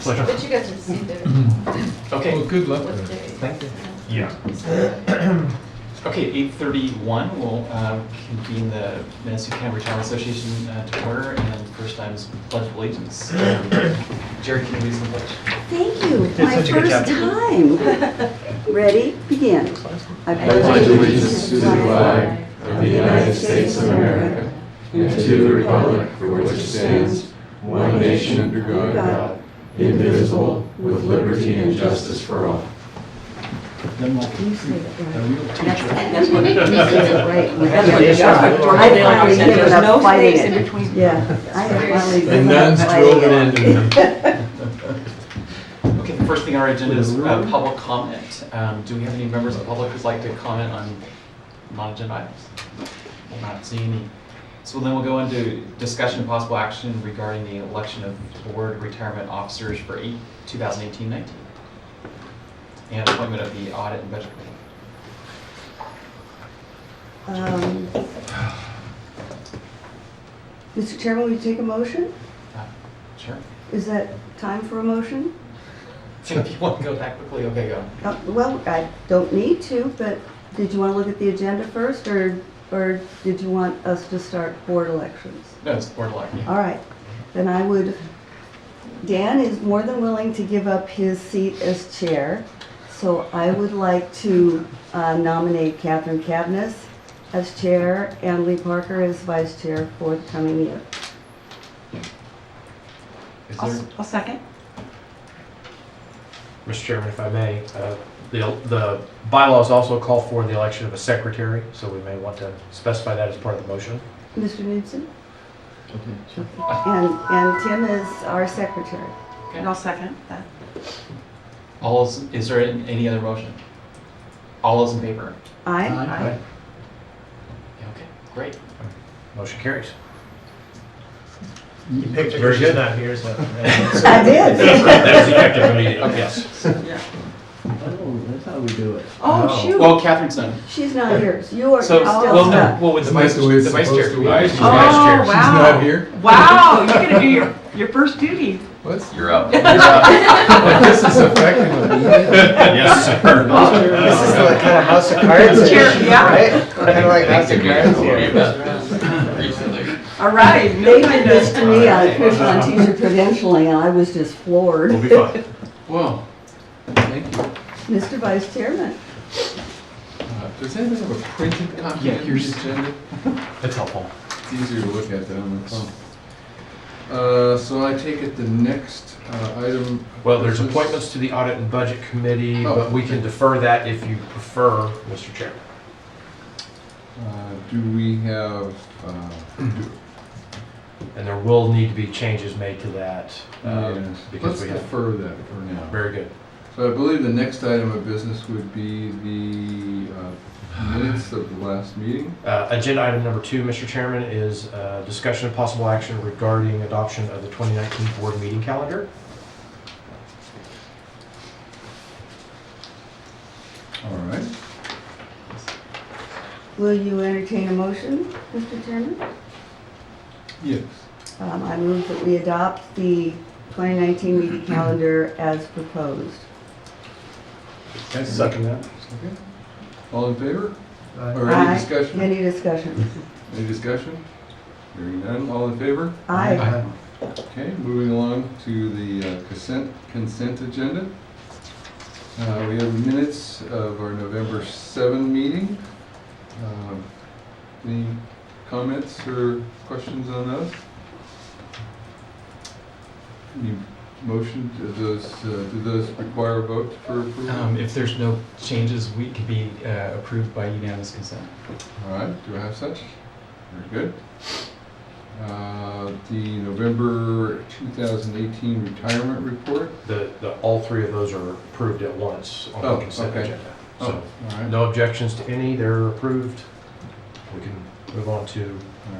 Pleasure. But you guys can see there. Okay. Well, good luck What with day. it. Thank you. Yeah. Okay, 8:31, we'll convene the Mendocino County Retirement Association to order, and first time is Pledge of Allegiance. Jerry, can you lead us in the pledge? Thank you. Did My such a good first job. time. Ready? Begin. I pledge allegiance to the flag of the United States of America and to the republic for which it stands, one nation under God, indivisible, with liberty and justice for all. Then we'll You say it a right. real teacher. That's what you say it right. That's what it is. I finally given There's up no fighting space in it. between. Yeah, I have finally The given up nuns drove it fighting into it. them. Okay, the first thing on our agenda is public comment. Do we have any members of the public who'd like to comment on non-agenda items? We're not seeing any. So then we'll go into discussion and possible action regarding the election of board retirement officers for 2018-19 and appointment of the audit and budget committee. Mr. Chairman, will you take a motion? Sure. Is that time for a motion? If you want to go that quickly, okay, go. Well, I don't need to, but did you want to look at the agenda first, or did you want us to start board elections? No, it's board election. All right, then I would, Dan is more than willing to give up his seat as chair, so I would like to nominate Catherine Cabnes as chair and Lee Parker as vice chair for the coming year. Is there, I'll second. Mr. Chairman, if I may, the bylaws also call for the election of a secretary, so we may want to specify that as part of the motion. Mr. Knudsen? Okay, sure. And Tim is our secretary. okay. And I'll second that. Is there any other motion? All those in favor? Aye? Aye. Okay, great. Motion carries. You picked her Very because she's good. not here, so. I did. That was effective immediately, yes. Yeah. Oh, that's how we do it. Oh, shoot. Well, Catherine's done. She's not here, so you are So, still well, no, stuck. well, with the That's vice, the way it's the vice chair. supposed to be. Vice She's chair. not- Oh, She's wow. not here? Wow, you're gonna do your first duty. What's? You're up. This is affecting the meeting? Yes, sir. This is the kind of house of cards, Chair, yeah. right? Kind of like house of cards here. Recently. All right. They did this to me on teacher credentialing, and I was just floored. We'll be fine. Well, thank you. Mr. Vice Chairman. Does anybody have a printed copy Yeah, of here's- this agenda? That's helpful. It's easier to look at than on the phone. So I take it the next item. Well, there's business- appointments to the Audit and Budget Committee, Oh, but we can okay. defer that if you prefer, Mr. Chairman. Do we have, And there will need to be changes made to that. yes, Because let's we have, defer that for now. very good. So I believe the next item of business would be the minutes of the last meeting. Agenda item number 2, Mr. Chairman, is discussion of possible action regarding adoption of the 2019 board meeting calendar. All right. Will you entertain a motion, Mr. Chairman? Yes. I move that we adopt the 2019 meeting calendar as proposed. Second that. Okay. All in favor? Or Aye. any discussion? Any discussion? Any discussion? Hearing none, all in favor? Aye. Okay, moving along to the consent agenda. We have minutes of our November 7 meeting. Any comments or questions on those? Any motion, do those require a vote for approval? If there's no changes, we could be approved by unanimous consent. All right, do I have such? Very good. The November 2018 retirement report. All 3 of those are approved at once on Oh, the consent okay. agenda. Oh, So, all right. no objections to any, they're approved. We can move on to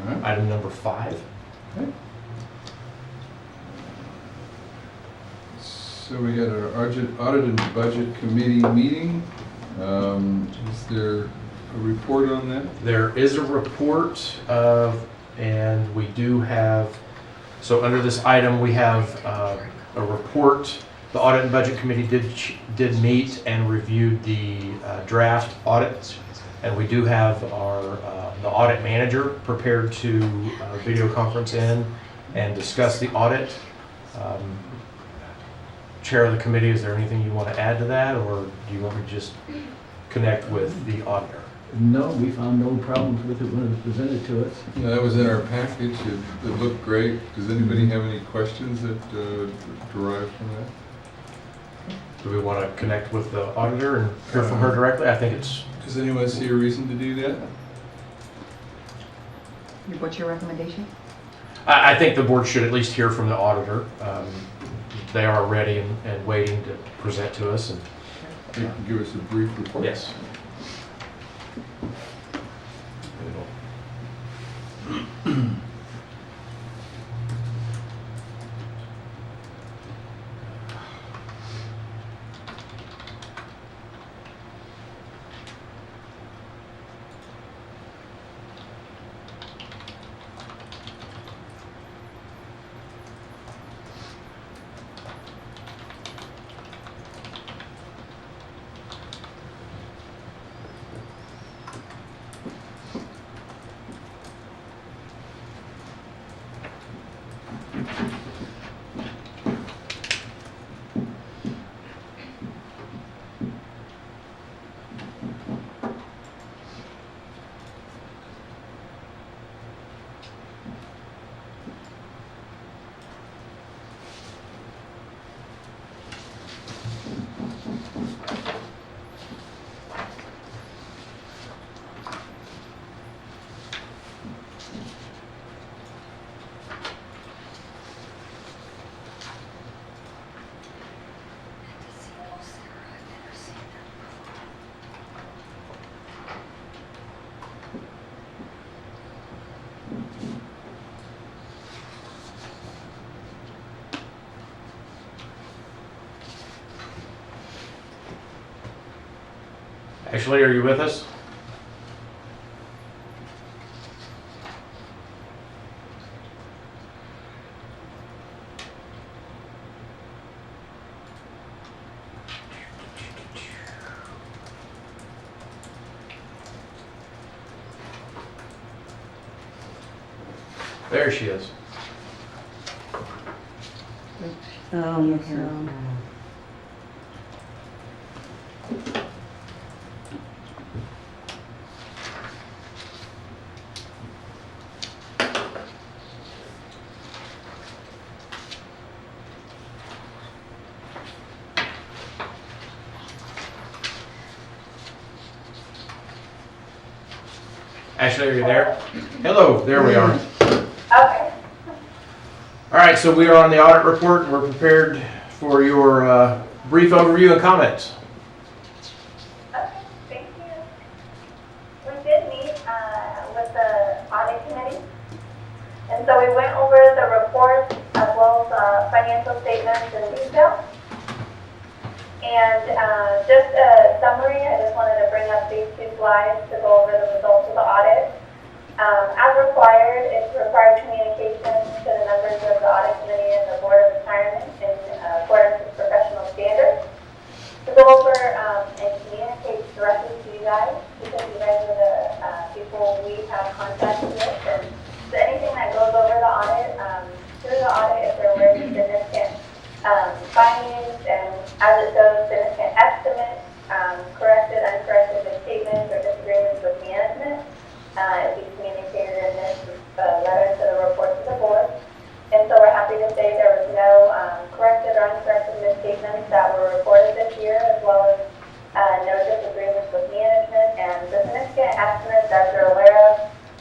All right. item number 5. Okay. So we had our audit and budget committee meeting. Is there a report on that? There is a report, and we do have, so under this item, we have a report. The Audit and Budget Committee did meet and reviewed the draft audit, and we do have the audit manager prepared to video conference in and discuss the audit. Chair of the committee, is there anything you want to add to that, or do you want me to just connect with the auditor? No, we found no problems with it when it was presented to us. Yeah, that was in our package. It looked great. Does anybody have any questions that derive from that? Do we want to connect with the auditor and hear from her directly? I think it's, Does anyone see a reason to do that? What's your recommendation? I think the board should at least hear from the auditor. They are ready and waiting to present to us. And You can give us a brief report. yes. Ashley, are you with us? There she is. Ashley, are you there? Hello, there we are. Okay. All right, so we are on the audit report, and we're prepared for your brief overview and comments. Okay, thank you. We did meet with the audit committee, and so we went over the report as well as financial statements in detail. And just a summary, I just wanted to bring up these two slides to go over the results of the audit. As required, it's required communication to the members of the audit committee and the board of retirement in accordance with professional standards. To go over and communicate directly to you guys, because you guys are the people we have contact with. And so anything that goes over the audit, through the audit, if there were any significant findings, and as it goes, significant estimates, corrected, uncorrected misstatements, or disagreements with management, it'll be communicated in this letter to the report to the board. And so we're happy to say there was no corrected or uncorrected misstatements that were reported this year, as well as no disagreements with management. And the significant estimates, as you're aware of,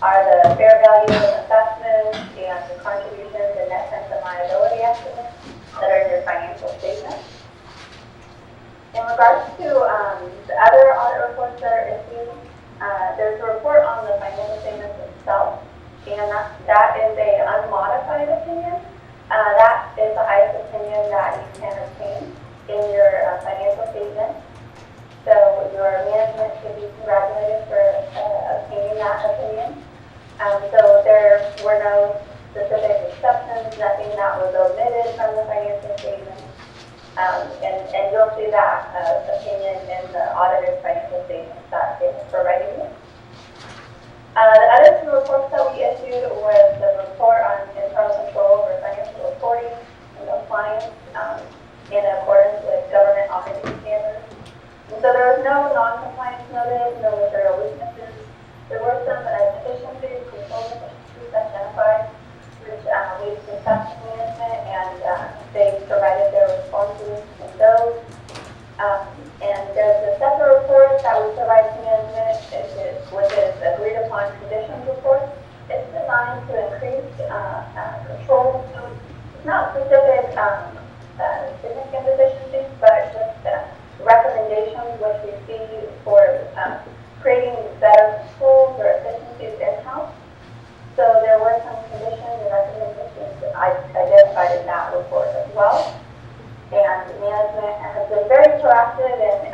are the fair value of assessments and the contributions and net pension liability estimates that are in your financial statements. In regards to the other audit reports that are issued, there's a report on the financial statements itself, and that is a unmodified opinion. That is the highest opinion that you can obtain in your financial statement. So your management should be congratulated for obtaining that opinion. So there were no specific exceptions, nothing that was omitted from the financial statement. And you'll see that opinion in the auditor's financial statements that they provided you. The other two reports that we issued was the report on internal control over financial reporting and compliance in accordance with government auditing standards. And so there was no non-compliance notice, no material weaknesses. There were some deficiencies, control deficiencies identified, which we discussed with management, and they provided their responses in those. And there's a separate report that we provide to management, which is agreed upon conditions report. It's designed to increase control. So it's not specific significant deficiencies, but just recommendations which we see for creating better controls or efficiencies in-house. So there were some conditions and recommendations that I identified in that report as well. And management has been very proactive in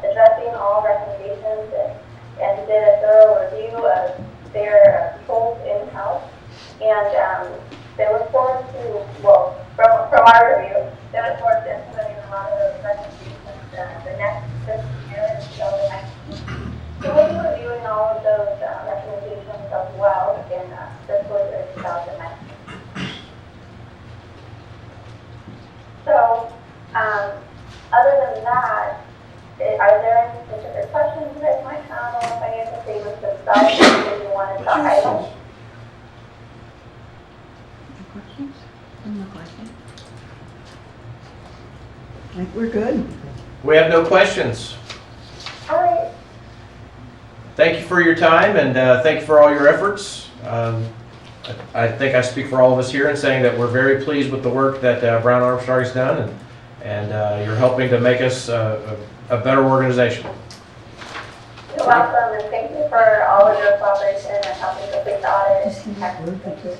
addressing all recommendations and did a thorough review of their controls in-house. And they look forward to, well, from our review, they look forward to implementing a lot of those recommendations the next fiscal year and so the next. So we'll be reviewing all of those recommendations as well in fiscal year 2019. So, other than that, are there any specific questions you guys might have on the financial statements themselves that you wanted to highlight? Questions? No questions. I think we're good. We have no questions. All right. Thank you for your time, and thank you for all your efforts. I think I speak for all of us here in saying that we're very pleased with the work that Brown Armstrong has done, and you're helping to make us a better organization. You're welcome, and thank you for all of your cooperation and helping complete the audit.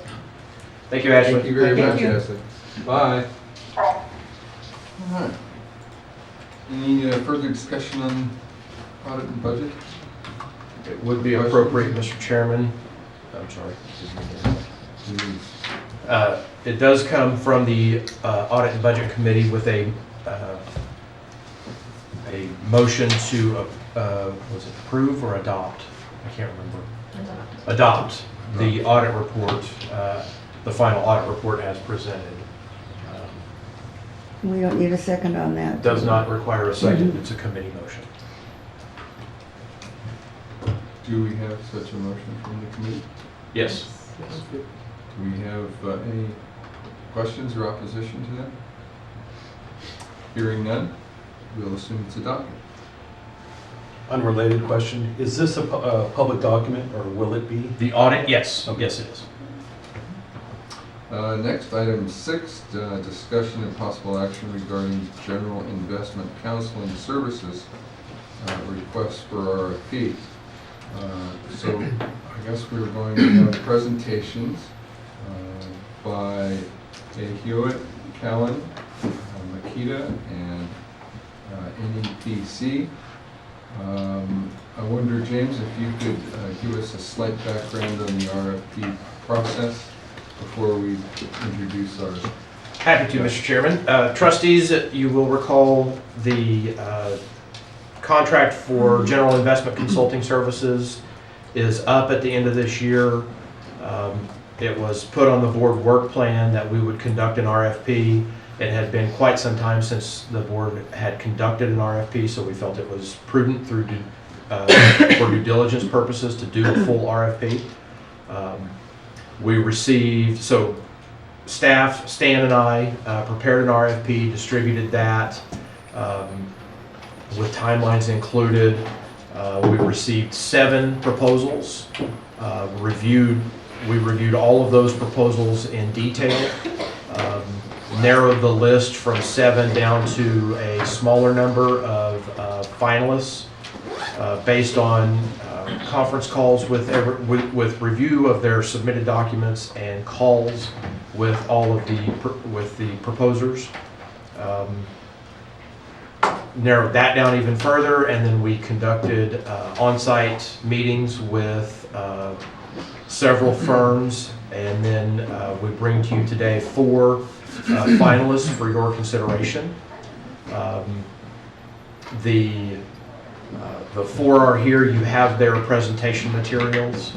Thank you, Ashley. Thank you very Thank much, you. Ashley. Bye. Bye. All right. Any further discussion on audit and budget? It would be appropriate, Mr. Chairman. I'm sorry. It does come from the Audit and Budget Committee with a motion to, was it approve or adopt? I can't remember. Adopt the audit report, the final audit report as presented. We don't need a second on that. Does not require a second, it's a committee motion. Do we have such a motion from the committee? Yes. Do we have any questions or opposition to that? Hearing none, we'll assume it's adopted. Unrelated question, is this a public document or will it be? The audit, yes. Okay. Yes, it is. Next, item 6, discussion and possible action regarding general investment counseling services request for RFP. So I guess we're going to have presentations by A. Hewitt, Callan, Makita, and NEPC. I wonder, James, if you could give us a slight background on the RFP process before we introduce our... Happy to, Mr. Chairman. Trustees, you will recall the contract for general investment consulting services is up at the end of this year. It was put on the board work plan that we would conduct an RFP. It had been quite some time since the board had conducted an RFP, so we felt it was prudent for due diligence purposes to do a full RFP. We received, so staff, Stan and I, prepared an RFP, distributed that with timelines included. We received 7 proposals. We reviewed all of those proposals in detail. Narrowed the list from 7 down to a smaller number of finalists based on conference calls with review of their submitted documents and calls with all of the proposers. Narrowed that down even further, and then we conducted on-site meetings with several firms, and then we bring to you today 4 finalists for your consideration. The 4 are here. You have their presentation materials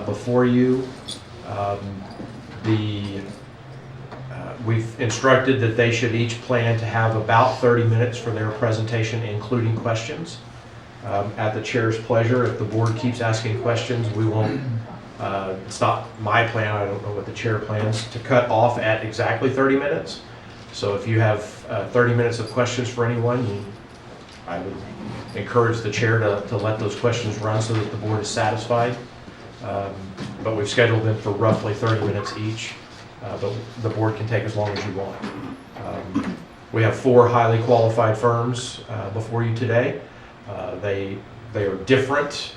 before you. We've instructed that they should each plan to have about 30 minutes for their presentation, including questions. At the chair's pleasure, if the board keeps asking questions, we won't, it's not my plan, I don't know what the chair plans, to cut off at exactly 30 minutes. So if you have 30 minutes of questions for anyone, I would encourage the chair to let those questions run so that the board is satisfied. But we've scheduled them for roughly 30 minutes each, but the board can take as long as you want. We have 4 highly qualified firms before you today. They are different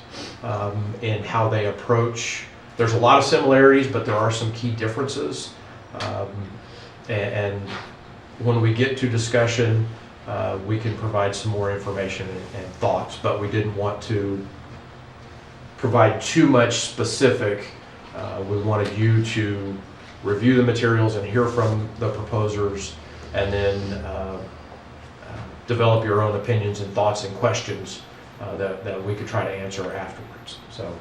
in how they approach. There's a lot of similarities, but there are some key differences. And when we get to discussion, we can provide some more information and thoughts, but we didn't want to provide too much specific. We wanted you to review the materials and hear from the proposers, and then develop your own opinions and thoughts and questions that we could try to answer afterwards. So,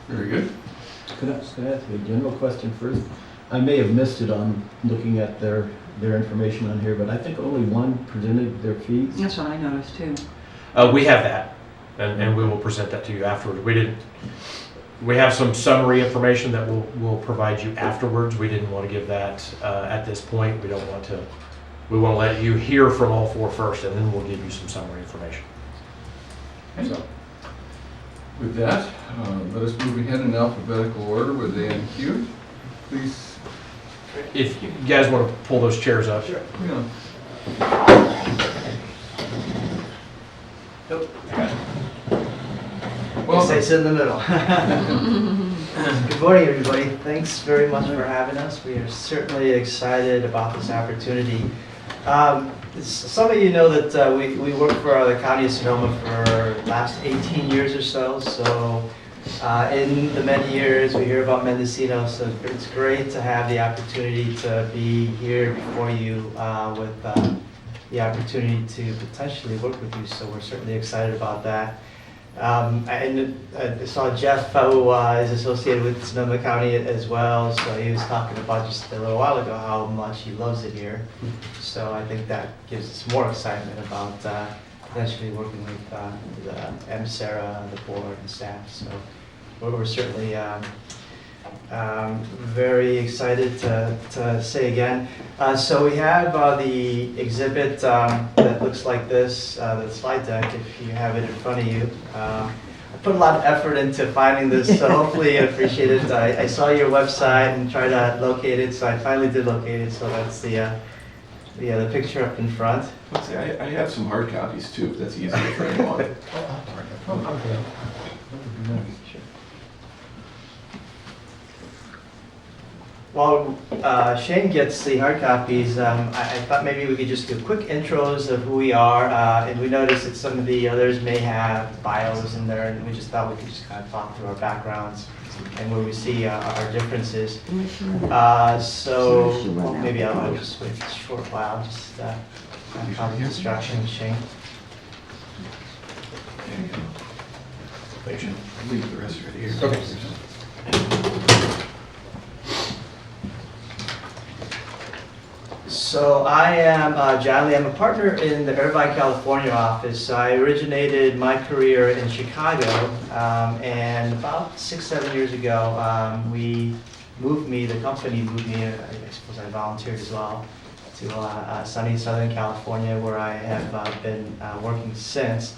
Very good. Could I ask a general question first? I may have missed it on looking at their information on here, but I think only one presented their fees. That's what I noticed too. we have that, and we will present that to you afterwards. We have some summary information that we'll provide you afterwards. We didn't want to give that at this point. We want to let you hear from all 4 first, and then we'll give you some summary information. Okay. So, with that, let us move ahead in alphabetical order with A and Q. Please. If you guys want to pull those chairs up. Sure. Yeah. Nope. Well, Stay sit in the middle. Good morning, everybody. Thanks very much for having us. We are certainly excited about this opportunity. Some of you know that we work for the County of Sonoma for the last 18 years or so. So in the many years, we hear about Mendocino. So it's great to have the opportunity to be here before you with the opportunity to potentially work with you. So we're certainly excited about that. I saw Jeff, who is associated with Sonoma County as well, so he was talking about just a little while ago how much he loves it here. So I think that gives us more excitement about potentially working with the MSERA, the board, and staff. So we're certainly very excited to say again. So we have the exhibit that looks like this, the slide deck, if you have it in front of you. I put a lot of effort into finding this, so hopefully you appreciate it. I saw your website and tried to locate it, so I finally did locate it. So that's the picture up in front. Let's see, I have some hard copies too, if that's easier for anyone. While Shane gets the hard copies, I thought maybe we could just do quick intros of who we are. And we noticed that some of the others may have bios in there, and we just thought we could just kind of talk through our backgrounds and where we see our differences. So maybe I'll just wait a short while, just kind of distraction, Shane. Leave the rest right here. Okay. So I am John Lee. I'm a partner in the Irvine, California office. I originated my career in Chicago, and about 6-7 years ago, the company moved me, I suppose I volunteered as well, to sunny Southern California, where I have been working since.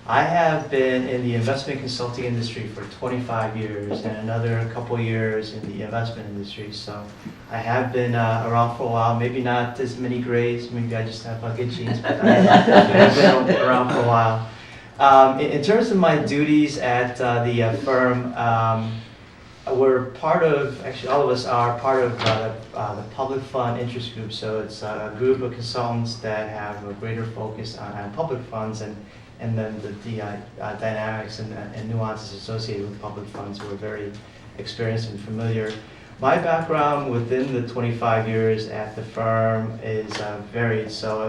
I have been in the investment consulting industry for 25 years and another couple years in the investment industry. So I have been around for a while, maybe not as many grades, maybe I just have good genes, but I've been around for a while. In terms of my duties at the firm, we're part of, actually all of us are part of the public fund interest group. So it's a group of consultants that have a greater focus on public funds and then the dynamics and nuances associated with public funds. We're very experienced and familiar. My background within the 25 years at the firm is varied, so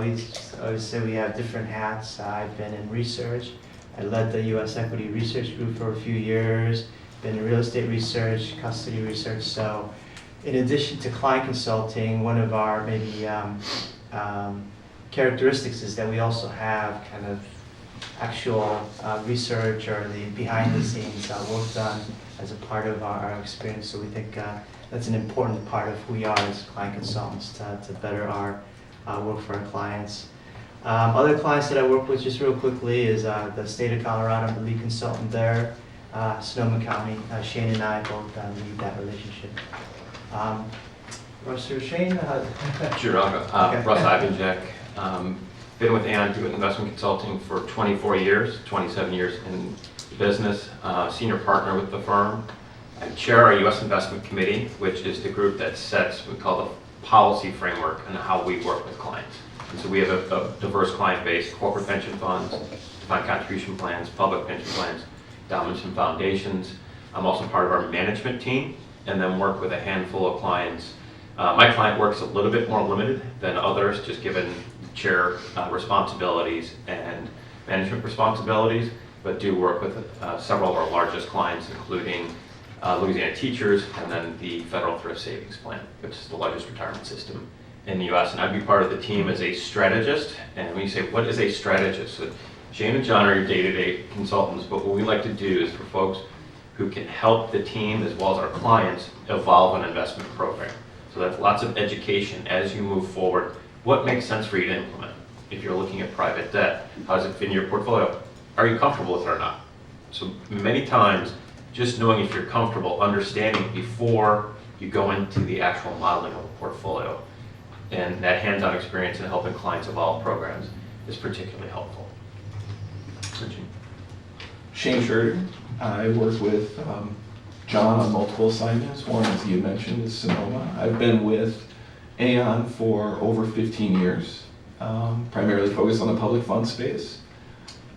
I would say we have different hats. I've been in research. I led the U.S. Equity Research Group for a few years, been in real estate research, custody research. So in addition to client consulting, one of our maybe characteristics is that we also have kind of actual research or the behind the scenes work done as a part of our experience. So we think that's an important part of who we are as client consultants to better our work for our clients. Other clients that I work with, just real quickly, is the state of Colorado. I'm the lead consultant there. Sonoma County, Shane and I both lead that relationship. Russ or Shane? Sure, I'll go. Okay. Russ Ivanjek. Been with Aon Hewitt Investment Consulting for 24 years, 27 years in business, senior partner with the firm. I chair our U.S. Investment Committee, which is the group that sets what we call the policy framework and how we work with clients. And so we have a diverse client base: corporate pension funds, defined contribution plans, public pension plans, endowments and foundations. I'm also part of our management team, and then work with a handful of clients. My client work's a little bit more limited than others, just given chair responsibilities and management responsibilities, but do work with several of our largest clients, including Louisiana Teachers, and then the Federal Thrift Savings Plan, which is the largest retirement system in the U.S. And I'd be part of the team as a strategist. And when you say, what is a strategist? So Shane and John are your day-to-day consultants, but what we like to do is for folks who can help the team as well as our clients evolve an investment program. So that's lots of education as you move forward. What makes sense for you to implement? If you're looking at private debt, how does it fit in your portfolio? Are you comfortable with it or not? So many times, just knowing if you're comfortable, understanding before you go into the actual modeling of a portfolio, and that hands-on experience in helping clients evolve programs is particularly helpful. Shane Schurter. I work with John on multiple assignments. One, as you mentioned, is Sonoma. I've been with Aon for over 15 years, primarily focused on the public fund space.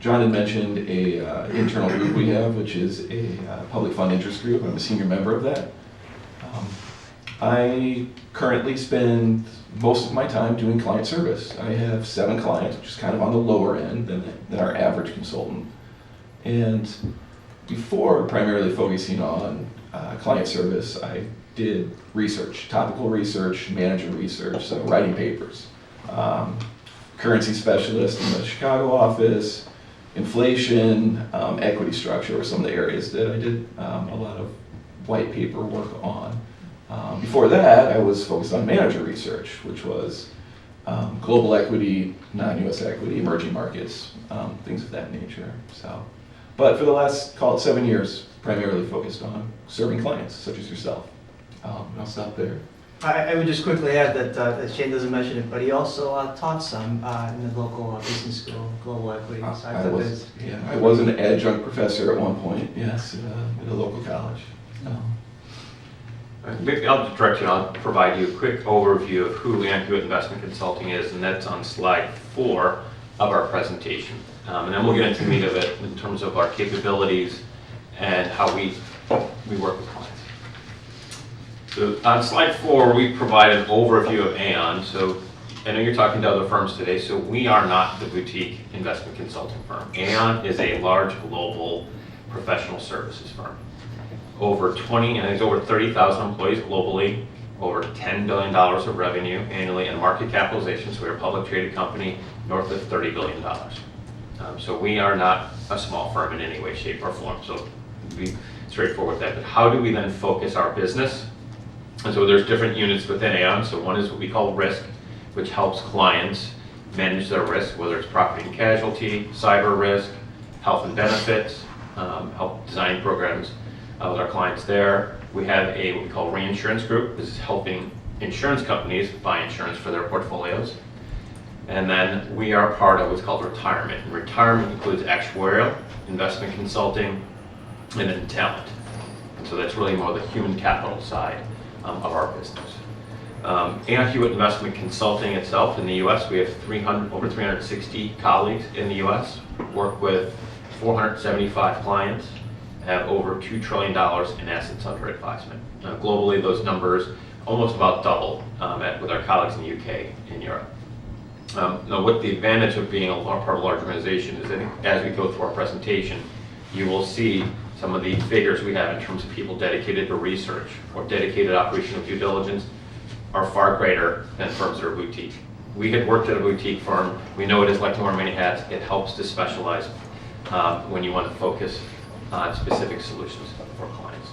John had mentioned a internal group we have, which is a public fund interest group. I'm a senior member of that. I currently spend most of my time doing client service. I have 7 clients, which is kind of on the lower end than our average consultant. And before primarily focusing on client service, I did research, topical research, manager research, so writing papers. Currency specialist in the Chicago office, inflation, equity structure were some of the areas that I did a lot of white paper work on. Before that, I was focused on manager research, which was global equity, non-US equity, emerging markets, things of that nature. So, but for the last, call it 7 years, primarily focused on serving clients, such as yourself. And I'll stop there. I would just quickly add that Shane doesn't mention it, but he also taught some in the local business school, global equity. So I was an adjunct professor at one point, yes, at a local college. Maybe I'll just direct you, I'll provide you a quick overview of who Aon Hewitt Investment Consulting is, and that's on slide 4 of our presentation. And then we'll get into the meat of it in terms of our capabilities and how we work with clients. So on slide 4, we provide an overview of Aon. So I know you're talking to other firms today, so we are not the boutique investment consulting firm. Aon is a large global professional services firm. Over 20, and there's over 30,000 employees globally, over $10 billion of revenue annually, and market capitalization, so we're a public traded company, north of $30 billion. So we are not a small firm in any way, shape, or form. So be straightforward with that. But how do we then focus our business? And so there's different units within Aon. So one is what we call risk, which helps clients manage their risk, whether it's property and casualty, cyber risk, health and benefits, help design programs with our clients there. We have a what we call reinsurance group. This is helping insurance companies buy insurance for their portfolios. And then we are part of what's called retirement. And retirement includes actuarial, investment consulting, and then talent. And so that's really more the human capital side of our business. Aon Hewitt Investment Consulting itself in the U.S., we have over 360 colleagues in the U.S., work with 475 clients, have over $2 trillion in assets under advisement. Globally, those numbers almost about double with our colleagues in the UK and Europe. Now, what the advantage of being part of a large organization is that as we go through our presentation, you will see some of the figures we have in terms of people dedicated to research or dedicated operational due diligence are far greater than firms that are boutique. We had worked at a boutique firm. We know it is like to wear many hats. It helps to specialize when you want to focus on specific solutions for clients.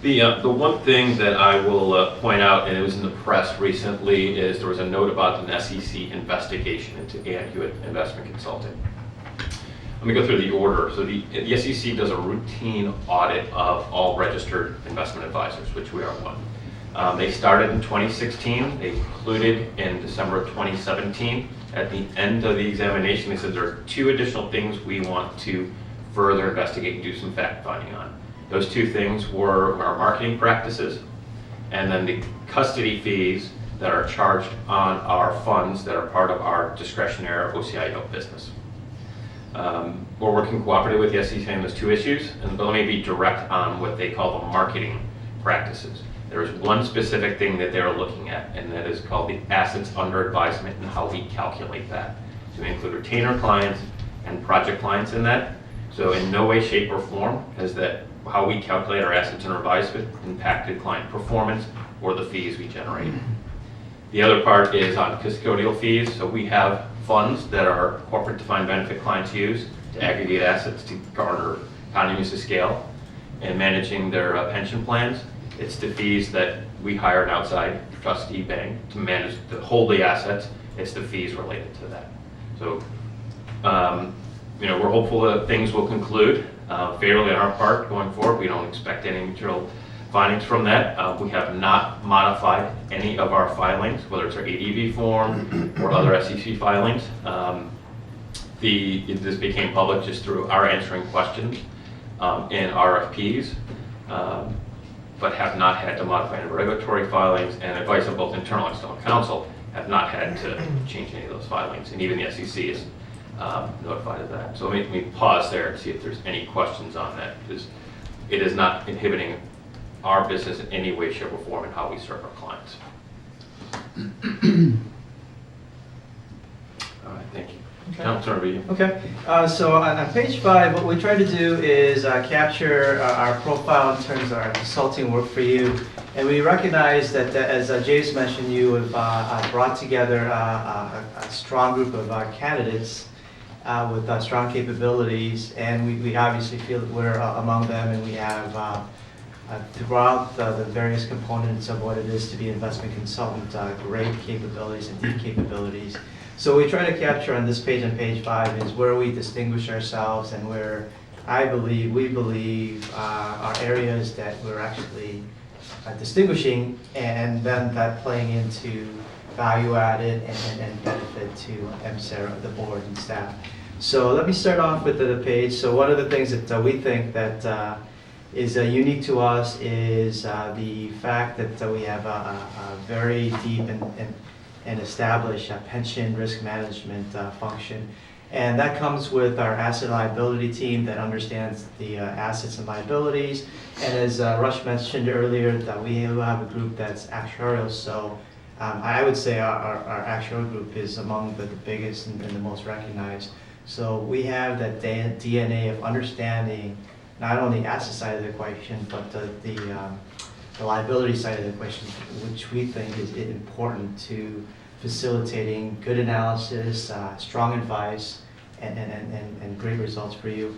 The one thing that I will point out, and it was in the press recently, is there was a note about an SEC investigation into Ann Hewitt Investment Consulting. Let me go through the order. So the SEC does a routine audit of all registered investment advisors, which we are one. They started in 2016. They concluded in December of 2017. At the end of the examination, they said there are 2 additional things we want to further investigate and do some fact finding on. Those 2 things were our marketing practices and then the custody fees that are charged on our funds that are part of our discretionary OCIO business. We're working cooperatively with the SEC on those 2 issues, but let me be direct on what they call the marketing practices. There is one specific thing that they're looking at, and that is called the assets under advisement and how we calculate that. So we include retainer clients and project clients in that. So in no way, shape, or form has that how we calculate our assets under advisement impacted client performance or the fees we generate. The other part is on custodial fees. So we have funds that our corporate defined benefit clients use to aggregate assets to garner economies of scale in managing their pension plans. It's the fees that we hire an outside trustee bank to manage, to hold the assets. It's the fees related to that. So, we're hopeful that things will conclude fairly on our part going forward. We don't expect any material findings from that. We have not modified any of our filings, whether it's our ADV form or other SEC filings. This became public just through our answering questions in RFPs. But have not had to modify any regulatory filings, and advice of both internal and external counsel have not had to change any of those filings, and even the SEC is notified of that. So let me pause there and see if there's any questions on that, because it is not inhibiting our business in any way, shape, or form in how we serve our clients. All right, thank you. Okay. Counselor, over to you. Okay, so on page 5, what we try to do is capture our profile in terms of our consulting work for you. And we recognize that, as James mentioned, you have brought together a strong group of candidates with strong capabilities. And we obviously feel that we're among them, and we have throughout the various components of what it is to be an investment consultant, great capabilities and deep capabilities. So we try to capture on this page, on page 5, is where we distinguish ourselves and where we believe are areas that we're actually distinguishing, and then that playing into value added and benefit to MSERA, the board and staff. So let me start off with the page. So one of the things that we think that is unique to us is the fact that we have a very deep and established pension risk management function. And that comes with our asset liability team that understands the assets and liabilities. And as Rush mentioned earlier, that we have a group that's actuarial. So I would say our actuarial group is among the biggest and the most recognized. So we have that DNA of understanding not only the asset side of the equation, but the liability side of the equation, which we think is important to facilitating good analysis, strong advice, and great results for you.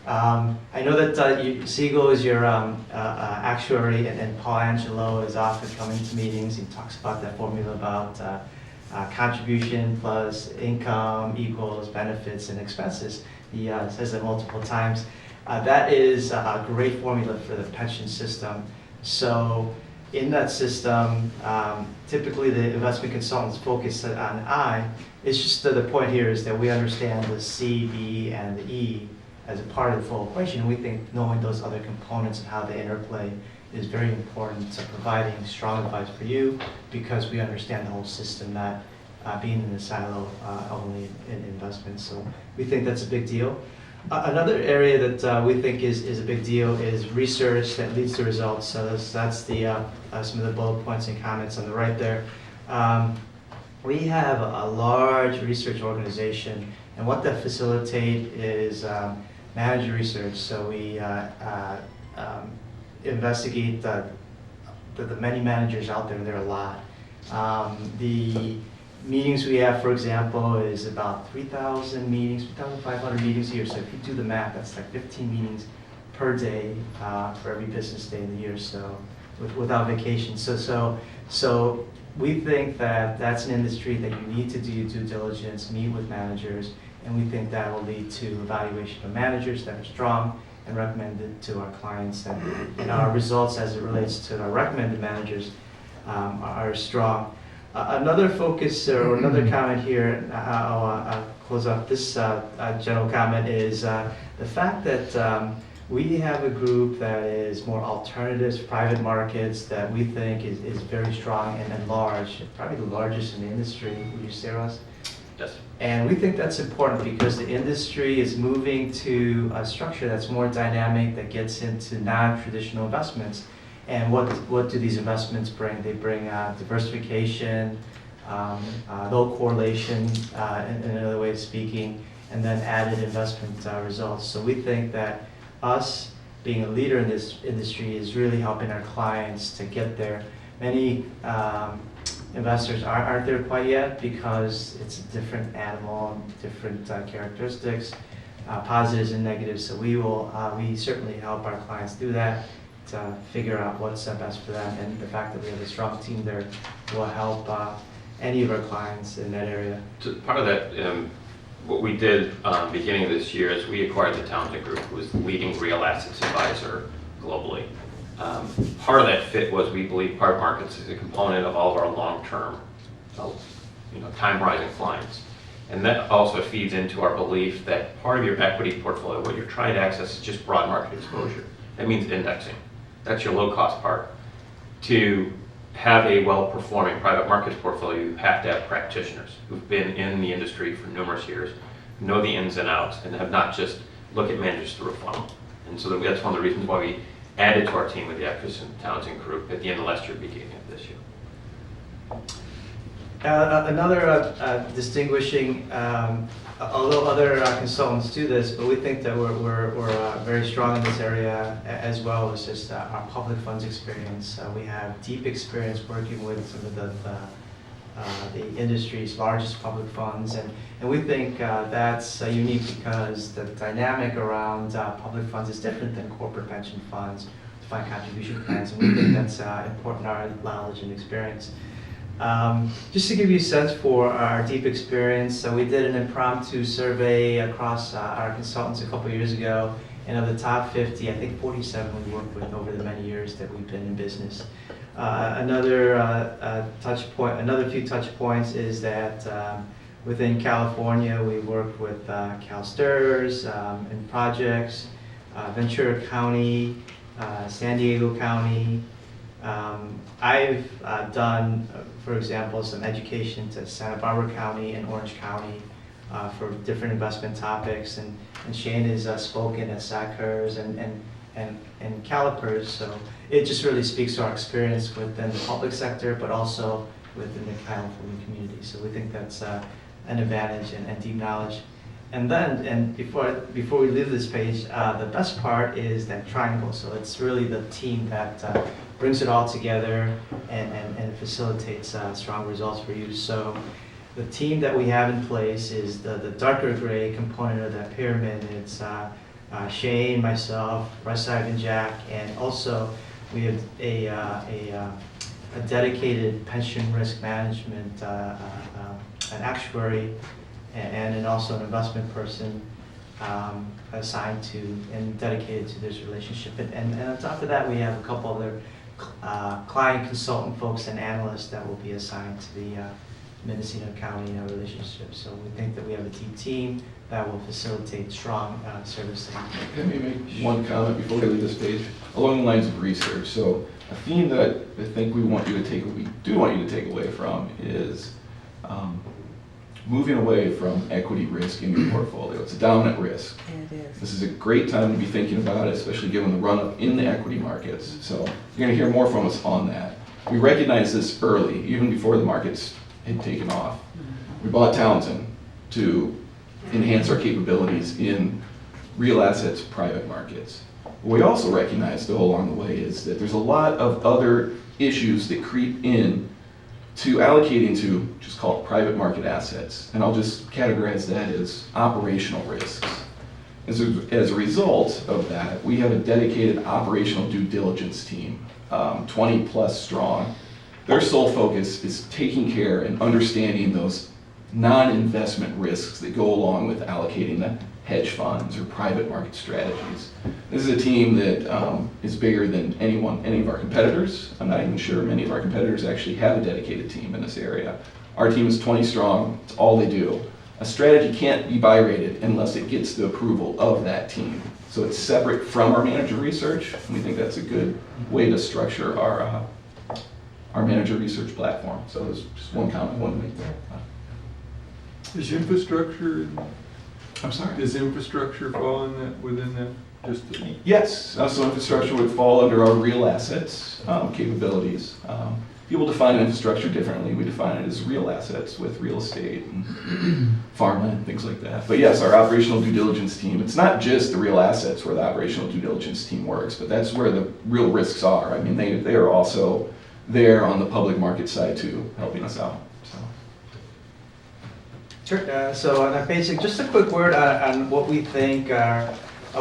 I know that Siegel is your actuary, and Paul Angelo is often coming to meetings. He talks about that formula about contribution plus income equals benefits and expenses. He says it multiple times. That is a great formula for the pension system. So in that system, typically the investment consultants focus on I. It's just the point here is that we understand the C, B, and the E as a part of the full equation. We think knowing those other components and how they interplay is very important to providing strong advice for you, because we understand the whole system, not being in the silo only in investments. So we think that's a big deal. Another area that we think is a big deal is research that leads to results. So that's the some of the bullet points and comments on the right there. We have a large research organization, and what that facilitate is manager research. So we investigate the many managers out there, and there are a lot. The meetings we have, for example, is about 3,000 meetings, 3,500 meetings a year. So if you do the math, that's like 15 meetings per day for every business day in the year, so without vacation. So we think that that's an industry that you need to do your due diligence, meet with managers, and we think that will lead to evaluation of managers that are strong and recommended to our clients. And our results as it relates to our recommended managers are strong. Another focus or another comment here, I'll close off this general comment, is the fact that we have a group that is more alternatives, private markets, that we think is very strong and large, probably the largest in the industry. Would you say, Ross? Yes. And we think that's important because the industry is moving to a structure that's more dynamic, that gets into non-traditional investments. And what do these investments bring? They bring diversification, low correlation, in another way of speaking, and then added investment results. So we think that us being a leader in this industry is really helping our clients to get there. Many investors aren't there quite yet because it's a different animal, different characteristics, positives and negatives. So we certainly help our clients do that, to figure out what's best for them, and the fact that we have a strong team there will help any of our clients in that area. So part of that, what we did beginning of this year is we acquired the Townsend Group, who was the leading real assets advisor globally. Part of that fit was we believe private markets is a component of all of our long-term, time horizon clients. And that also feeds into our belief that part of your equity portfolio, what you're trying to access, is just broad market exposure. That means indexing. That's your low-cost part. To have a well-performing private markets portfolio, you have to have practitioners who've been in the industry for numerous years, know the ins and outs, and have not just looked at managers through a funnel. And so that's one of the reasons why we added to our team with the Actress and Townsend Group at the end of last year, beginning of this year. Another distinguishing, although other consultants do this, but we think that we're very strong in this area as well as just our public funds experience. We have deep experience working with some of the industry's largest public funds, and we think that's unique because the dynamic around public funds is different than corporate pension funds, defined contribution plans, and we think that's important, our knowledge and experience. Just to give you a sense for our deep experience, so we did an impromptu survey across our consultants a couple years ago, and of the top 50, I think 47 we worked with over the many years that we've been in business. Another few touch points is that within California, we work with CalSTRS in projects, Ventura County, San Diego County. I've done, for example, some education to Santa Barbara County and Orange County for different investment topics, and Shane has spoken at SACRS and Calipers, so it just really speaks to our experience within the public sector, but also within the California community. So we think that's an advantage and deep knowledge. And then, before we leave this page, the best part is that triangle. So it's really the team that brings it all together and facilitates strong results for you. So the team that we have in place is the darker gray component of that pyramid. It's Shane, myself, Russ, Ivan, Jack, and also we have a dedicated pension risk management, an actuary, and also an investment person assigned to and dedicated to this relationship. And on top of that, we have a couple other client consultant folks and analysts that will be assigned to the Mendocino County relationship. So we think that we have a deep team that will facilitate strong servicing. Let me make one comment before we leave this page, along the lines of research. So a theme that I think we do want you to take away from is moving away from equity risk in your portfolio. It's a dominant risk. It is. This is a great time to be thinking about it, especially given the run-up in the equity markets. So you're going to hear more from us on that. We recognized this early, even before the markets had taken off. We bought Townsend to enhance our capabilities in real assets, private markets. What we also recognized, though, along the way is that there's a lot of other issues that creep in to allocating to, just call it private market assets. And I'll just categorize that as operational risks. As a result of that, we have a dedicated operational due diligence team, 20 plus strong. Their sole focus is taking care and understanding those non-investment risks that go along with allocating the hedge funds or private market strategies. This is a team that is bigger than any of our competitors. I'm not even sure many of our competitors actually have a dedicated team in this area. Our team is 20 strong, it's all they do. A strategy can't be buy rated unless it gets the approval of that team. So it's separate from our manager research, and we think that's a good way to structure our manager research platform. So there's just one comment I want to make there. Is infrastructure, I'm sorry? does infrastructure fall in that, within that? Just Yes, so infrastructure would fall under our real assets capabilities. People define infrastructure differently. We define it as real assets with real estate and farmland, things like that. But yes, our operational due diligence team, it's not just the real assets where the operational due diligence team works, but that's where the real risks are. I mean, they are also there on the public market side too, helping us out. So. Sure. So on that basic, just a quick word on what we think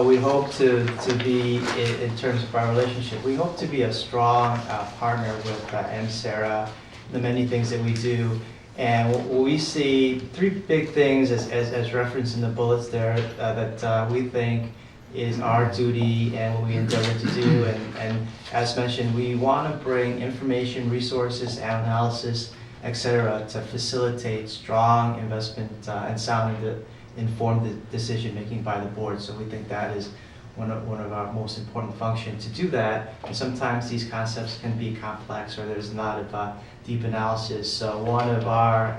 we hope to be in terms of our relationship. We hope to be a strong partner with MSERA, the many things that we do. And what we see, three big things as referenced in the bullets there that we think is our duty and what we endeavor to do. And as mentioned, we want to bring information, resources, analysis, etc., to facilitate strong investment and sound informed decision making by the board. So we think that is one of our most important functions to do that. And sometimes these concepts can be complex or there's not a deep analysis. So one of our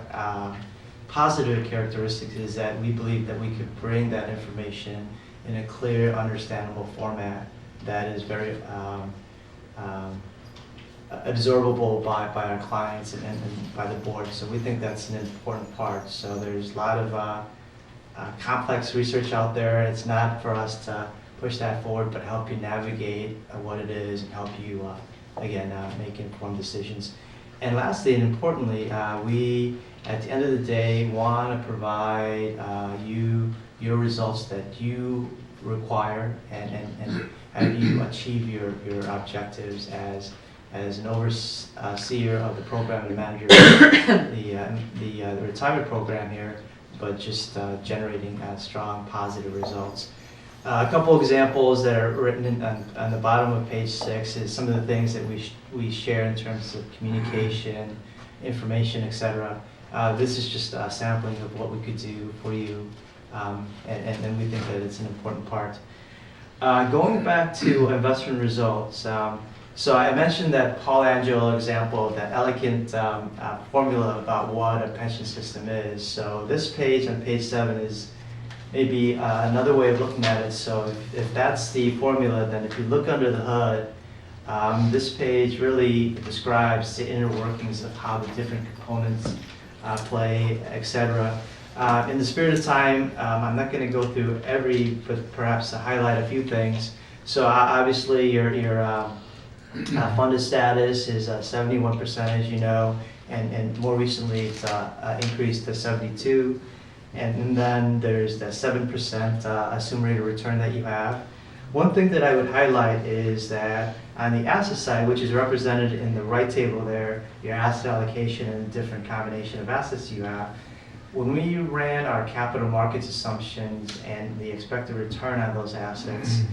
positive characteristics is that we believe that we could bring that information in a clear, understandable format that is very absorbable by our clients and by the board. So we think that's an important part. So there's a lot of complex research out there. It's not for us to push that forward, but help you navigate what it is and help you, again, make informed decisions. And lastly, and importantly, we, at the end of the day, want to provide you your results that you require and have you achieve your objectives as an overseer of the program and manager of the retirement program here, but just generating strong positive results. A couple examples that are written on the bottom of page 6 is some of the things that we share in terms of communication, information, etc. This is just a sampling of what we could do for you, and we think that it's an important part. Going back to investment results, so I mentioned that Paul Angelo example, that elegant formula about what a pension system is. So this page on page 7 is maybe another way of looking at it. So if that's the formula, then if you look under the hood, this page really describes the inner workings of how the different components play, etc. In the spirit of time, I'm not going to go through but perhaps to highlight a few things. So obviously your funded status is 71%, as you know, and more recently it's increased to 72%. And then there's the 7% assumed rate of return that you have. One thing that I would highlight is that on the asset side, which is represented in the right table there, your asset allocation and the different combination of assets you have, when we ran our capital markets assumptions and the expected return on those assets,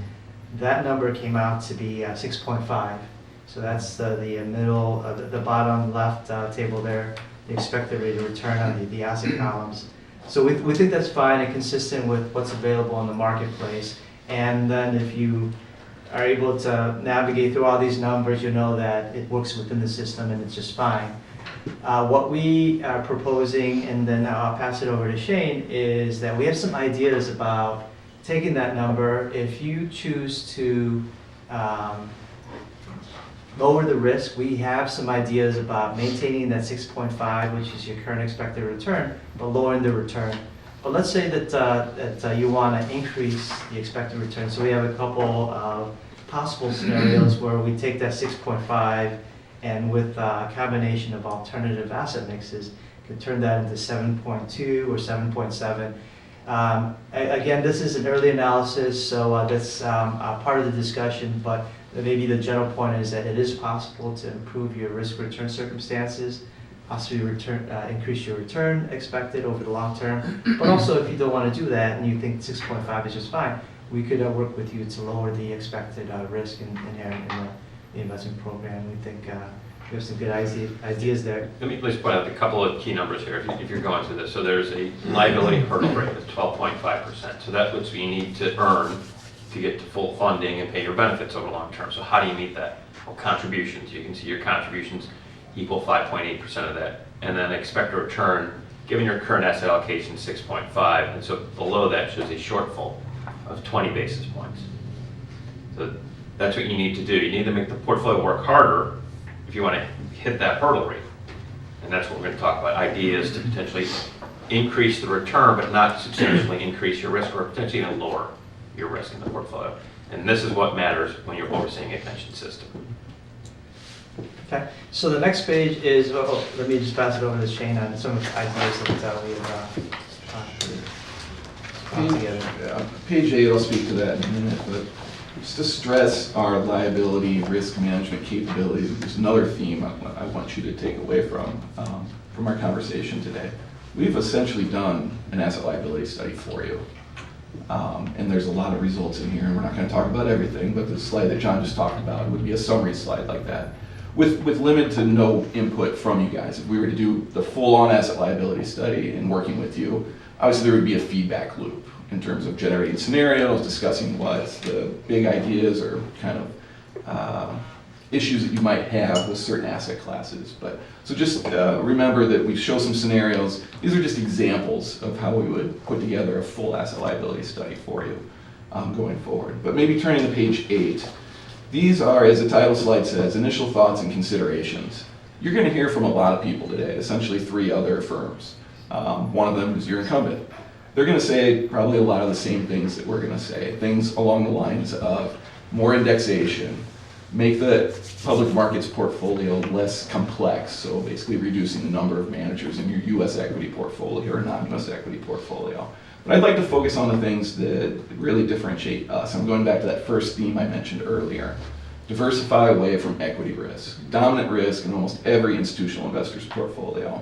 that number came out to be 6.5. So that's the middle, the bottom left table there, the expected rate of return on the asset columns. So we think that's fine and consistent with what's available in the marketplace. And then if you are able to navigate through all these numbers, you know that it works within the system and it's just fine. What we are proposing, and then I'll pass it over to Shane, is that we have some ideas about taking that number. If you choose to lower the risk, we have some ideas about maintaining that 6.5, which is your current expected return, but lowering the return. But let's say that you want to increase the expected return. So we have a couple of possible scenarios where we take that 6.5 and with a combination of alternative asset mixes, can turn that into 7.2 or 7.7. Again, this is an early analysis, so that's part of the discussion, but maybe the general point is that it is possible to improve your risk-return circumstances, possibly increase your return expected over the long term. But also, if you don't want to do that and you think 6.5 is just fine, we could work with you to lower the expected risk inherent in the investment program. We think we have some good ideas there. Let me just point out a couple of key numbers here if you're going through this. So there's a liability hurdle rate of 12.5%. So that's what you need to earn to get to full funding and pay your benefits over the long term. So how do you meet that? Well, contributions. You can see your contributions equal 5.8% of that. And then expected return, given your current asset allocation, 6.5. And so below that shows a shortfall of 20 basis points. So that's what you need to do. You need to make the portfolio work harder if you want to hit that hurdle rate. And that's what we're going to talk about, ideas to potentially increase the return, but not substantially increase your risk, or potentially even lower your risk in the portfolio. And this is what matters when you're overseeing a pension system. Okay, so the next page is, let me just pass it over to Shane on some of the ideas that we have put together. Page 8, I'll speak to that in a minute, but just to stress our liability risk management capabilities, there's another theme I want you to take away from our conversation today. We've essentially done an asset liability study for you. And there's a lot of results in here, and we're not going to talk about everything, but the slide that John just talked about would be a summary slide like that, with limited to no input from you guys. If we were to do the full-on asset liability study and working with you, obviously there would be a feedback loop in terms of generating scenarios, discussing what the big ideas or kind of issues that you might have with certain asset classes. But so just remember that we show some scenarios. These are just examples of how we would put together a full asset liability study for you going forward. But maybe turning to page 8, these are, as the title slide says, initial thoughts and considerations. You're going to hear from a lot of people today, essentially 3 other firms. One of them is your incumbent. They're going to say probably a lot of the same things that we're going to say, things along the lines of more indexation, make the public markets portfolio less complex, so basically reducing the number of managers in your U.S. equity portfolio or non-U.S. equity portfolio. But I'd like to focus on the things that really differentiate us. I'm going back to that first theme I mentioned earlier. Diversify away from equity risk, dominant risk in almost every institutional investor's portfolio.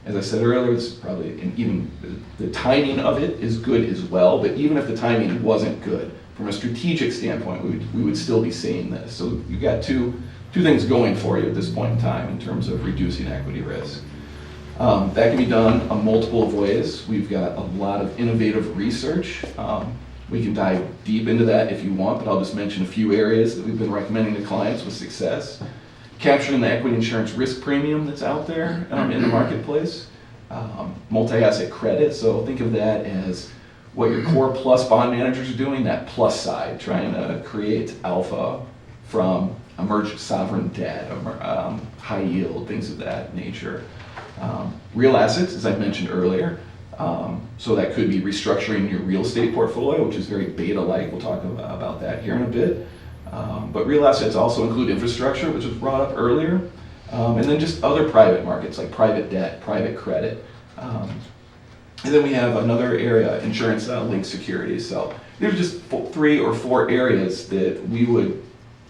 As I said earlier, this is probably, and even the timing of it is good as well, but even if the timing wasn't good, from a strategic standpoint, we would still be saying this. So you've got two things going for you at this point in time in terms of reducing equity risk. That can be done on multiple of ways. We've got a lot of innovative research. We can dive deep into that if you want, but I'll just mention a few areas that we've been recommending to clients with success. Capturing the equity insurance risk premium that's out there in the marketplace. Multi-asset credit, so think of that as what your core plus bond managers are doing, that plus side, trying to create alpha from emergent sovereign debt, high yield, things of that nature. Real assets, as I mentioned earlier, so that could be restructuring your real estate portfolio, which is very beta-like. We'll talk about that here in a bit. But real assets also include infrastructure, which was brought up earlier, and then just other private markets like private debt, private credit. And then we have another area, insurance-linked securities. So these are just 3 or 4 areas that we would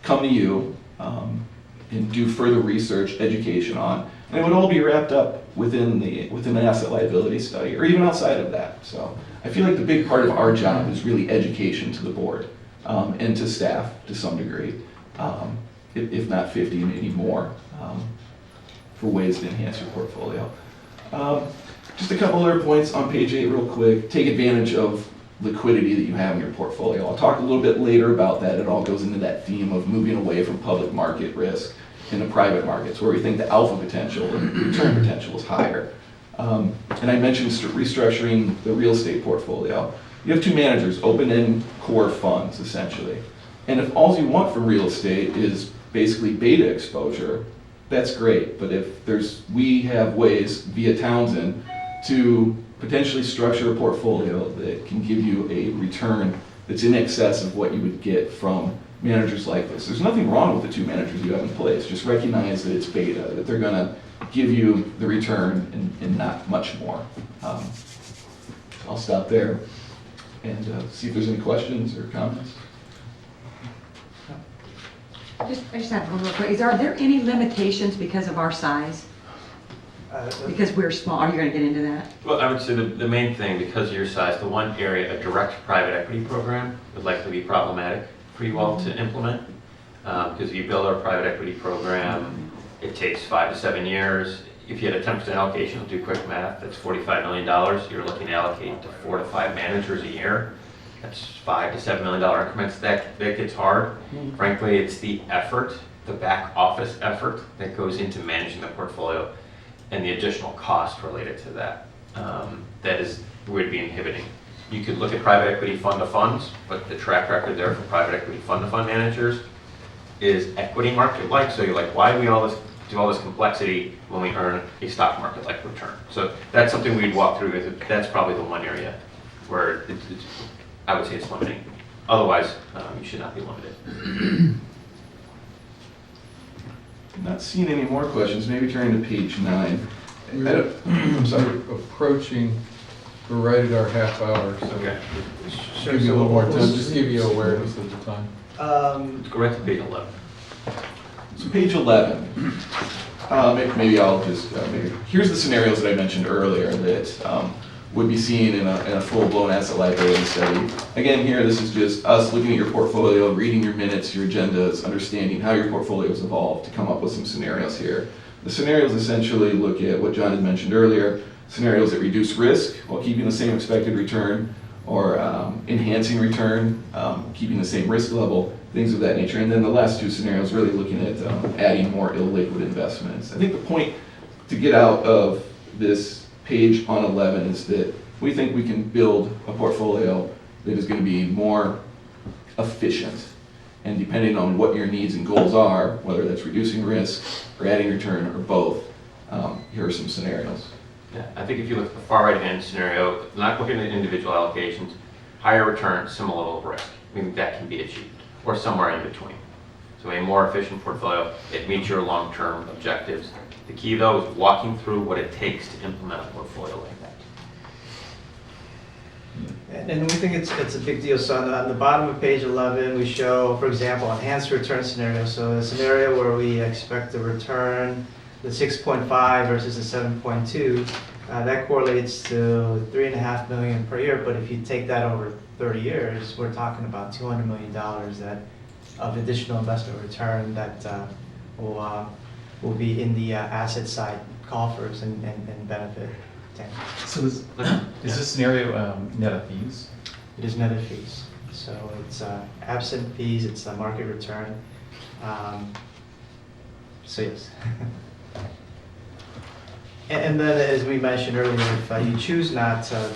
come to you and do further research, education on, and it would all be wrapped up within an asset liability study, or even outside of that. So I feel like the big part of our job is really education to the board. And to staff to some degree, if not 50, maybe more, for ways to enhance your portfolio. Just a couple other points on page 8 real quick. Take advantage of liquidity that you have in your portfolio. I'll talk a little bit later about that. It all goes into that theme of moving away from public market risk in the private markets, where we think the alpha potential and return potential is higher. And I mentioned restructuring the real estate portfolio. You have two managers, open-end core funds, essentially. And if all you want from real estate is basically beta exposure, that's great. But if we have ways via Townsend to potentially structure a portfolio that can give you a return that's in excess of what you would get from managers like this. There's nothing wrong with the two managers you have in place. Just recognize that it's beta, that they're gonna give you the return and not much more. I'll stop there and see if there's any questions or comments. I just have one real quick. Are there any limitations because of our size? Because we're small, are you gonna get into that? Well, I would say the main thing, because of your size, the one area, a direct private equity program would likely be problematic for you all to implement. Because if you build our private equity program, it takes 5 to 7 years. If you had a 10% allocation, do quick math, that's $45 million. You're looking to allocate to 4 to 5 managers a year. That's $5 to $7 million increments. That gets hard. Frankly, it's the effort, the back office effort that goes into managing the portfolio and the additional cost related to that. That would be inhibiting. You could look at private equity fund of funds, but the track record there for private equity fund of fund managers is equity market-like. So you're like, why do we do all this complexity when we earn a stock market-like return? So that's something we'd walk through. That's probably the one area where I would say it's limiting. Otherwise, you should not be limited. Not seeing any more questions, maybe turning to page 9. I'm sorry. We're approaching, we're right at our half hour, so Okay. give you a little more time, just give you awareness of the time. Go right to page 11. So page 11, maybe I'll just, here's the scenarios that I mentioned earlier that would be seen in a full-blown asset liability study. Again, here, this is just us looking at your portfolio, reading your minutes, your agendas, understanding how your portfolio has evolved to come up with some scenarios here. The scenarios essentially look at what John had mentioned earlier, scenarios that reduce risk while keeping the same expected return, or enhancing return, keeping the same risk level, things of that nature. And then the last two scenarios really looking at adding more illiquid investments. I think the point to get out of this page on 11 is that we think we can build a portfolio that is going to be more efficient. And depending on what your needs and goals are, whether that's reducing risk or adding return or both, here are some scenarios. Yeah, I think if you look at the far right-hand scenario, not looking at individual allocations, higher return, similar level of risk. I mean, that can be achieved, or somewhere in between. So a more efficient portfolio, it meets your long-term objectives. The key, though, is walking through what it takes to implement a portfolio like that. And we think it's a big deal. So on the bottom of page 11, we show, for example, enhanced return scenario. So a scenario where we expect the return, the 6.5 versus the 7.2, that correlates to $3.5 million per year. But if you take that over 30 years, we're talking about $200 million of additional investment return that will be in the asset side coffers and benefit. So is this scenario net of fees? It is net of fees. So it's absent fees, it's the market return. So yes. And then, as we mentioned earlier, if you choose not to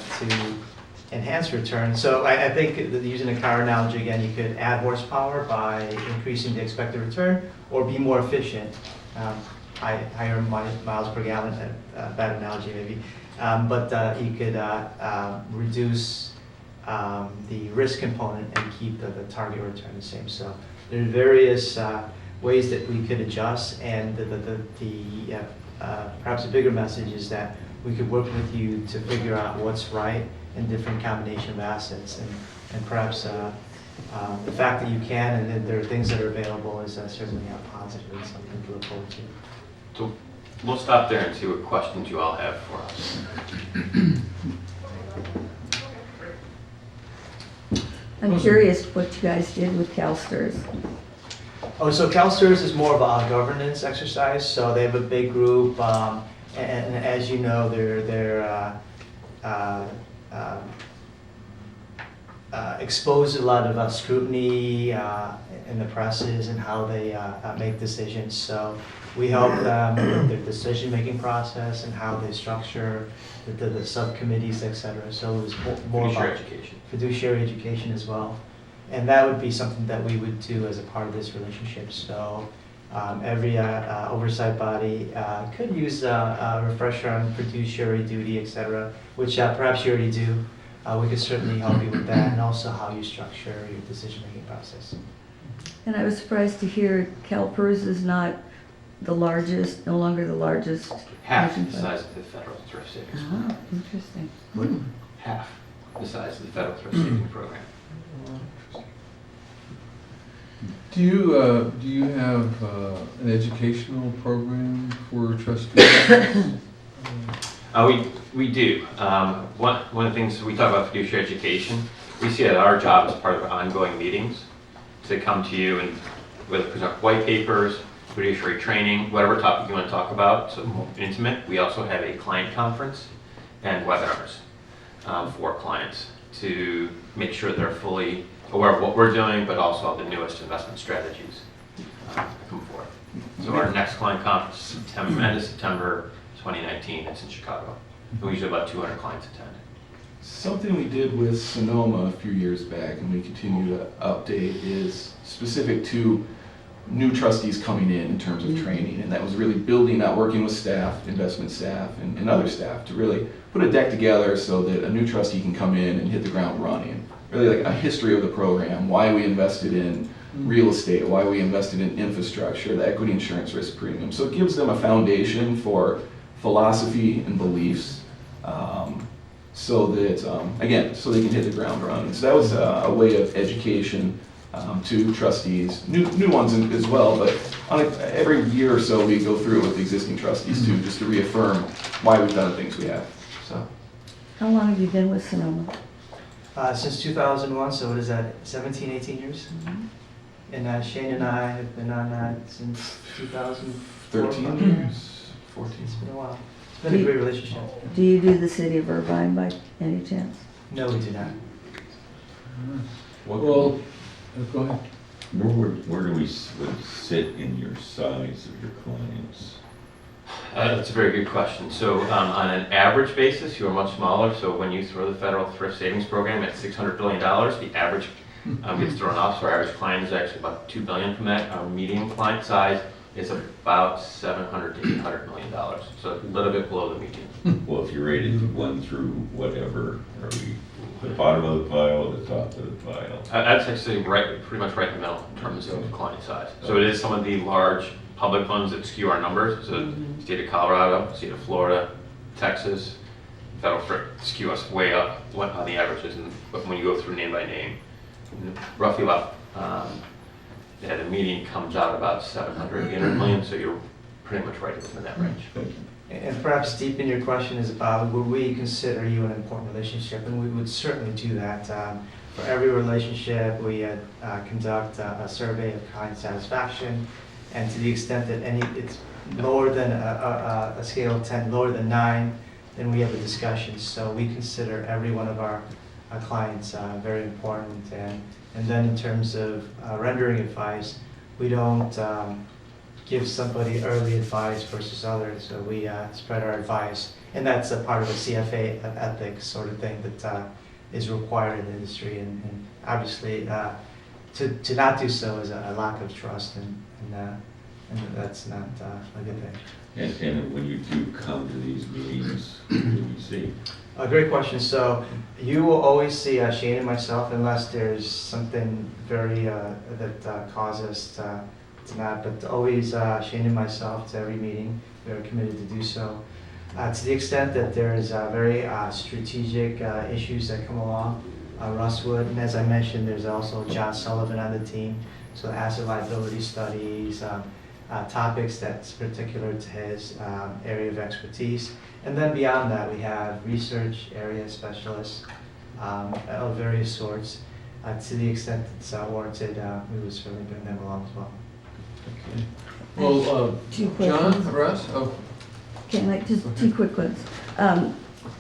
enhance return, so I think that using a car analogy again, you could add horsepower by increasing the expected return, or be more efficient, higher miles per gallon. Bad analogy maybe, but you could reduce the risk component and keep the target return the same. So there are various ways that we could adjust, and perhaps a bigger message is that we could work with you to figure out what's right in different combination of assets, and perhaps the fact that you can and that there are things that are available is certainly positive and something to look forward to. So we'll stop there and see what questions you all have for us. I'm curious what you guys did with CalSTRS. Oh, so CalSTRS is more of a governance exercise. So they have a big group, and as you know, expose a lot of scrutiny in the presses and how they make decisions. So we help them with their decision-making process and how they structure the subcommittees, et cetera. So it was more Fiduciary about education. fiduciary education as well. And that would be something that we would do as a part of this relationship. So every oversight body could use a refresher on fiduciary duty, et cetera, which perhaps you already do. We could certainly help you with that, and also how you structure your decision-making process. And I was surprised to hear CalPERS is not the largest, no longer the largest. Half pension the fund. size of the federal thrift savings. Ah, interesting. Half the size of the federal thrift savings program. Do you have an educational program for trustees? We do. One of the things we talk about fiduciary education, we see that our job as part of our ongoing meetings to come to you and whether present white papers, fiduciary training, whatever topic you want to talk about, so more intimate. We also have a client conference and webinars for clients to make sure they're fully aware of what we're doing, but also the newest investment strategies that come forth. So our next client conference is end of September 2019. It's in Chicago. And we usually have about 200 clients attend. Something we did with Sonoma a few years back, and we continue to update, is specific to new trustees coming in terms of training, and that was really building out, working with staff, investment staff, and other staff to really put a deck together so that a new trustee can come in and hit the ground running. Really like a history of the program, why we invested in real estate, why we invested in infrastructure, the equity insurance risk premium. So it gives them a foundation for philosophy and beliefs, so that, again, so they can hit the ground running. So that was a way of education to trustees, new ones as well, but every year or so we go through with existing trustees too, just to reaffirm why we've done the things we have. So. How long have you been with Sonoma? Since 2001, so what is that, 17, 18 years? And Shane and I have been on that since 2004. 13 years, 14. It's been a while. It's been a great relationship. Do you do the city of Irvine by any chance? No, we do not. Well, go ahead. Where do we would sit in your size of your clients? That's a very good question. So on an average basis, you are much smaller. So when you throw the federal thrift savings program at $600 billion, the average gets thrown off. So our average client is actually about $2 billion from that. Our median client size is about $700 to $800 million. So a little bit below the median. Well, if you're rated 1 through whatever, are we the bottom of the pile or the top of the pile? That's actually pretty much right in the middle in terms of client size. So it is some of the large public funds that skew our numbers. So state of Colorado, state of Florida, Texas, federal thrift skew us way up on the averages. And when you go through name by name, roughly about the median comes out about 700, 800 million. So you're pretty much right within that range. And perhaps deep in your question is about, would we consider you an important relationship? And we would certainly do that. For every relationship, we conduct a survey of client satisfaction. And to the extent that it's lower than a scale of 10, lower than 9, then we have a discussion. So we consider every one of our clients very important. And then in terms of rendering advice, we don't give somebody early advice versus others. So we spread our advice. And that's a part of a CFA ethics sort of thing that is required in the industry. And obviously, to not do so is a lack of trust, and that's not a good thing. And when you do come to these meetings, who do you see? A great question. So you will always see Shane and myself unless there's something very that causes us to not, but always Shane and myself to every meeting. We are committed to do so. To the extent that there's very strategic issues that come along, Russ would, and as I mentioned, there's also John Sullivan on the team, so asset liability studies, topics that's particular to his area of expertise. And then beyond that, we have research area specialists of various sorts. To the extent it's warranted, we would certainly bring them along as well. Okay. Well, Two questions. John, Russ, oh, Okay, just two quick ones.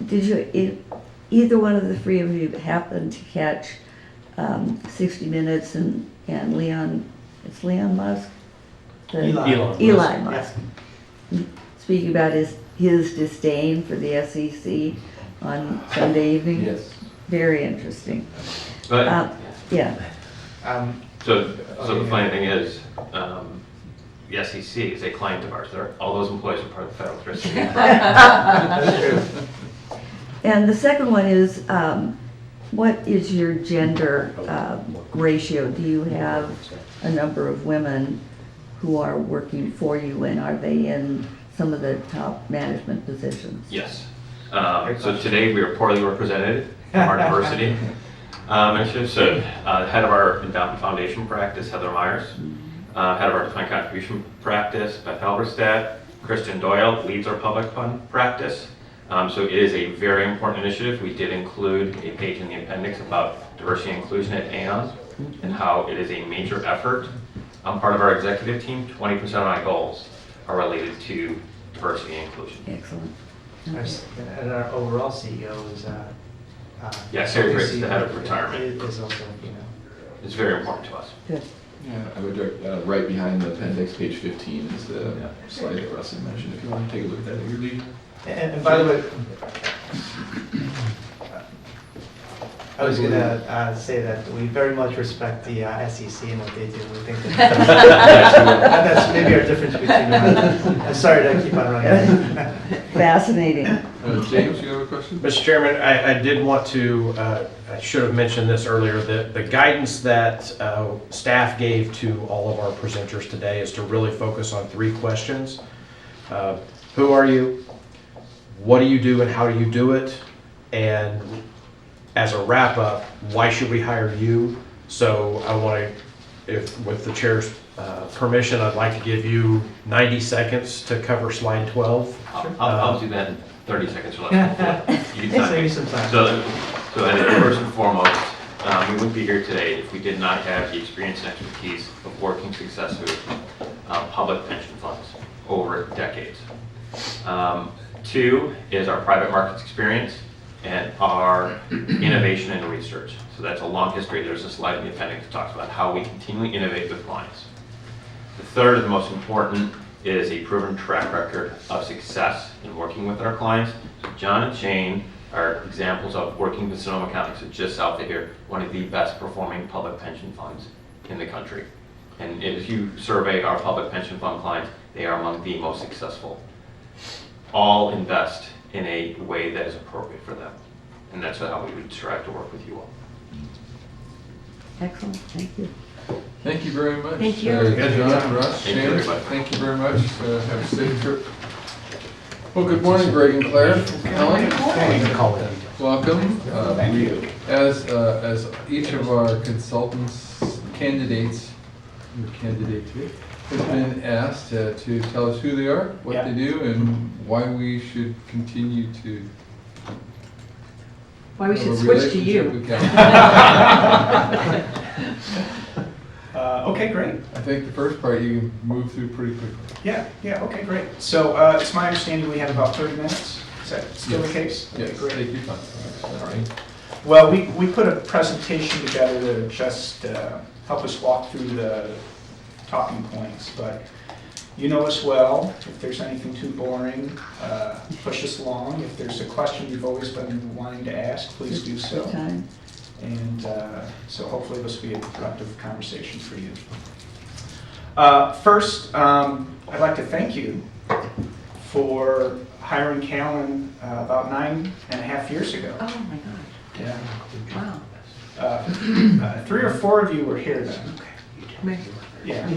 Did you, either one of the three of you happen to catch 60 Minutes and Leon, it's Leon Musk? The- Elon. Eli Musk. Speaking about his disdain for the SEC on Sunday evening. Yes. Very interesting. But, Yeah, so the funny thing is, the SEC is a client of ours. All those employees are part of the Federal Treasury. That's true. and the second one is, what is your gender ratio? Do you have a number of women who are working for you, and are they in some of the top management positions? Yes. So today we are poorly represented in our diversity initiative. So head of our endowment foundation practice, Heather Myers. Head of our defined contribution practice, Beth Halberstadt. Kristen Doyle leads our public fund practice. So it is a very important initiative. We did include a page in the appendix about diversity and inclusion at Aon and how it is a major effort. I'm part of our executive team. 20% of my goals are related to diversity and inclusion. Excellent. And our overall CEO is, Yeah, Sarah Grace is the head of retirement. Is also, It's very important to us. Good. Yeah, I would direct, right behind the appendix, page 15 is the slide that Russ had mentioned, if you want to take a look at that at your leisure. And by the way, I was gonna say that we very much respect the SEC and what they do. We think that that's maybe our difference between them. I'm sorry to keep on running. Fascinating. James, you have a question? Mr. Chairman, I did want to, I should have mentioned this earlier, the guidance that staff gave to all of our presenters today is to really focus on 3 questions. Who are you? What do you do and how do you do it? And as a wrap up, why should we hire you? So I want to, if with the chair's permission, I'd like to give you 90 seconds to cover slide 12. I'll do that in 30 seconds or less. You can time Save me. me some time. So I think first and foremost, we wouldn't be here today if we did not have the experience and expertise of working successfully with public pension funds over decades. 2 is our private markets experience and our innovation and research. So that's a long history. There's a slide in the appendix that talks about how we continually innovate with clients. The third and the most important is a proven track record of success in working with our clients. So John and Shane are examples of working with Sonoma County, so just south of here, one of the best performing public pension funds in the country. And if you survey our public pension fund clients, they are among the most successful. All invest in a way that is appropriate for them. And that's how we would strive to work with you all. Excellent. Thank you. Thank you very much. Thank you. John, Russ, Thank you, James, everybody. thank you very much. Have a safe trip. Well, good morning, Greg and Claire. Helen, We can call it. welcome. As each of our consultants, candidates, has been asked to tell us who they are, what they do, and why we should continue to Why we have should a switch to relationship you. with Cal. Okay, great. I think the first part you can move through pretty quickly. Yeah, okay, great. So it's my understanding we have about 30 minutes. Is that still the case? Okay, Yes, great. take your time. All right. Well, we put a presentation together to just help us walk through the talking points, but you know us well. If there's anything too boring, push us along. If there's a question you've always been wanting to ask, please do so. Good time. And so hopefully this will be a productive conversation for you. First, I'd like to thank you for hiring Callan about 9.5 years ago. Oh, my God. Yeah. Wow. 3 or 4 of you were here then. Yeah,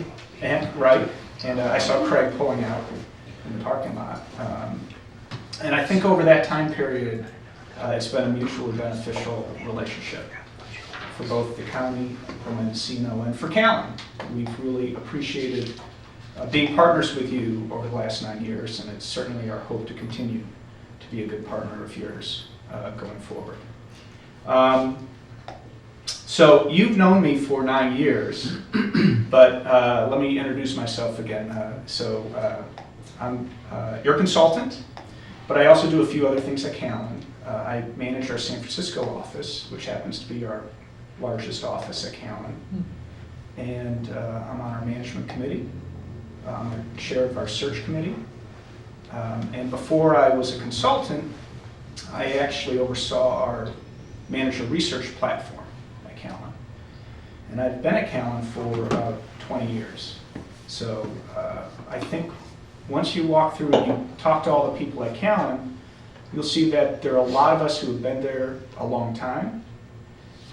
and, right. And I saw Craig pulling out in the parking lot. And I think over that time period, it's been a mutually beneficial relationship for both the county, for Mendocino, and for Callan. We've really appreciated being partners with you over the last 9 years, and it's certainly our hope to continue to be a good partner of yours going forward. So you've known me for 9 years, but let me introduce myself again. I'm your consultant, but I also do a few other things at Callan. I manage our San Francisco office, which happens to be our largest office at Callan. And I'm on our management committee. I'm the chair of our search committee. And before I was a consultant, I actually oversaw our manager research platform at Callan. And I've been at Callan for about 20 years. So I think once you walk through and you talk to all the people at Callan, you'll see that there are a lot of us who have been there a long time.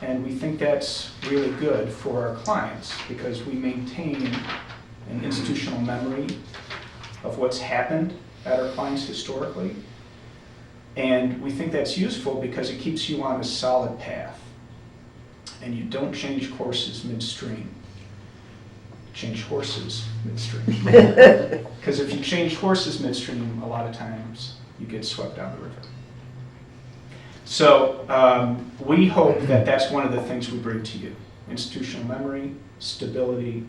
And we think that's really good for our clients because we maintain an institutional memory of what's happened at our clients historically. And we think that's useful because it keeps you on a solid path. And you don't change courses midstream. Change horses midstream. Because if you change horses midstream, a lot of times you get swept down the river. So we hope that that's one of the things we bring to you. Institutional memory, stability,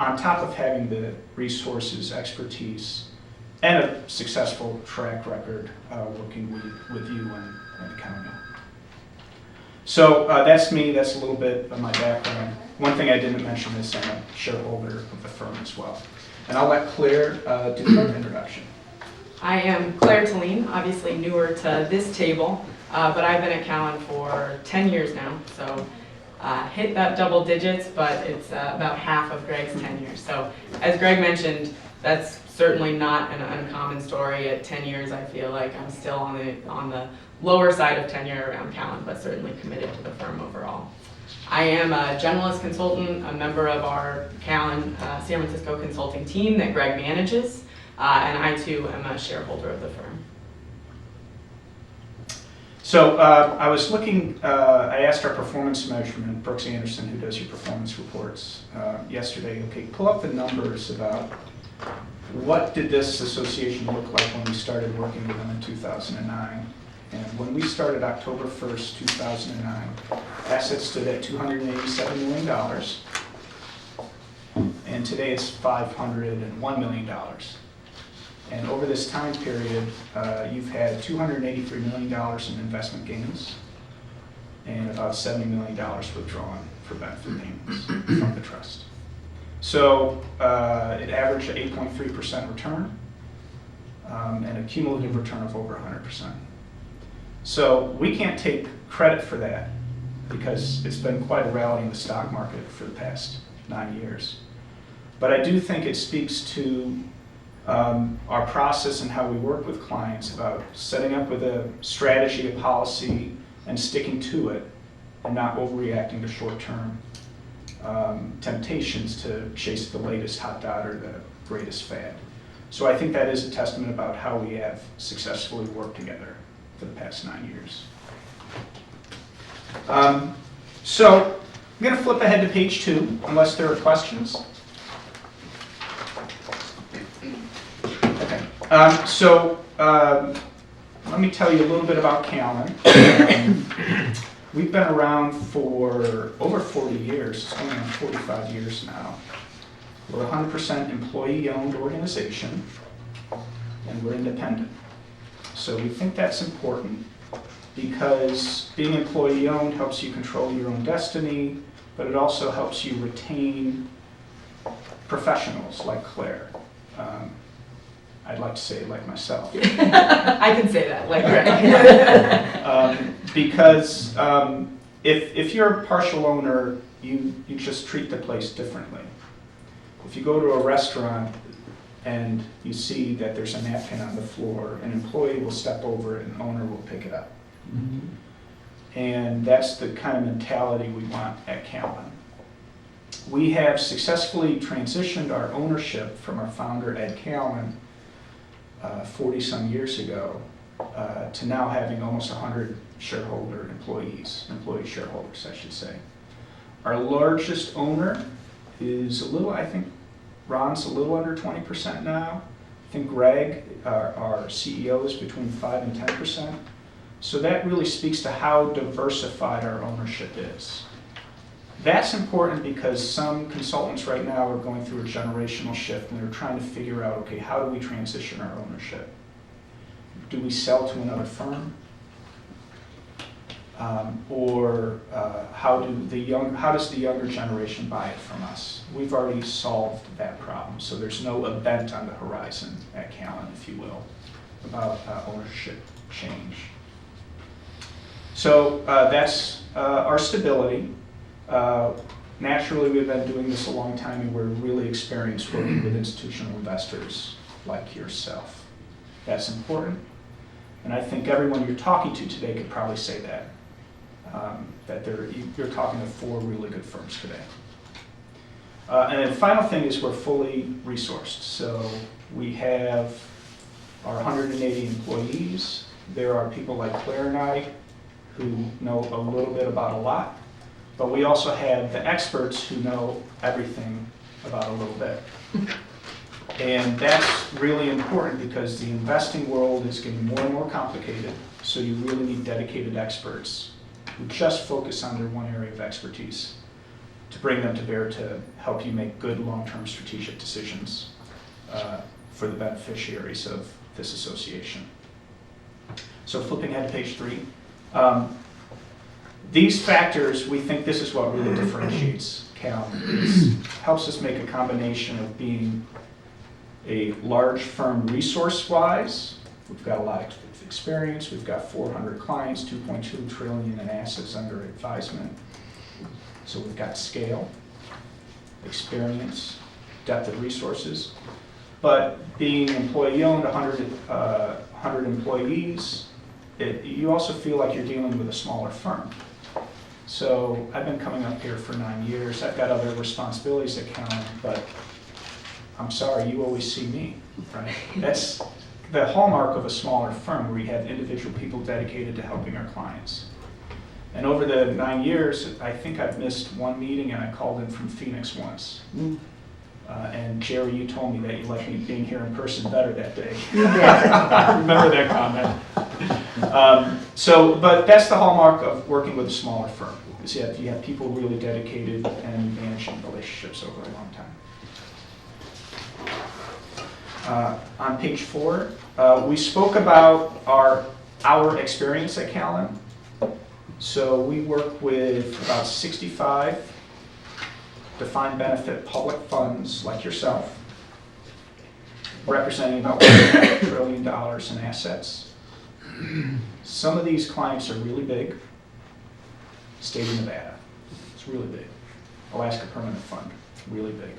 on top of having the resources, expertise, and a successful track record working with you and accounting. So that's me, that's a little bit of my background. One thing I didn't mention is I'm a shareholder of the firm as well. And I'll let Claire do her introduction. I am Claire Talene, obviously newer to this table, but I've been at Callan for 10 years now, so hit that double digits, but it's about half of Greg's tenure. So as Greg mentioned, that's certainly not an uncommon story. At 10 years, I feel like I'm still on the lower side of tenure around Callan, but certainly committed to the firm overall. I am a generalist consultant, a member of our Callan San Francisco consulting team that Greg manages, and I too am a shareholder of the firm. So I was looking, I asked our performance measurement, Brooks Anderson, who does your performance reports, yesterday, okay, pull up the numbers about what did this association look like when we started working with them in 2009. And when we started October 1st, 2009, assets stood at $287 million. And today it's $501 million. And over this time period, you've had $283 million in investment gains and about $70 million withdrawn for benefit payments from the trust. So it averaged an 8.3% return and a cumulative return of over 100%. So we can't take credit for that because it's been quite a rally in the stock market for the past 9 years. But I do think it speaks to our process and how we work with clients about setting up with a strategy, a policy, and sticking to it and not overreacting to short-term temptations to chase the latest hot dot or the greatest fad. So I think that is a testament about how we have successfully worked together for the past 9 years. So I'm going to flip ahead to page 2, unless there are questions. Okay. Let me tell you a little bit about Callan. We've been around for over 40 years. It's going on 45 years now. We're a 100% employee-owned organization, and we're independent. So we think that's important because being employee-owned helps you control your own destiny, but it also helps you retain professionals like Claire. I'd like to say like myself. I can say that, like Greg. Because if you're a partial owner, you just treat the place differently. If you go to a restaurant and you see that there's a napkin on the floor, an employee will step over it and an owner will pick it up. Mm-hmm. And that's the kind of mentality we want at Callan. We have successfully transitioned our ownership from our founder, Ed Callan, 40-some years ago, to now having almost 100 employee shareholders, I should say. Our largest owner is I think Ron's a little under 20% now. I think Greg, our CEO, is between 5 and 10%. So that really speaks to how diversified our ownership is. That's important because some consultants right now are going through a generational shift and they're trying to figure out, okay, how do we transition our ownership? Do we sell to another firm? Or how does the younger generation buy it from us? We've already solved that problem, so there's no event on the horizon at Callan, if you will, about ownership change. So that's our stability. Naturally, we've been doing this a long time, and we're really experienced working with institutional investors like yourself. That's important, and I think everyone you're talking to today could probably say that. You're talking to 4 really good firms today. And the final thing is we're fully resourced. So we have our 180 employees. There are people like Claire and I who know a little bit about a lot, but we also have the experts who know everything about a little bit. And that's really important because the investing world is getting more and more complicated, so you really need dedicated experts who just focus on their one area of expertise to bring them to bear to help you make good long-term strategic decisions for the beneficiaries of this association. So flipping ahead to page 3. These factors, we think this is what really differentiates Callan. It helps us make a combination of being a large firm resource-wise. We've got a lot of experience. We've got 400 clients, 2.2 trillion in assets under advisement. So we've got scale, experience, depth of resources. But being employee-owned, 100 employees, you also feel like you're dealing with a smaller firm. So I've been coming up here for 9 years. I've got other responsibilities at Callan, but I'm sorry, you always see me, right? That's the hallmark of a smaller firm where you have individual people dedicated to helping our clients. And over the 9 years, I think I've missed 1 meeting, and I called in from Phoenix once. And Jerry, you told me that you liked me being here in person better that day. I remember that comment. But that's the hallmark of working with a smaller firm, is you have people really dedicated and managing relationships over a long time. On page 4, we spoke about our experience at Callan. So we work with about 65 defined benefit public funds like yourself, representing about $1.5 trillion in assets. Some of these clients are really big. State of Nevada, it's really big. Alaska Permanent Fund, really big.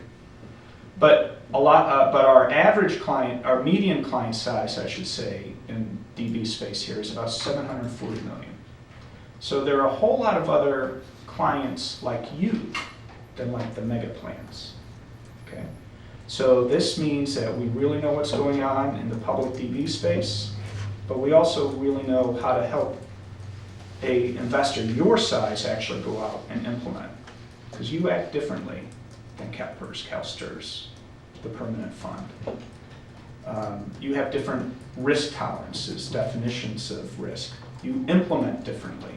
But our average client, our median client size, I should say, in DB space here is about 740 million. So there are a whole lot of other clients like you than like the mega plans. Okay? So this means that we really know what's going on in the public DB space, but we also really know how to help a investor your size actually go out and implement, because you act differently than CalPERS, CalSTRS, the permanent fund. You have different risk tolerances, definitions of risk. You implement differently.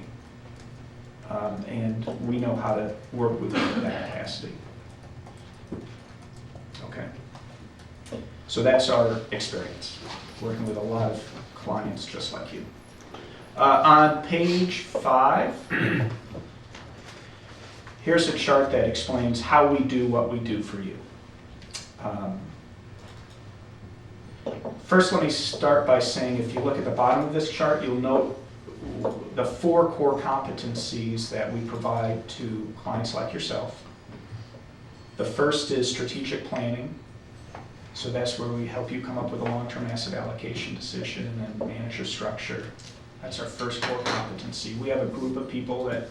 And we know how to work with you in that capacity. Okay. So that's our experience, working with a lot of clients just like you. On page 5, here's a chart that explains how we do what we do for you. First, let me start by saying, if you look at the bottom of this chart, you'll note the 4 core competencies that we provide to clients like yourself. The first is strategic planning. So that's where we help you come up with a long-term asset allocation decision and manage your structure. That's our first core competency. We have a group of people that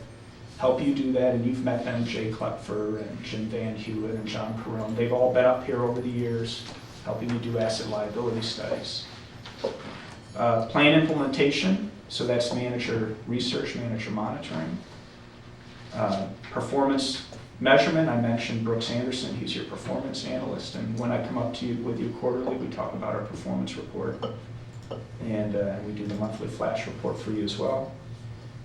help you do that, and you've met them, Jay Klepfer and Jim Van Hewitt and John Perone. They've all been up here over the years helping you do asset liability studies. Plan implementation, so that's manager research, manager monitoring. Performance measurement, I mentioned Brooks Anderson, he's your performance analyst, and when I come up to you with you quarterly, we talk about our performance report, and we do the monthly flash report for you as well.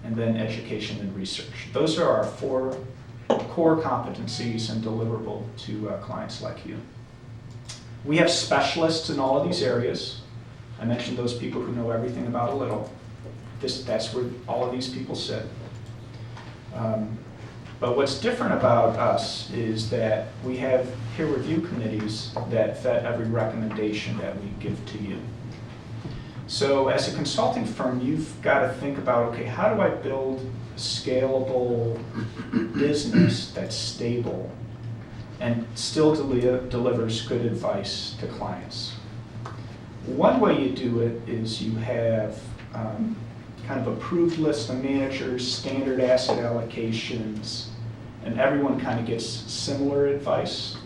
And then education and research. Those are our 4 core competencies and deliverable to clients like you. We have specialists in all of these areas. I mentioned those people who know everything about a little. That's where all of these people sit. But what's different about us is that we have peer review committees that vet every recommendation that we give to you. So as a consulting firm, you've got to think about, okay, how do I build a scalable business that's stable and still delivers good advice to clients? One way you do it is you have kind of approved list of managers, standard asset allocations, and everyone kind of gets similar advice.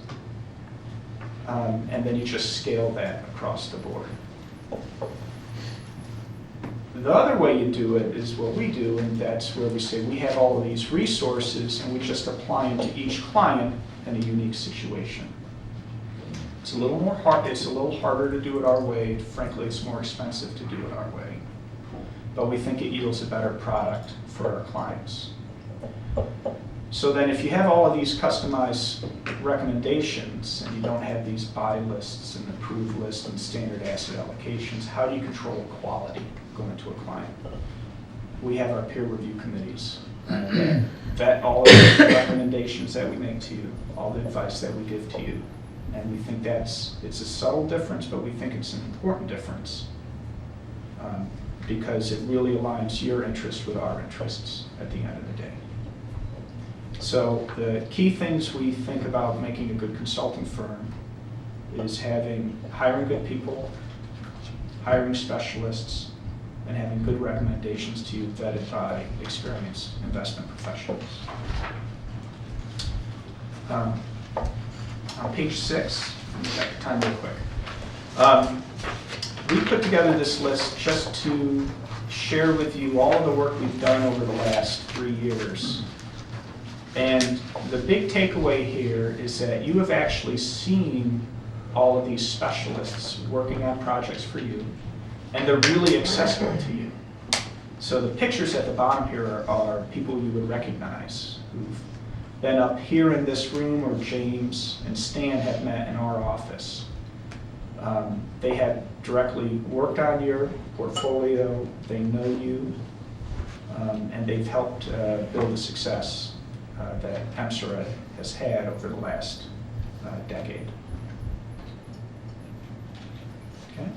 And then you just scale that across the board. The other way you do it is what we do, and that's where we say we have all of these resources and we just apply them to each client in a unique situation. It's a little more hard, it's a little harder to do it our way. Frankly, it's more expensive to do it our way. But we think it yields a better product for our clients. So then if you have all of these customized recommendations and you don't have these buy lists and approved lists and standard asset allocations, how do you control quality going to a client? We have our peer review committees that vet all of the recommendations that we make to you, all the advice that we give to you. And we think it's a subtle difference, but we think it's an important difference because it really aligns your interests with our interests at the end of the day. So the key things we think about making a good consulting firm is hiring good people, hiring specialists, and having good recommendations to you vetted by experienced investment professionals. On page 6, let me check the time real quick. We put together this list just to share with you all of the work we've done over the last 3 years. And the big takeaway here is that you have actually seen all of these specialists working on projects for you, and they're really accessible to you. So the pictures at the bottom here are people you would recognize who've been up here in this room, or James and Stan have met in our office. They have directly worked on your portfolio, they know you, and they've helped build the success that MSRA has had over the last decade. Okay.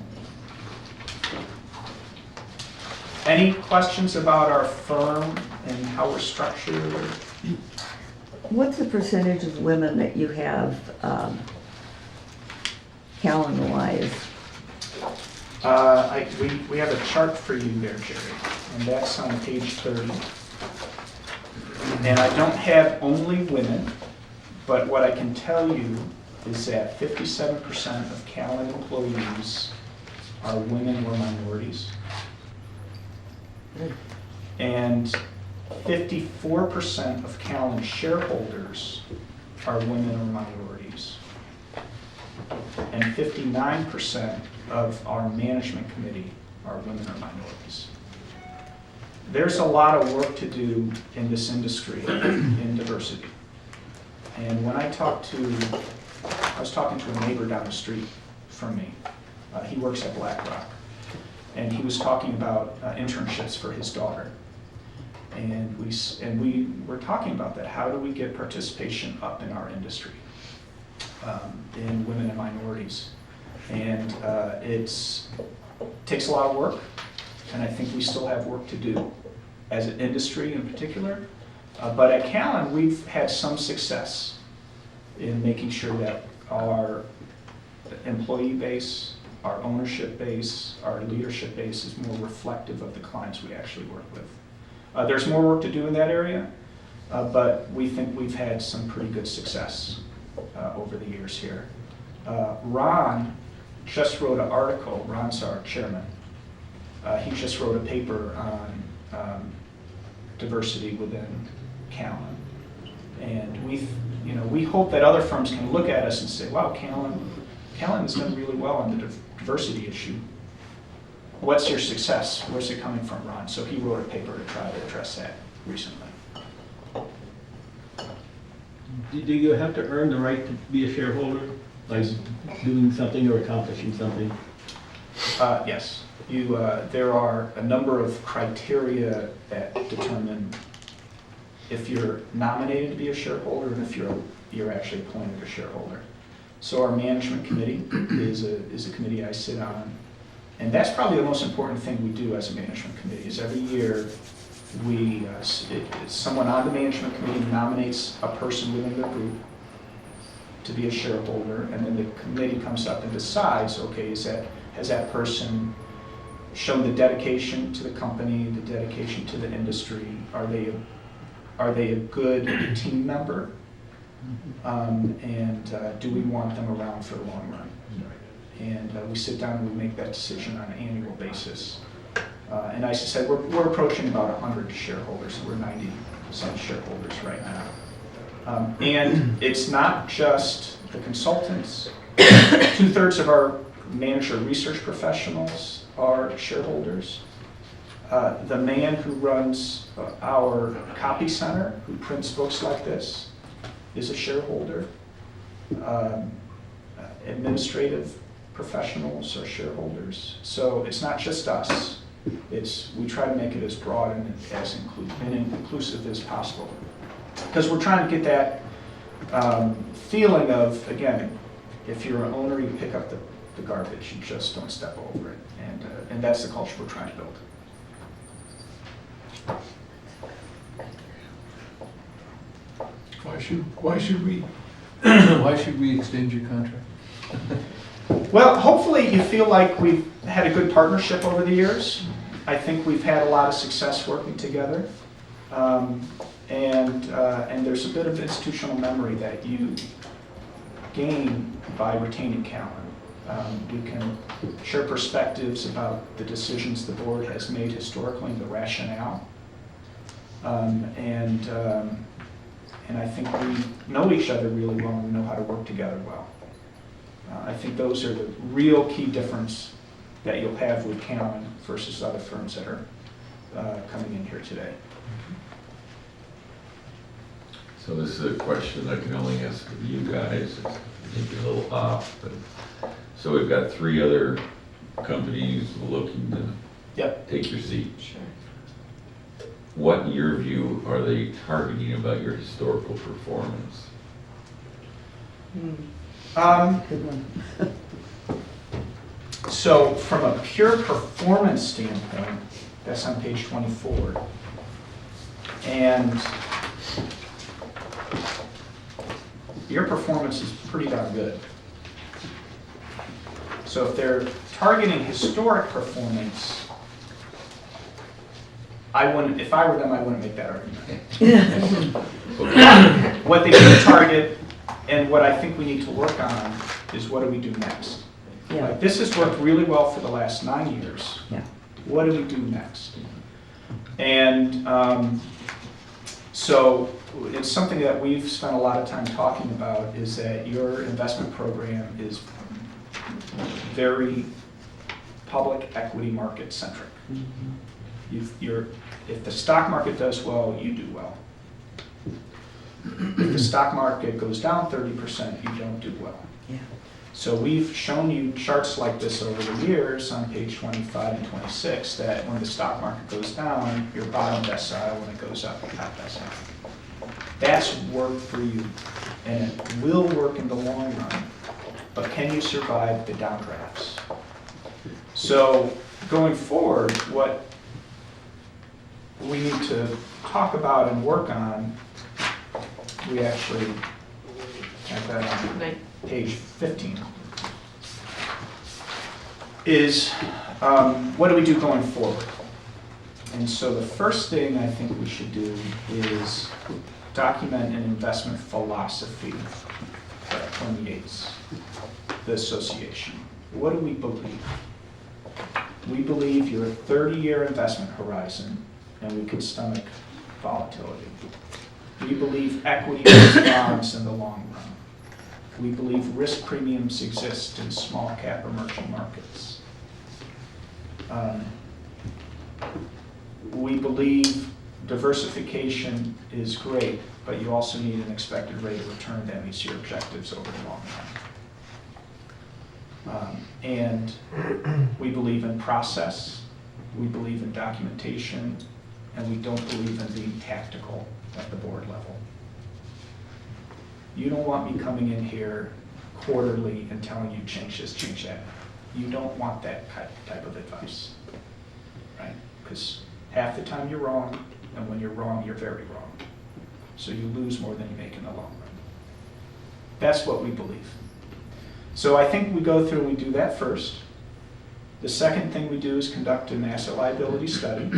Any questions about our firm and how we're structured? What's the percentage of women that you have calendar-wise? We have a chart for you there, Jerry, and that's on page 30. And I don't have only women, but what I can tell you is that 57% of Callan employees are women or minorities. And 54% of Callan shareholders are women or minorities. And 59% of our management committee are women or minorities. There's a lot of work to do in this industry in diversity. And when I was talking to a neighbor down the street from me. He works at BlackRock. And he was talking about internships for his daughter. And we were talking about that. How do we get participation up in our industry in women and minorities? And it takes a lot of work, and I think we still have work to do as an industry in particular. But at Callan, we've had some success in making sure that our employee base, our ownership base, our leadership base is more reflective of the clients we actually work with. There's more work to do in that area, but we think we've had some pretty good success over the years here. Ron just wrote an article. Ron's our chairman. He just wrote a paper on diversity within Callan. And we hope that other firms can look at us and say, wow, Callan has done really well on the diversity issue. What's your success? Where's it coming from, Ron? So he wrote a paper to try to address that recently. Do you have to earn the right to be a shareholder, like doing something or accomplishing something? Yes. There are a number of criteria that determine if you're nominated to be a shareholder and if you're actually appointed a shareholder. So our management committee is a committee I sit on. And that's probably the most important thing we do as a management committee, is every year someone on the management committee nominates a person within their group to be a shareholder, and then the committee comes up and decides, okay, has that person shown the dedication to the company, the dedication to the industry? Are they a good team member? And do we want them around for the long run? And we sit down and we make that decision on an annual basis. And as I said, we're approaching about 100 shareholders, so we're 90% shareholders right now. And it's not just the consultants. 2/3 of our manager research professionals are shareholders. The man who runs our copy center, who prints books like this, is a shareholder. Administrative professionals are shareholders. So it's not just us. We try to make it as broad and as inclusive as possible. Because we're trying to get that feeling of, again, if you're an owner, you pick up the garbage, you just don't step over it. And that's the culture we're trying to build. Why should we extend your contract? Well, hopefully you feel like we've had a good partnership over the years. I think we've had a lot of success working together. And there's a bit of institutional memory that you gain by retaining Callan. We can share perspectives about the decisions the board has made historically and the rationale. And I think we know each other really well and we know how to work together well. I think those are the real key difference that you'll have with Callan versus other firms that are coming in here today. So this is a question I can only ask of you guys. It's maybe a little off, but so we've got 3 other companies looking to take your seat. Sure. What, in your view, are they targeting about your historical performance? Good one. So from a pure performance standpoint, that's on page 24. And your performance is pretty darn good. So if they're targeting historic performance, if I were them, I wouldn't make that argument. What they do target, and what I think we need to work on, is what do we do next? Yeah. Like, this has worked really well for the last 9 years. Yeah. What do we do next? And so it's something that we've spent a lot of time talking about, is that your investment program is very public equity market centric. If the stock market does well, you do well. If the stock market goes down 30%, you don't do well. Yeah. So we've shown you charts like this over the years on page 25 and 26, that when the stock market goes down, you're bottom decile; when it goes up, you're top decile. That's worked for you, and it will work in the long run, but can you survive the downdrafts? So going forward, what we need to talk about and work on, we actually have that on page 15, is what do we do going forward? And so the first thing I think we should do is document an investment philosophy that permeates the association. What do we believe? We believe you're a 30-year investment horizon and we can stomach volatility. We believe equity bonds in the long run. We believe risk premiums exist in small cap emerging markets. We believe diversification is great, but you also need an expected rate of return that meets your objectives over the long run. And we believe in process, we believe in documentation, and we don't believe in being tactical at the board level. You don't want me coming in here quarterly and telling you change this, change that. You don't want that type of advice, right? Because half the time you're wrong, and when you're wrong, you're very wrong. So you lose more than you make in the long run. That's what we believe. So I think we go through and we do that first. The second thing we do is conduct an asset liability study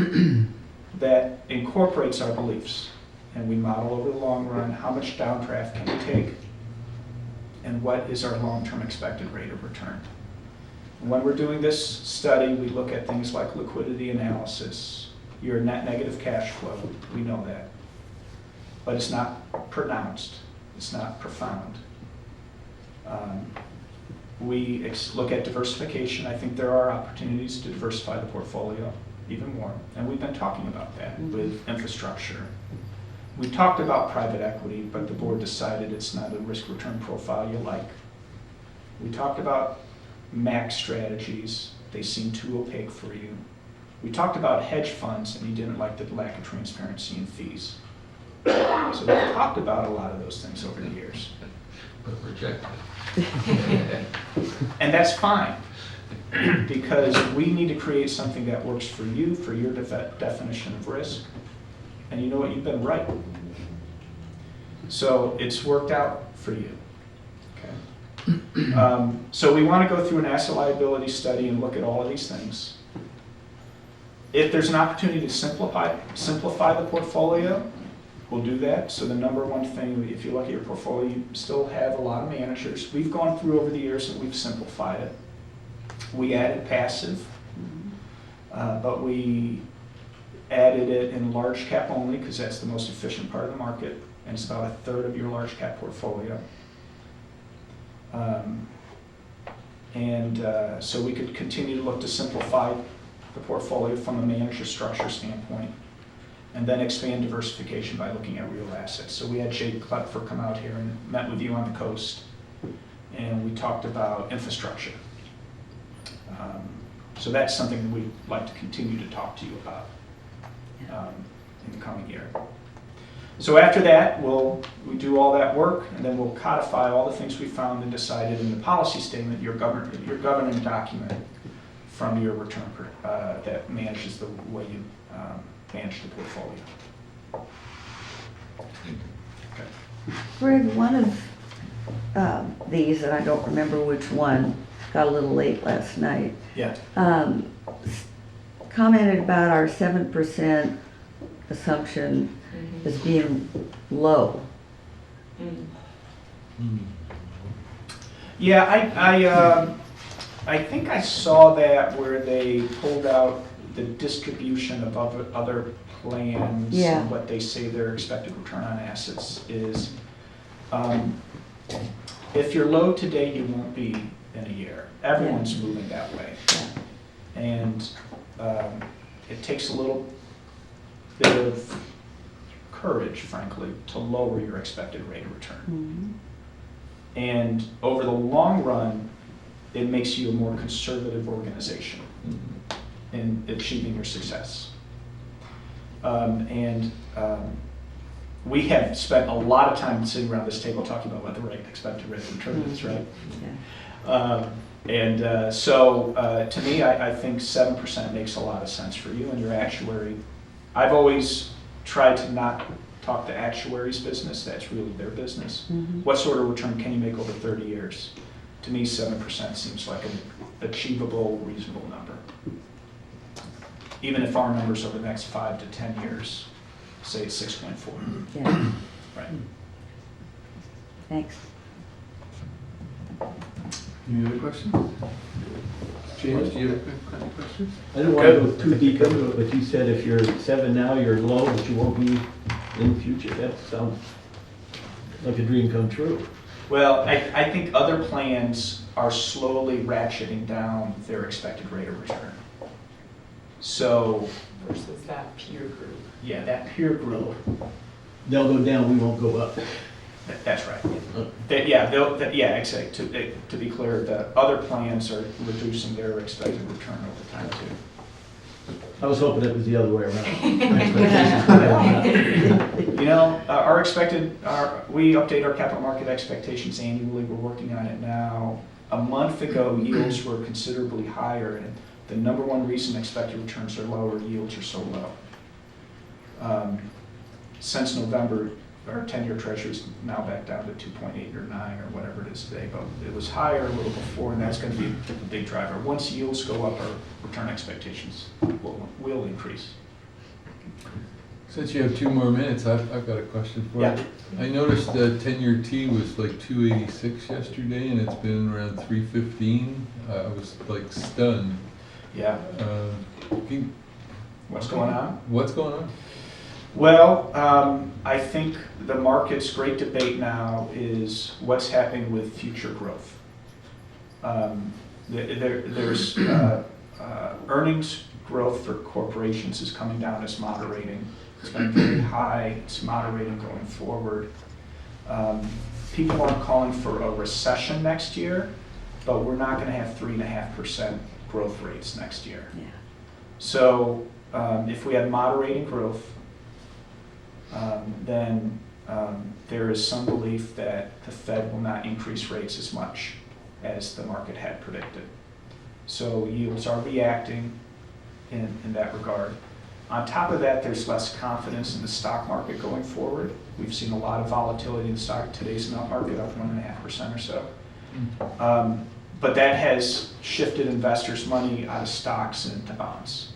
that incorporates our beliefs. And we model over the long run how much downdraft can we take and what is our long-term expected rate of return. When we're doing this study, we look at things like liquidity analysis, your net negative cash flow, we know that. But it's not pronounced, it's not profound. We look at diversification. I think there are opportunities to diversify the portfolio even more, and we've been talking about that with infrastructure. We talked about private equity, but the board decided it's not a risk-return profile you like. We talked about max strategies. They seem too opaque for you. We talked about hedge funds, and you didn't like the lack of transparency in fees. So we've talked about a lot of those things over the years. But rejected. And that's fine, because we need to create something that works for you, for your definition of risk. And you know what, you've been right. So it's worked out for you. Okay. So we want to go through an asset liability study and look at all of these things. If there's an opportunity to simplify the portfolio, we'll do that. So the number one thing, if you look at your portfolio, you still have a lot of managers. We've gone through over the years and we've simplified it. We added passive, but we added it in large cap only because that's the most efficient part of the market, and it's about a third of your large cap portfolio. So we could continue to look to simplify the portfolio from a manager structure standpoint, and then expand diversification by looking at real assets. So we had Jake Klepfer come out here and met with you on the coast, and we talked about infrastructure. So that's something that we'd like to continue to talk to you about in the coming year. So after that, we do all that work, and then we'll codify all the things we found and decided in the policy statement, your governing document from your return that manages the way you manage the portfolio. Okay. Greg, one of these, and I don't remember which one, got a little late last night, Yeah. commented about our 7% assumption as being low. Yeah, I think I saw that where they pulled out the distribution of other plans and what they say their expected return on assets is. If you're low today, you won't be in a year. Everyone's moving that way. And it takes a little bit of courage, frankly, to lower your expected rate of return. And over the long run, it makes you a more conservative organization in achieving your success. We have spent a lot of time sitting around this table talking about what the right expected rate of return is, right? So to me, I think 7% makes a lot of sense for you and your actuary. I've always tried to not talk to actuaries' business. That's really their business. What sort of return can you make over 30 years? To me, 7% seems like an achievable, reasonable number. Even if our numbers over the next 5 to 10 years say 6.4. Yeah. Right. Thanks. Any other questions? James, do you have any questions? I don't want to go too deep into it, but you said if you're 7 now, you're low, but you won't be in the future. That sounds like a dream come true. Well, I think other plans are slowly ratcheting down their expected rate of return. So, Versus that peer group. yeah, that peer group, They'll go down, we won't go up. that's right. Exactly. To be clear, the other plans are reducing their expected return over time too. I was hoping it was the other way around. Expectations higher than that. You know, we update our capital market expectations annually. We're working on it now. A month ago, yields were considerably higher, and the number one reason expected returns are lower, yields are so low. Since November, our 10-year treasury is now back down to 2.8 or 9 or whatever it is today, but it was higher a little before, and that's going to be a big driver. Once yields go up, our return expectations will increase. Since you have 2 more minutes, I've got a question for you. Yeah. I noticed the 10-year T was like 286 yesterday, and it's been around 315. I was like stunned. Yeah. What's going on? What's going on? Well, I think the market's great debate now is what's happening with future growth. There's earnings growth for corporations is coming down, it's moderating. It's been very high, it's moderating going forward. People aren't calling for a recession next year, but we're not going to have 3.5% growth rates next year. Yeah. So if we have moderating growth, then there is some belief that the Fed will not increase rates as much as the market had predicted. So yields are reacting in that regard. On top of that, there's less confidence in the stock market going forward. We've seen a lot of volatility in the stock. Today's market up 1.5% or so. But that has shifted investors' money out of stocks and into bonds.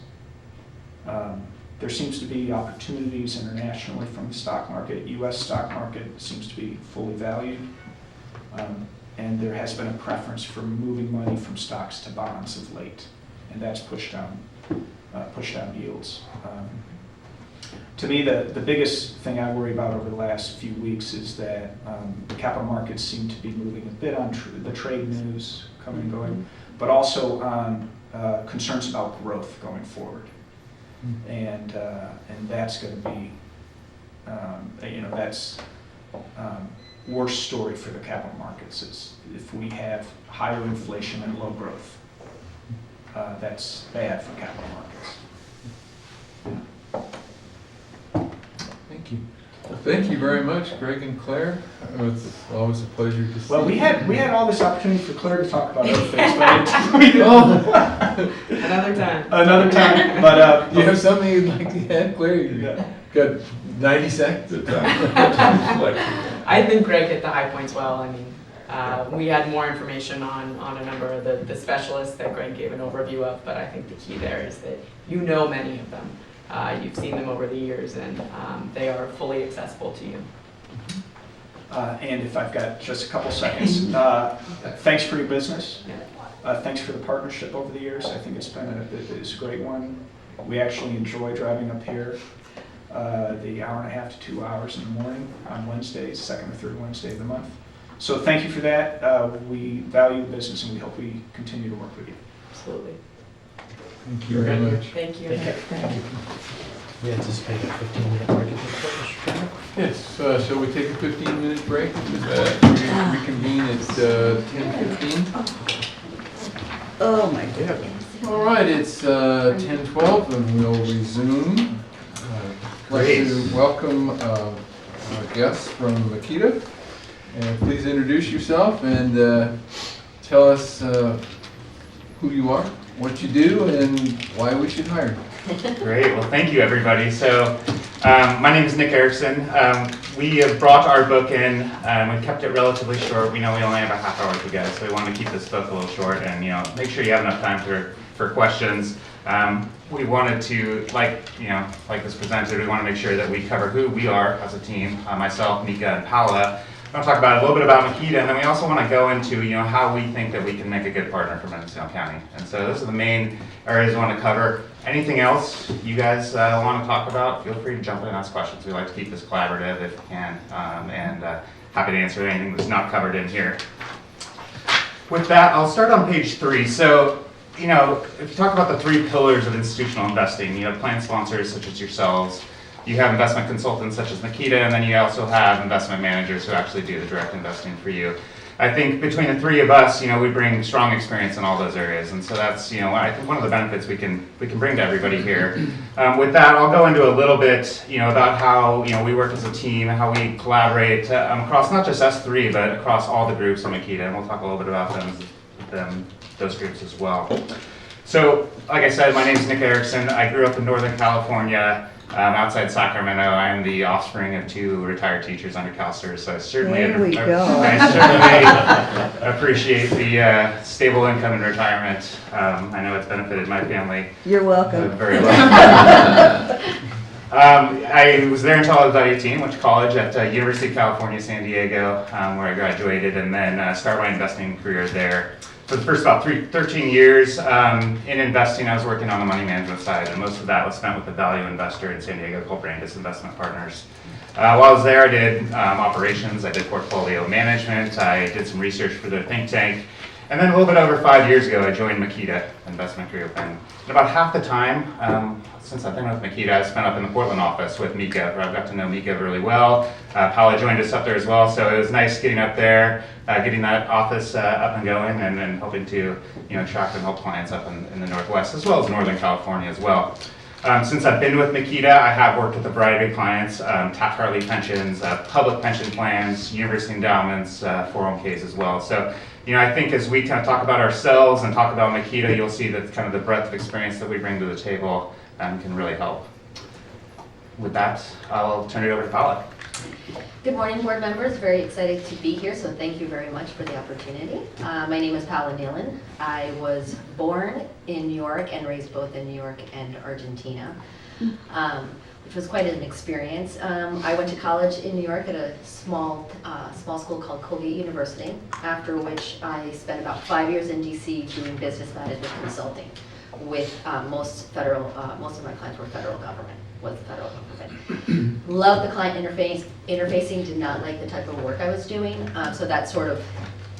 There seems to be opportunities internationally from the stock market. U.S. stock market seems to be fully valued. And there has been a preference for moving money from stocks to bonds of late. And that's pushed down yields. To me, the biggest thing I worry about over the last few weeks is that the capital markets seem to be moving a bit on the trade news coming and going, but also on concerns about growth going forward. And that's going to be, that's worst story for the capital markets is if we have higher inflation and low growth. That's bad for capital markets. Thank you. Well, thank you very much, Greg and Claire. It's always a pleasure to see Well, we you. had all this opportunity for Claire to talk about other things, but we didn't. Another time. Another time, but You have something you'd like to add, Claire? You Yeah. got 90 seconds. I think Greg hit the high points well. I mean, we had more information on a number of the specialists that Greg gave an overview of, but I think the key there is that you know many of them. You've seen them over the years, and they are fully accessible to you. And if I've got just a couple seconds, thanks for your business. Thanks for the partnership over the years. I think it's a great one. We actually enjoy driving up here the hour and a half to 2 hours in the morning on Wednesdays, second or third Wednesday of the month. So thank you for that. We value the business and we hope we continue to work with you. Absolutely. Thank you very much. Thank you. Thank you. We anticipate a 15-minute break at this point, Mr. Chairman. Yes, shall we take a 15-minute break? We reconvene at 10:15. Oh, my goodness. All right, it's 10:12 and we'll resume. I'd like to welcome our guests from Makita. And please introduce yourself and tell us who you are, what you do, and why we should hire you. Great, well thank you everybody. So my name is Nick Erickson. We have brought our book in, we've kept it relatively short. We know we only have a half hour to go, so we want to keep this book a little short and make sure you have enough time for questions. We wanted to, like this presented, we want to make sure that we cover who we are as a team, myself, Mika, and Paula. I want to talk about a little bit about Makita, and then we also want to go into how we think that we can make a good partner for Mendocino County. And so those are the main areas we want to cover. Anything else you guys want to talk about, feel free to jump in and ask questions. We like to keep this collaborative if we can, and happy to answer anything that's not covered in here. With that, I'll start on page 3. So, if you talk about the 3 pillars of institutional investing, you have plan sponsors such as yourselves, you have investment consultants such as Makita, and then you also have investment managers who actually do the direct investing for you. I think between the three of us, we bring strong experience in all those areas, and so that's, I think one of the benefits we can bring to everybody here. With that, I'll go into a little bit, about how, we work as a team and how we collaborate across not just us three, but across all the groups in Makita, and we'll talk a little bit about those groups as well. So, like I said, my name is Nick Erickson. I grew up in Northern California, outside Sacramento. I am the offspring of 2 retired teachers under CalSTRS, so I certainly, appreciate the stable income in retirement. I know it's benefited my family. You're welcome. Very well. I was there until I was about 18, went to college at University of California, San Diego, where I graduated, and then started my investing career there. For the first about 13 years in investing, I was working on the money management side, and most of that was spent with a value investor in San Diego called Brandis Investment Partners. While I was there, I did operations, I did portfolio management, I did some research for their think tank, and then a little bit over 5 years ago, I joined Makita Investment Group, and about half the time since I've been with Makita, I've spent up in the Portland office with Mika, where I've got to know Mika really well. Paula joined us up there as well, so it was nice getting up there, getting that office up and going, and then hoping to attract and help clients up in the Northwest, as well as Northern California as well. Since I've been with Makita, I have worked with a variety of clients, Taft-Hartley pensions, public pension plans, university endowments, 401ks as well. So, I think as we kind of talk about ourselves and talk about Makita, you'll see that kind of the breadth of experience that we bring to the table can really help. With that, I'll turn it over to Paula. Good morning, board members. Very excited to be here, so thank you very much for the opportunity. My name is Paula Nealon. I was born in New York and raised both in New York and Argentina, which was quite an experience. I went to college in New York at a small school called Colgate University, after which I spent about 5 years in DC doing business management consulting with most of my clients were federal government. Loved the client interfacing, did not like the type of work I was doing. So that sort of,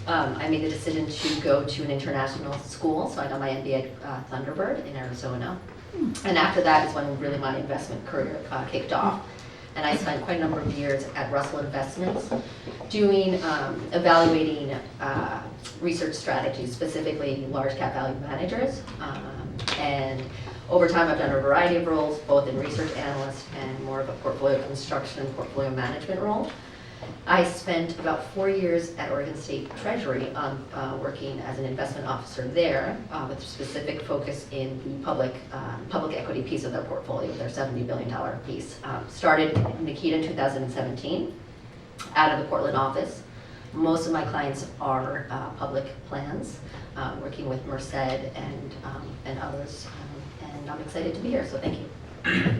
I made the decision to go to an international school. So I got my MBA at Thunderbird in Arizona. And after that is when really my investment career kicked off. And I spent quite a number of years at Russell Investments doing, evaluating research strategies, specifically large cap value managers. And over time, I've done a variety of roles, both in research analyst and more of a portfolio construction and portfolio management role. I spent about 4 years at Oregon State Treasury working as an investment officer there with a specific focus in the public equity piece of their portfolio, their $70 billion piece. Started Makita in 2017 out of the Portland office. Most of my clients are public plans, working with Merced and others. And I'm excited to be here, so thank you.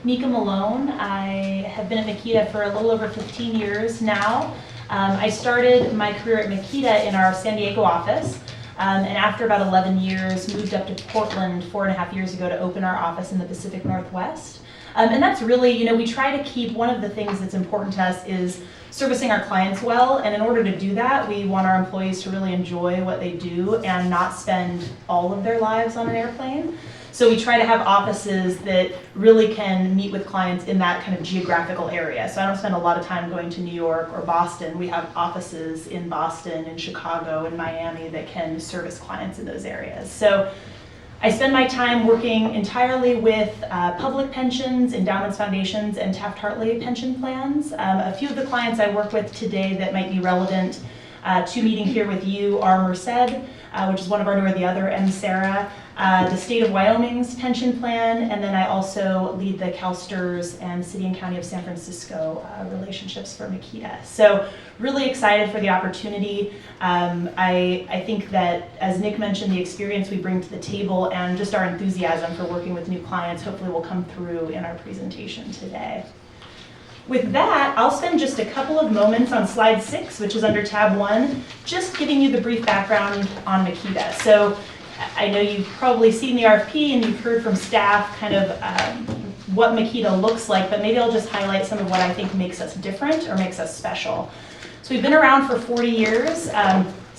Nika Malone. I have been at Makita for a little over 15 years now. I started my career at Makita in our San Diego office, and after about 11 years moved up to Portland 4.5 years ago to open our office in the Pacific Northwest. And that's really, we try to keep, one of the things that's important to us is servicing our clients well, and in order to do that, we want our employees to really enjoy what they do and not spend all of their lives on an airplane. So we try to have offices that really can meet with clients in that kind of geographical area. So I don't spend a lot of time going to New York or Boston. We have offices in Boston, in Chicago, and Miami that can service clients in those areas. So I spend my time working entirely with public pensions, endowments, foundations, and Taft-Hartley pension plans. A few of the clients I work with today that might be relevant to meeting here with you are Merced, which is one of our newer, the other, and Sarah, the state of Wyoming's pension plan, and then I also lead the CalSTRS and City and County of San Francisco relationships for Makita. So really excited for the opportunity. I think that, as Nick mentioned, the experience we bring to the table and just our enthusiasm for working with new clients hopefully will come through in our presentation today. With that, I'll spend just a couple of moments on slide 6, which is under tab 1, just giving you the brief background on Makita. So I know you've probably seen the RFP and you've heard from staff kind of what Makita looks like, but maybe I'll just highlight some of what I think makes us different or makes us special. So we've been around for 40 years.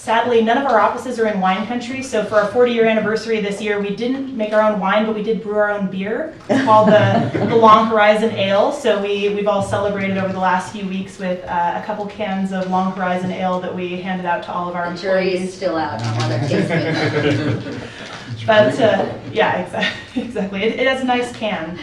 Sadly, none of our offices are in wine country, so for our 40-year anniversary this year, we didn't make our own wine, but we did brew our own beer. It's called the Long Horizon Ale, so we've all celebrated over the last few weeks with a couple cans of Long Horizon Ale that we handed out to all of our employees. The jury is still out on whether it tastes good. But yeah, exactly. It has a nice can.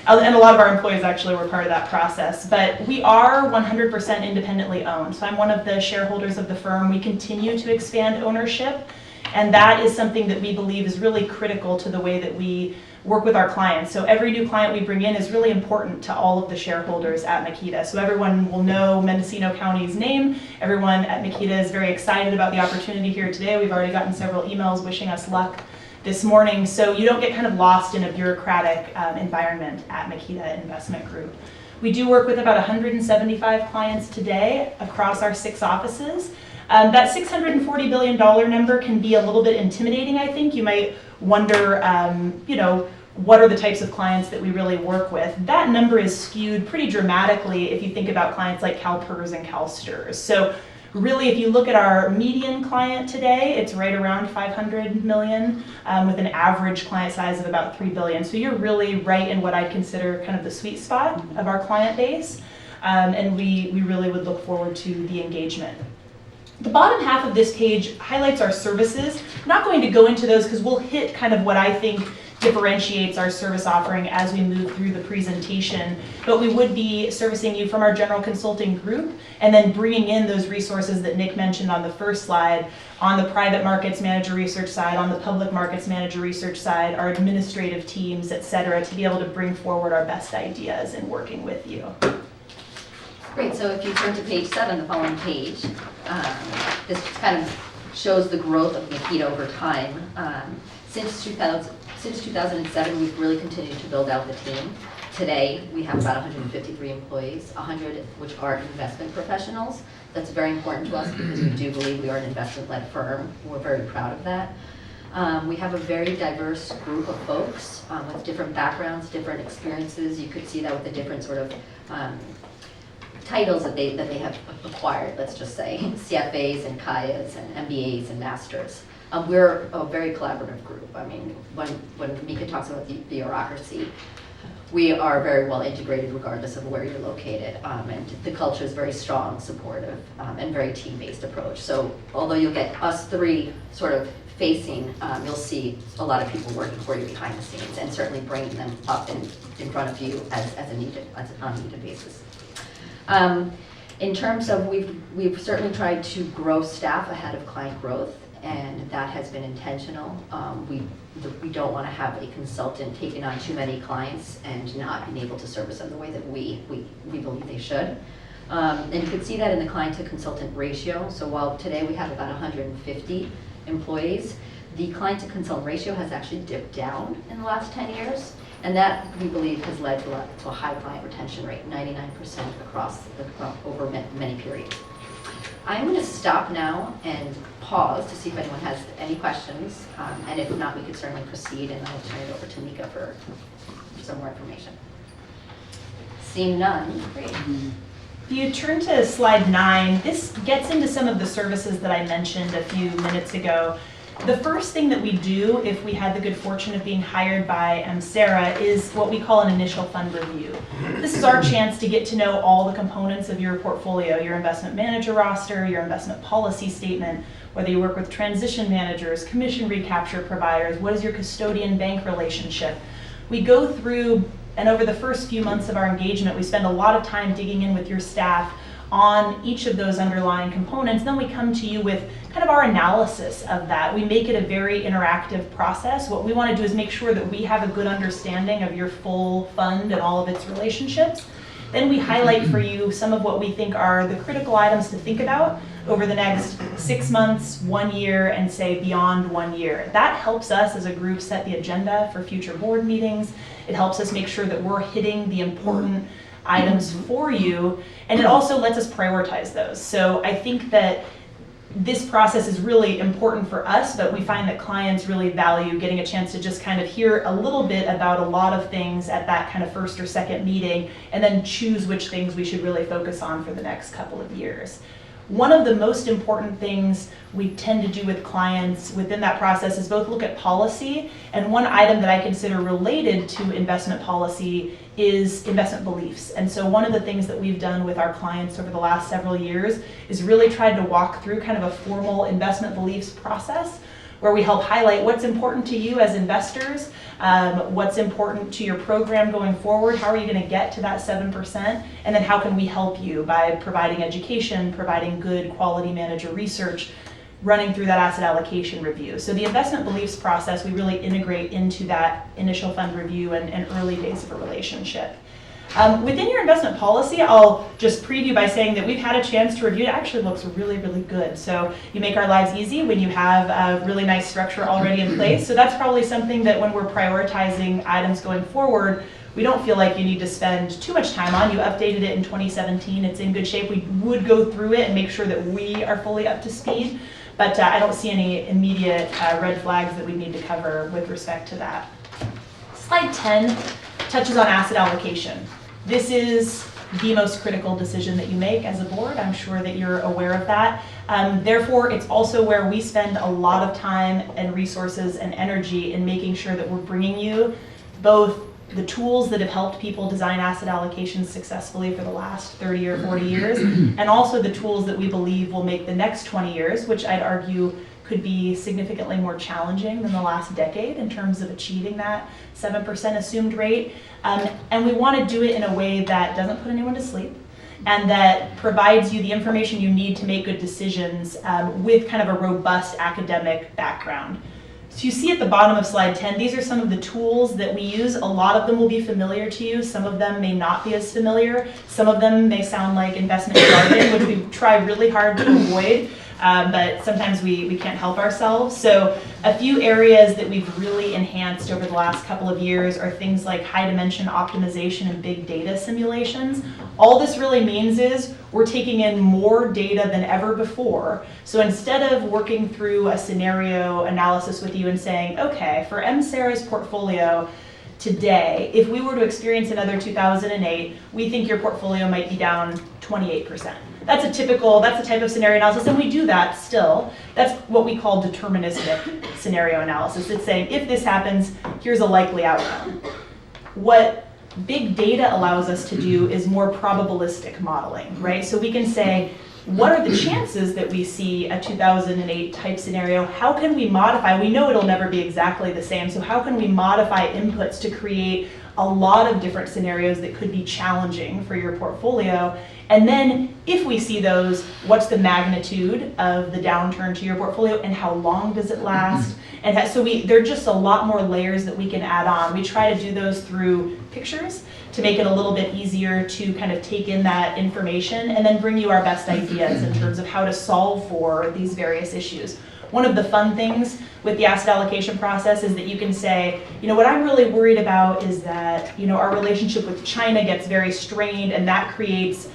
And a lot of our employees actually were part of that process. But we are 100% independently owned. So I'm one of the shareholders of the firm. We continue to expand ownership. And that is something that we believe is really critical to the way that we work with our clients. So every new client we bring in is really important to all of the shareholders at Makita. So everyone will know Mendocino County's name. Everyone at Makita is very excited about the opportunity here today. We've already gotten several emails wishing us luck this morning, so you don't get kind of lost in a bureaucratic environment at Makita Investment Group. We do work with about 175 clients today across our 6 offices. That $640 billion number can be a little bit intimidating, I think. You might wonder, what are the types of clients that we really work with? That number is skewed pretty dramatically if you think about clients like CalPERS and CalSTRS. So really, if you look at our median client today, it's right around 500 million with an average client size of about 3 billion. So you're really right in what I'd consider kind of the sweet spot of our client base. And we really would look forward to the engagement. The bottom half of this page highlights our services. I'm not going to go into those because we'll hit kind of what I think differentiates our service offering as we move through the presentation, but we would be servicing you from our general consulting group and then bringing in those resources that Nick mentioned on the first slide on the private markets manager research side, on the public markets manager research side, our administrative teams, et cetera, to be able to bring forward our best ideas in working with you. Great, so if you turn to page 7, the following page, this kind of shows the growth of Makita over time. Since 2007, we've really continued to build out the team. Today, we have about 153 employees, 100 which are investment professionals. That's very important to us because we do believe we are an investment-led firm. We're very proud of that. We have a very diverse group of folks with different backgrounds, different experiences. You could see that with the different sort of titles that they have acquired, let's just say, CFAs and KAYAs and MBAs and masters. We're a very collaborative group. I mean, when Mika talks about the bureaucracy, we are very well integrated regardless of where you're located. And the culture is very strong, supportive, and very team-based approach. So although you'll get us 3 sort of facing, you'll see a lot of people working for you behind the scenes and certainly bringing them up in front of you as on a needed basis. In terms of, we've certainly tried to grow staff ahead of client growth, and that has been intentional. We don't want to have a consultant taking on too many clients and not being able to service them the way that we believe they should. And you can see that in the client to consultant ratio. So while today we have about 150 employees, the client to consultant ratio has actually dipped down in the last 10 years. And that, we believe, has led to a high client retention rate, 99% over many periods. I'm going to stop now and pause to see if anyone has any questions. And if not, we could certainly proceed, and I'll turn it over to Mika for some more information. Seeing none, great. If you turn to slide 9, this gets into some of the services that I mentioned a few minutes ago. The first thing that we do, if we had the good fortune of being hired by Sarah, is what we call an initial fund review. This is our chance to get to know all the components of your portfolio, your investment manager roster, your investment policy statement, whether you work with transition managers, commission recapture providers, what is your custodian bank relationship. We go through, and over the first few months of our engagement, we spend a lot of time digging in with your staff on each of those underlying components. Then we come to you with kind of our analysis of that. We make it a very interactive process. What we want to do is make sure that we have a good understanding of your full fund and all of its relationships. Then we highlight for you some of what we think are the critical items to think about over the next 6 months, 1 year, and say beyond 1 year. That helps us as a group set the agenda for future board meetings. It helps us make sure that we're hitting the important items for you, and it also lets us prioritize those. So I think that this process is really important for us, but we find that clients really value getting a chance to just kind of hear a little bit about a lot of things at that kind of first or second meeting, and then choose which things we should really focus on for the next couple of years. one of the most important things we tend to do with clients within that process is both look at policy, and one item that I consider related to investment policy is investment beliefs. And so one of the things that we've done with our clients over the last several years is really tried to walk through kind of a formal investment beliefs process where we help highlight what's important to you as investors, what's important to your program going forward, how are you going to get to that 7%, and then how can we help you by providing education, providing good quality manager research, running through that asset allocation review. So the investment beliefs process, we really integrate into that initial fund review and early days of a relationship. Within your investment policy, I'll just preview by saying that we've had a chance to review it. It actually looks really, really good. So you make our lives easy when you have a really nice structure already in place. So that's probably something that when we're prioritizing items going forward, we don't feel like you need to spend too much time on. You updated it in 2017. It's in good shape. We would go through it and make sure that we are fully up to speed. But I don't see any immediate red flags that we need to cover with respect to that. Slide 10 touches on asset allocation. This is the most critical decision that you make as a board. I'm sure that you're aware of that. Therefore, it's also where we spend a lot of time and resources and energy in making sure that we're bringing you both the tools that have helped people design asset allocations successfully for the last 30 or 40 years, and also the tools that we believe will make the next 20 years, which I'd argue could be significantly more challenging than the last decade in terms of achieving that 7% assumed rate. And we want to do it in a way that doesn't put anyone to sleep and that provides you the information you need to make good decisions with kind of a robust academic background. So you see at the bottom of slide 10, these are some of the tools that we use. A lot of them will be familiar to you. Some of them may not be as familiar. Some of them may sound like investment jargon, which we try really hard to avoid. But sometimes we can't help ourselves. So a few areas that we've really enhanced over the last couple of years are things like high dimension optimization and big data simulations. All this really means is we're taking in more data than ever before. So instead of working through a scenario analysis with you and saying, okay, for MSARA's portfolio today, if we were to experience another 2008, we think your portfolio might be down 28%. That's the type of scenario analysis, and we do that still. That's what we call deterministic scenario analysis. It's saying, if this happens, here's a likely outcome. What big data allows us to do is more probabilistic modeling, right? So we can say, what are the chances that we see a 2008 type scenario? How can we modify? We know it'll never be exactly the same, so how can we modify inputs to create a lot of different scenarios that could be challenging for your portfolio? And then if we see those, what's the magnitude of the downturn to your portfolio and how long does it last? And so there are just a lot more layers that we can add on. We try to do those through pictures to make it a little bit easier to kind of take in that information and then bring you our best ideas in terms of how to solve for these various issues. One of the fun things with the asset allocation process is that you can say, what I'm really worried about is that, our relationship with China gets very strained and that creates,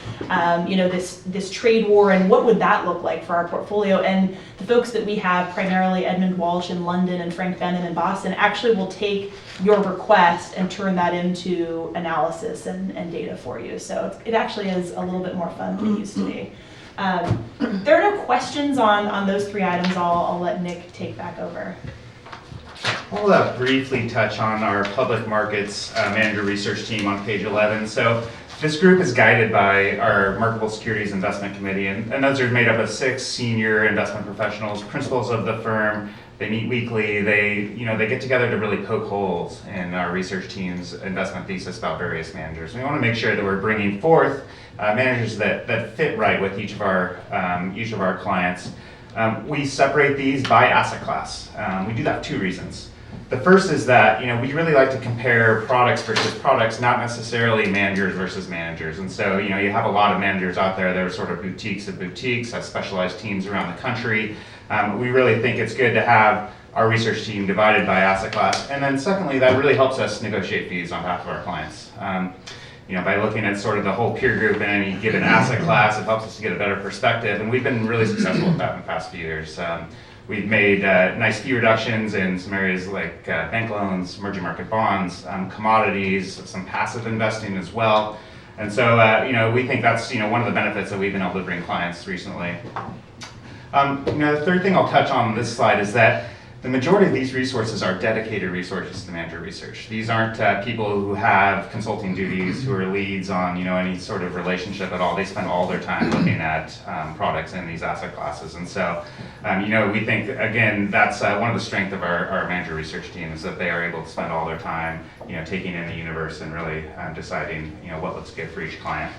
this trade war, and what would that look like for our portfolio? And the folks that we have, primarily Edmund Walsh in London and Frank Benham in Boston, actually will take your request and turn that into analysis and data for you. So it actually is a little bit more fun than it used to be. There are no questions on those three items. I'll let Nick take back over. I'll briefly touch on our public markets manager research team on page 11. So this group is guided by our Marketable Securities Investment Committee, and those are made up of 6 senior investment professionals, principals of the firm. They meet weekly. They get together to really poke holes in our research team's investment thesis about various managers. We want to make sure that we're bringing forth managers that fit right with each of our clients. We separate these by asset class. We do that for 2 reasons. The first is that we really like to compare products versus products, not necessarily managers versus managers. And so you have a lot of managers out there that are sort of boutiques of boutiques, have specialized teams around the country. We really think it's good to have our research team divided by asset class. And then secondly, that really helps us negotiate fees on behalf of our clients. By looking at sort of the whole peer group in any given asset class, it helps us to get a better perspective. And we've been really successful with that in the past few years. We've made nice fee reductions in some areas like bank loans, emerging market bonds, commodities, some passive investing as well. And so, we think that's, one of the benefits that we've been able to bring clients recently. The third thing I'll touch on this slide is that the majority of these resources are dedicated resources to manager research. These aren't people who have consulting duties, who are leads on any sort of relationship at all. They spend all their time looking at products in these asset classes. And so, we think, again, that's one of the strengths of our manager research team is that they are able to spend all their time, taking in the universe and really deciding, what looks good for each client.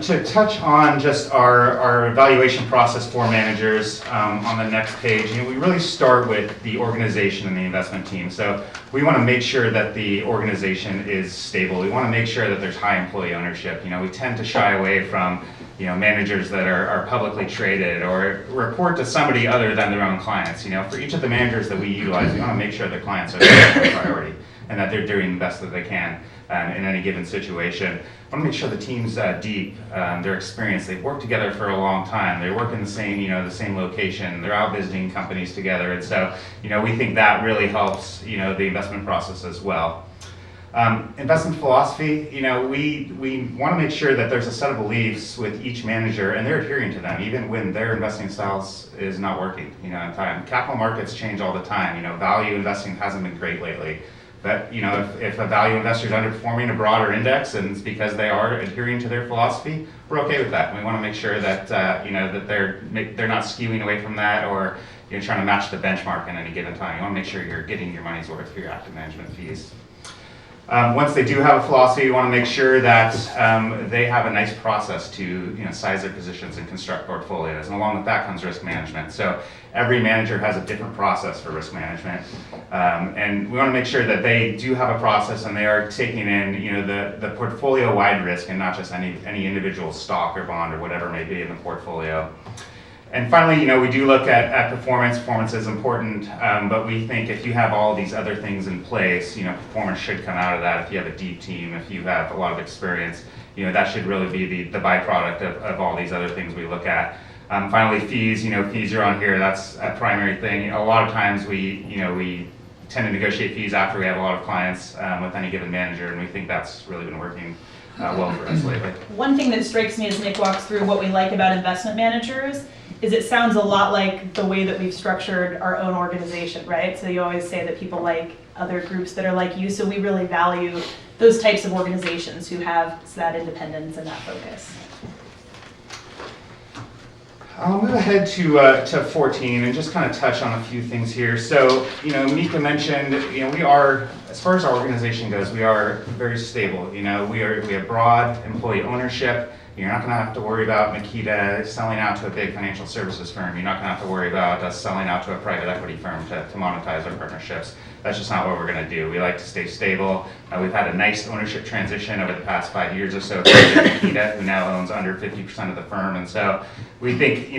To touch on just our evaluation process for managers on the next page, we really start with the organization and the investment team. So we want to make sure that the organization is stable. We want to make sure that there's high employee ownership. We tend to shy away from managers that are publicly traded or report to somebody other than their own clients. For each of the managers that we utilize, we want to make sure that clients are the priority and that they're doing the best that they can in any given situation. I want to make sure the team's deep, they're experienced, they've worked together for a long time, they work in the same location, they're out visiting companies together, and so, we think that really helps, the investment process as well. Investment philosophy, we want to make sure that there's a set of beliefs with each manager and they're adhering to them, even when their investing styles is not working, in time. Capital markets change all the time, value investing hasn't been great lately. But if a value investor is underperforming a broader index and it's because they are adhering to their philosophy, we're okay with that. We want to make sure that that they're not skewing away from that or trying to match the benchmark in any given time. You want to make sure you're getting your money's worth for your active management fees. Once they do have a philosophy, we want to make sure that they have a nice process to size their positions and construct portfolios. And along with that comes risk management. So every manager has a different process for risk management. And we want to make sure that they do have a process and they are taking in the portfolio-wide risk and not just any individual stock or bond or whatever may be in the portfolio. And finally, we do look at performance. Performance is important, but we think if you have all these other things in place, performance should come out of that. If you have a deep team, if you have a lot of experience, that should really be the byproduct of all these other things we look at. Finally, fees. Fees are on here. That's a primary thing. A lot of times we tend to negotiate fees after we have a lot of clients with any given manager, and we think that's really been working well for us lately. One thing that strikes me as Nick walks through what we like about investment managers is it sounds a lot like the way that we've structured our own organization, right? So you always say that people like other groups that are like you, so we really value those types of organizations who have that independence and that focus. I'll move ahead to 14 and just kind of touch on a few things here. So, Mika mentioned, we are, as far as our organization goes, we are very stable. We have broad employee ownership. You're not going to have to worry about Makita selling out to a big financial services firm. You're not going to have to worry about us selling out to a private equity firm to monetize our partnerships. That's just not what we're going to do. We like to stay stable. We've had a nice ownership transition over the past 5 years or so to Makita, who now owns under 50% of the firm. And so we think,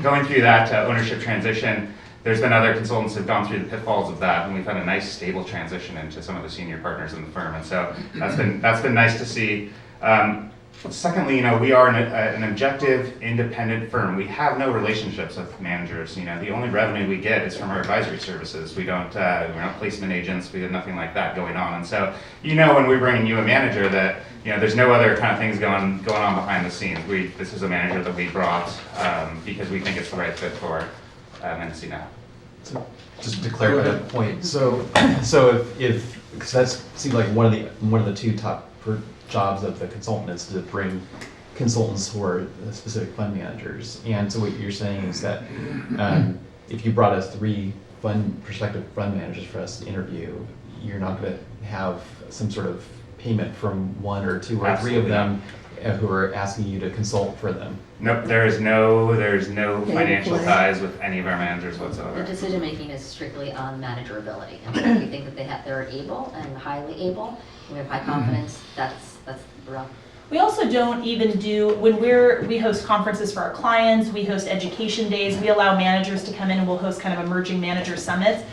going through that ownership transition, there's been other consultants who've gone through the pitfalls of that, and we've had a nice stable transition into some of the senior partners in the firm. And so that's been nice to see. Secondly, we are an objective, independent firm. We have no relationships with managers. The only revenue we get is from our advisory services. We're not placement agents. We have nothing like that going on. And so, when we're bringing you a manager that, there's no other kind of things going on behind the scenes. This is a manager that we brought because we think it's the right fit for Mendocino. So just to clarify that point, so if because that seems like one of the two top jobs of the consultant is to bring consultants who are specific fund managers. And so what you're saying is that if you brought us 3 prospective fund managers for us to interview, you're not going to have some sort of payment from 1 or 2 or 3 of them who are asking you to consult for them. Nope, there's no financial ties with any of our managers whatsoever. The decision making is strictly on manager ability. And we think that they're able and highly able. We have high confidence. That's the realm. We also don't even do, when we host conferences for our clients, we host education days, we allow managers to come in and we'll host kind of emerging manager summits.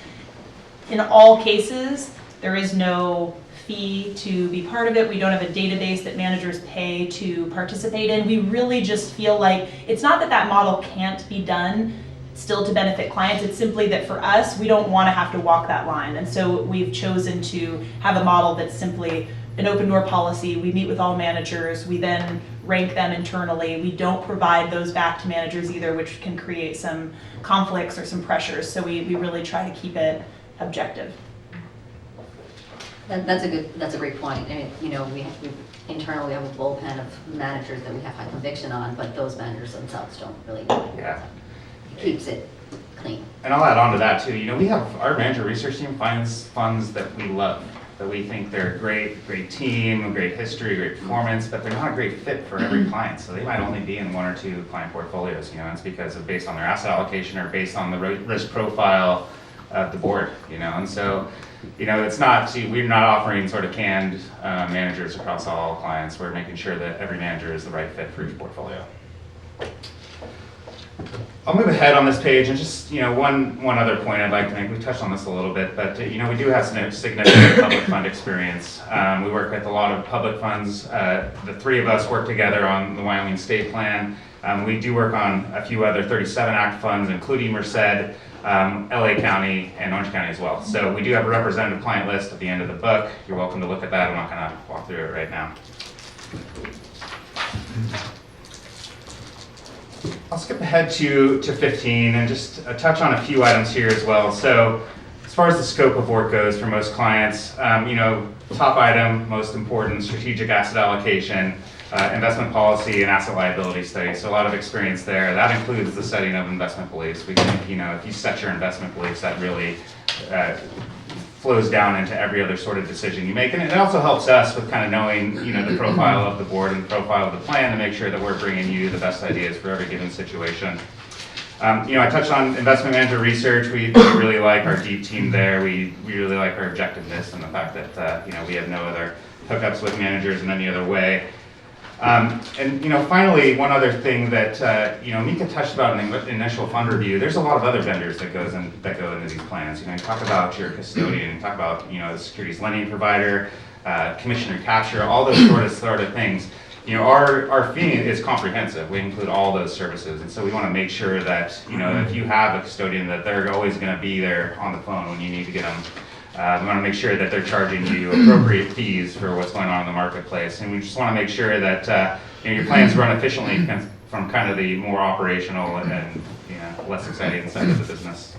In all cases, there is no fee to be part of it. We don't have a database that managers pay to participate in. We really just feel like, it's not that model can't be done still to benefit clients, it's simply that for us, we don't want to have to walk that line. And so we've chosen to have a model that's simply an open door policy. We meet with all managers. We then rank them internally. We don't provide those back to managers either, which can create some conflicts or some pressures. So we really try to keep it objective. That's a great point. I mean, you know, we internally have a bullpen of managers that we have high conviction on, but those managers themselves don't really know. Yeah. It keeps it clean. And I'll add on to that too. You know, we have our manager research team finds funds that we love, that we think they're a great team, great history, great performance, but they're not a great fit for every client. So they might only be in 1 or 2 client portfolios. You know, it's because of based on their asset allocation or based on the risk profile of the board. You know, and so, you know, it's not, we're not offering sort of canned managers across all clients. We're making sure that every manager is the right fit for each portfolio. I'll move ahead on this page and just, you know, one other point I'd like to make. We touched on this a little bit, but, you know, we do have some significant public fund experience. We work with a lot of public funds. The 3 of us work together on the Wyoming State Plan. We do work on a few other 37 Act funds, including Merced, LA County, and Orange County as well. So we do have a representative client list at the end of the book. You're welcome to look at that. I'm not going to walk through it right now. I'll skip ahead to 15 and just touch on a few items here as well. So as far as the scope of work goes for most clients, you know, top item, most important, strategic asset allocation, investment policy, and asset liability studies. So a lot of experience there. That includes the setting of investment beliefs. We think, you know, if you set your investment beliefs, that really flows down into every other sort of decision you make. And it also helps us with kind of knowing, you know, the profile of the board and the profile of the plan to make sure that we're bringing you the best ideas for every given situation. You know, I touched on investment manager research. We really like our deep team there. We really like our objectiveness and the fact that, you know, we have no other hookups with managers in any other way. And, you know, finally, one other thing that, you know, Mika touched about in the initial fund review, there's a lot of other vendors that go into these plans. You know, you talk about your custodian, you talk about, you know, the securities lending provider, commission recapture, all those sort of things. You know, our fee is comprehensive. We include all those services. And so we want to make sure that, you know, if you have a custodian, that they're always going to be there on the phone when you need to get them. We want to make sure that they're charging you appropriate fees for what's going on in the marketplace. And we just want to make sure that you know, your plans run efficiently from kind of the more operational and you know, less exciting side of the business.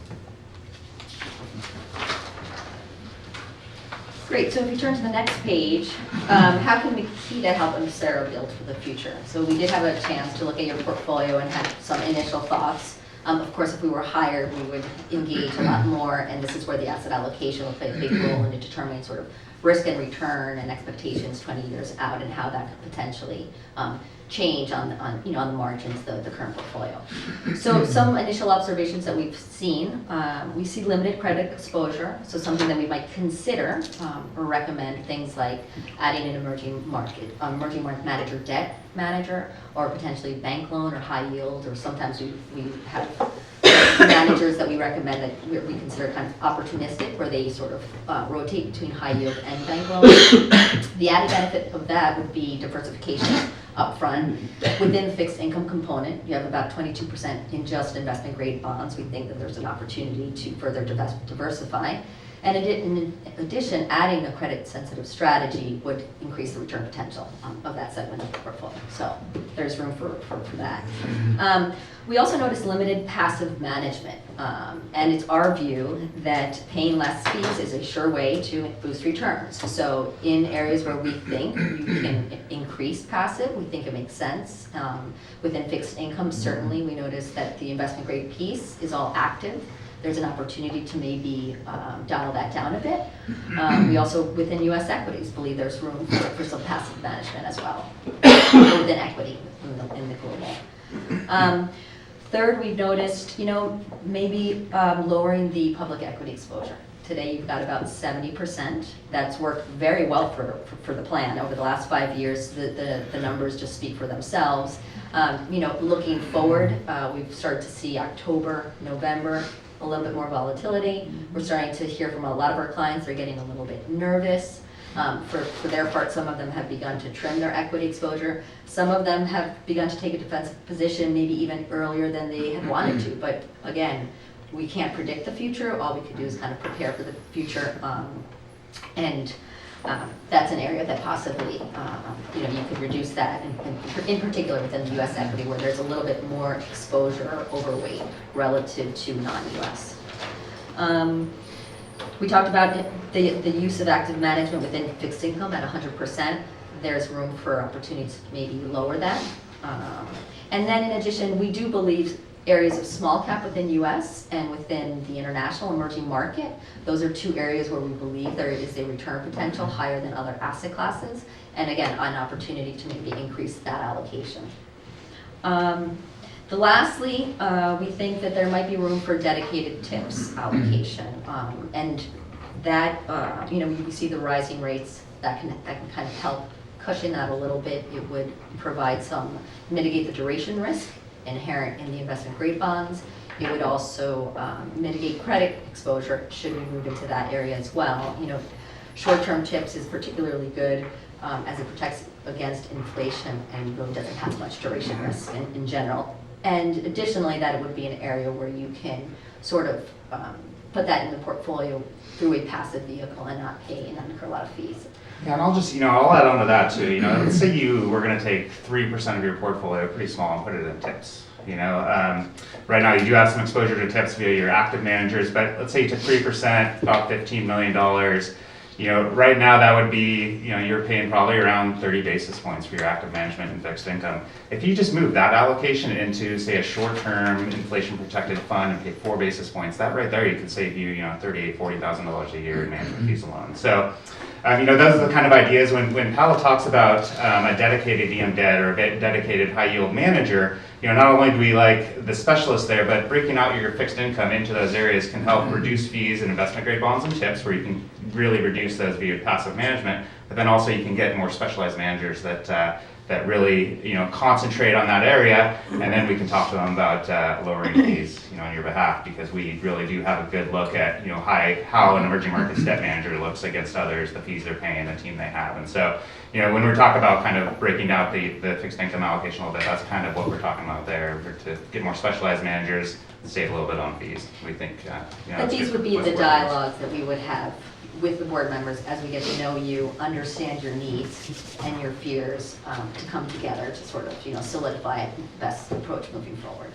Great, so if you turn to the next page, how can Makita help Sarah build for the future? So we did have a chance to look at your portfolio and had some initial thoughts. Of course, if we were hired, we would engage a lot more, and this is where the asset allocation will play a big role in determining sort of risk and return and expectations 20 years out, and how that could potentially change on you know, on the margins, the current portfolio. So some initial observations that we've seen, we see limited credit exposure, so something that we might consider or recommend things like adding an emerging market manager, debt manager, or potentially bank loan or high yield, or sometimes we have managers that we recommend that we consider kind of opportunistic, where they sort of rotate between high yield and bank loans. The added benefit of that would be diversification upfront. Within the fixed income component, you have about 22% in just investment grade bonds. We think that there's an opportunity to further diversify. And in addition, adding a credit sensitive strategy would increase the return potential of that segment of the portfolio. So there's room for that. We also noticed limited passive management. And it's our view that paying less fees is a sure way to boost returns. So in areas where we think you can increase passive, we think it makes sense. Within fixed income, certainly we noticed that the investment grade piece is all active. There's an opportunity to maybe dial that down a bit. We also, within U.S. equities, believe there's room for some passive management as well, within equity in the global. Third, we've noticed, you know, maybe lowering the public equity exposure. Today, you've got about 70%. That's worked very well for the plan. Over the last 5 years, the numbers just speak for themselves. You know, looking forward, we've started to see October, November, a little bit more volatility. We're starting to hear from a lot of our clients, they're getting a little bit nervous. For their part, some of them have begun to trim their equity exposure. Some of them have begun to take a defensive position maybe even earlier than they had wanted to. But again, we can't predict the future. All we can do is kind of prepare for the future. And that's an area that possibly, you could reduce that, in particular within the U.S. equity, where there's a little bit more exposure or overweight relative to non-U.S. We talked about the use of active management within fixed income at 100%. There's room for opportunities to maybe lower that. And then in addition, we do believe areas of small cap within U.S. and within the international emerging market, those are two areas where we believe there is a return potential higher than other asset classes. And again, an opportunity to maybe increase that allocation. Lastly, we think that there might be room for dedicated TIPS allocation. And that, we see the rising rates that can kind of help cushion that a little bit. It would provide mitigate the duration risk inherent in the investment grade bonds. It would also mitigate credit exposure should we move into that area as well. Short-term TIPS is particularly good as it protects against inflation and really doesn't have much duration risk in general. And additionally, that it would be an area where you can sort of put that in the portfolio through a passive vehicle and not pay and incur a lot of fees. Yeah, and I'll just, I'll add on to that too. Let's say you were going to take 3% of your portfolio, pretty small, and put it in TIPS. Right now you do have some exposure to TIPS via your active managers, but let's say you took 3%, about $15 million. Right now that would be, you're paying probably around 30 basis points for your active management and fixed income. If you just move that allocation into, say, a short-term inflation-protected fund and pay 4 basis points, that right there you could save you, $38,000, $40,000 a year in management fees alone. So, those are the kind of ideas when Powell talks about a dedicated EM debt or a dedicated high-yield manager. Not only do we like the specialists there, but breaking out your fixed income into those areas can help reduce fees in investment-grade bonds and TIPS, where you can really reduce those via passive management. But then also you can get more specialized managers that really concentrate on that area, and then we can talk to them about lowering fees on your behalf, because we really do have a good look at how an emerging markets debt manager looks against others, the fees they're paying, the team they have. And so when we're talking about kind of breaking out the fixed income allocation a little bit, that's kind of what we're talking about there, to get more specialized managers, save a little bit on fees. We think but these would be the dialogues that we would have with the board members as we get to know you, understand your needs and your fears, to come together to sort of solidify a best approach moving forward.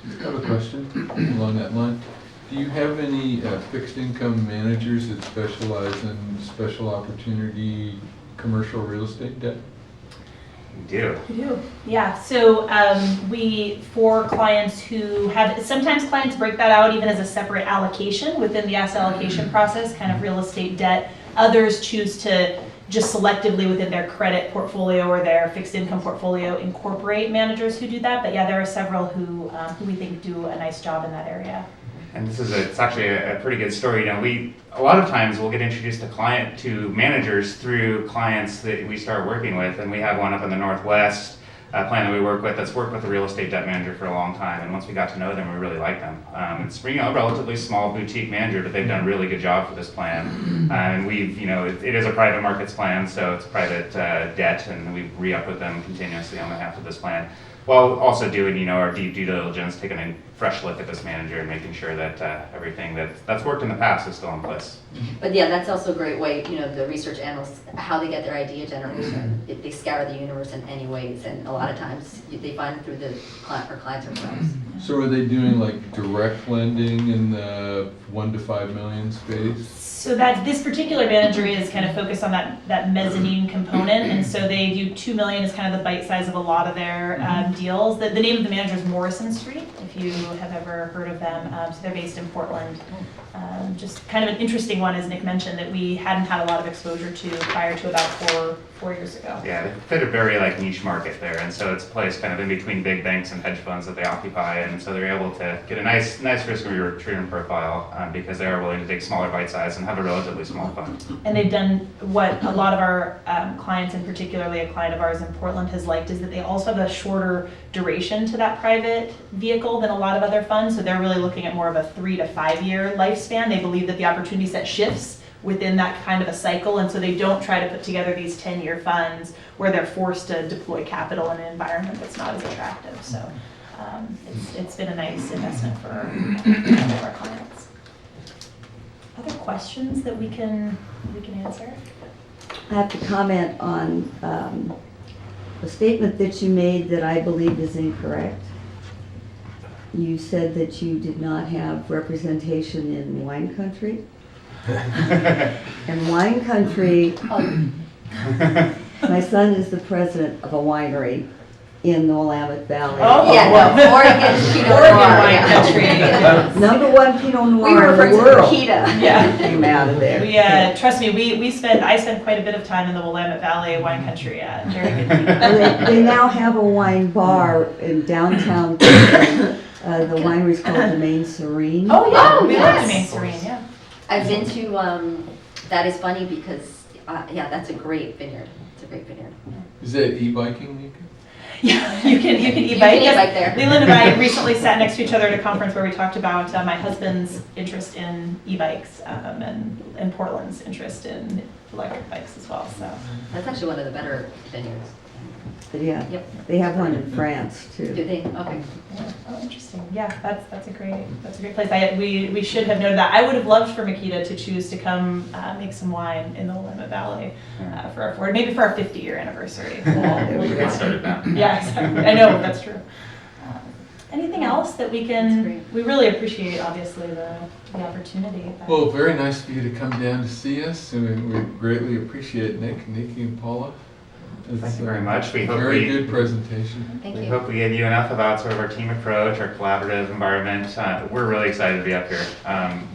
I have a question along that line. Do you have any fixed income managers that specialize in special opportunity commercial real estate debt? We do. We do, yeah. So for clients who have, sometimes clients break that out even as a separate allocation within the asset allocation process, kind of real estate debt. Others choose to just selectively within their credit portfolio or their fixed income portfolio incorporate managers who do that. But yeah, there are several who we think do a nice job in that area. And it's actually a pretty good story. A lot of times we'll get introduced to managers through clients that we start working with, and we have one up in the Northwest client that we work with that's worked with a real estate debt manager for a long time, and once we got to know them, we really liked them. It's a relatively small boutique manager, but they've done a really good job for this plan. And we've, it is a private markets plan, so it's private debt, and we re-up with them continuously on behalf of this plan, while also doing, our deep due diligence, taking a fresh look at this manager and making sure that everything that's worked in the past is still in place. But yeah, that's also a great way, the research analysts, how they get their idea generation. They scour the universe in any ways, and a lot of times they find it through the clients themselves. So are they doing like direct lending in the 1 to 5 million space? So that this particular manager is kind of focused on that mezzanine component, and so they do 2 million is kind of the bite size of a lot of their deals. The name of the manager is Morrison Street, if you have ever heard of them. So they're based in Portland. Just kind of an interesting one, as Nick mentioned, that we hadn't had a lot of exposure to prior to about four years ago. Yeah, they fit a very niche market there, and so it's placed kind of in between big banks and hedge funds that they occupy, and so they're able to get a nice risk return profile because they are willing to take smaller bite size and have a relatively small fund. And they've done what a lot of our clients, and particularly a client of ours in Portland, has liked, is that they also have a shorter duration to that private vehicle than a lot of other funds. So they're really looking at more of a 3 to 5 year lifespan. They believe that the opportunity set shifts within that kind of a cycle, and so they don't try to put together these 10-year funds where they're forced to deploy capital in an environment that's not as attractive. So it's been a nice investment for all of our clients. Other questions that we can answer? I have to comment on a statement that you made that I believe is incorrect. You said that you did not have representation in wine country. And wine country, my son is the president of a winery in the Willamette Valley. Oh, yeah, no, Oregon, Pinot Oregon Noir, wine yeah. country. Number one Pinot We Noir were in the referring to world. Makita. Yeah. Came out of there. We, trust me, I spent quite a bit of time in the Willamette Valley wine country. Very good. They now have a wine bar in downtown. The winery's called the Maine Serene. Oh, yeah, Oh, we yes. love the Maine Serene, yeah. I've been to, that is funny because, yeah, that's a great vineyard. It's a great vineyard. Is that e-biking, Nika? Yeah, you can e-bike. You can e-bike there. Leland and I recently sat next to each other at a conference where we talked about my husband's interest in e-bikes and Portland's interest in electric bikes as well. So That's actually one of the better vineyards. Yeah, Yep. they have one in France Do too. they? Okay. yeah. Oh, interesting. Yeah, that's a great place. We should have noted that. I would have loved for Makita to choose to come make some wine in the Willamette Valley for our 50-year anniversary. We can get started now. Yeah, exactly. I know, that's true. Anything else that we That's can, great. we really appreciate, obviously, the opportunity. Well, very nice for you to come down to see us, and we greatly appreciate Nick, Nikki, and Paula. Thank you very much. We hope Very we- good presentation. Thank We you. hope we gave you enough about sort of our team approach, our collaborative environment. We're really excited to be up here.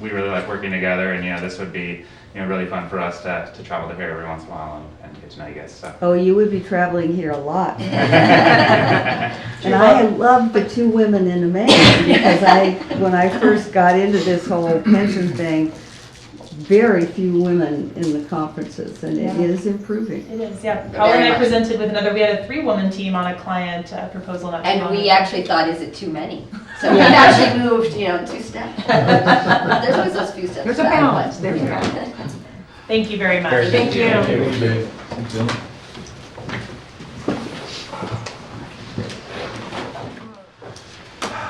We really like working together, and this would be really fun for us to travel to here every once in a while and get to know you guys. So. Oh, you would be traveling here a lot. And I love the two women in the man because when I first got into this whole pension thing, very few women in the conferences, and it is improving. It is, yeah. Paula and I presented with we had a 3-woman team on a client proposal. Not too And long we ago. actually thought, is it too many? So we've actually moved, 2 steps. There's always those few steps. There's a back, balance. but- There's a balance. Thank you very much. Thank you.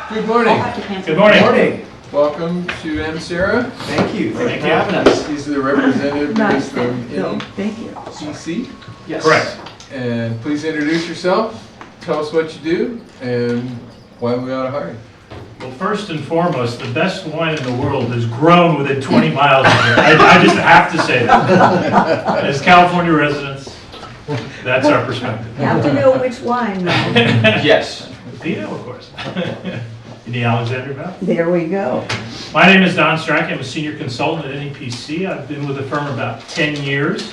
Good morning. Good morning. Welcome to Amsara. Thank you. Thank Thank you. you for having us. These are the representatives Nice. from Thank you. NECC. Yes. Correct. And please introduce yourself, tell us what you do, and why we ought to hire you. Well, first and foremost, the best wine in the world is grown within 20 miles of here. I just have to say that. As California residents, that's our perspective. You have to know which wine though. Yes. Pinot, of course. In the Alexander Valley. There we go. My name is Don Strack. I'm a senior consultant at NEPC. I've been with the firm about 10 years,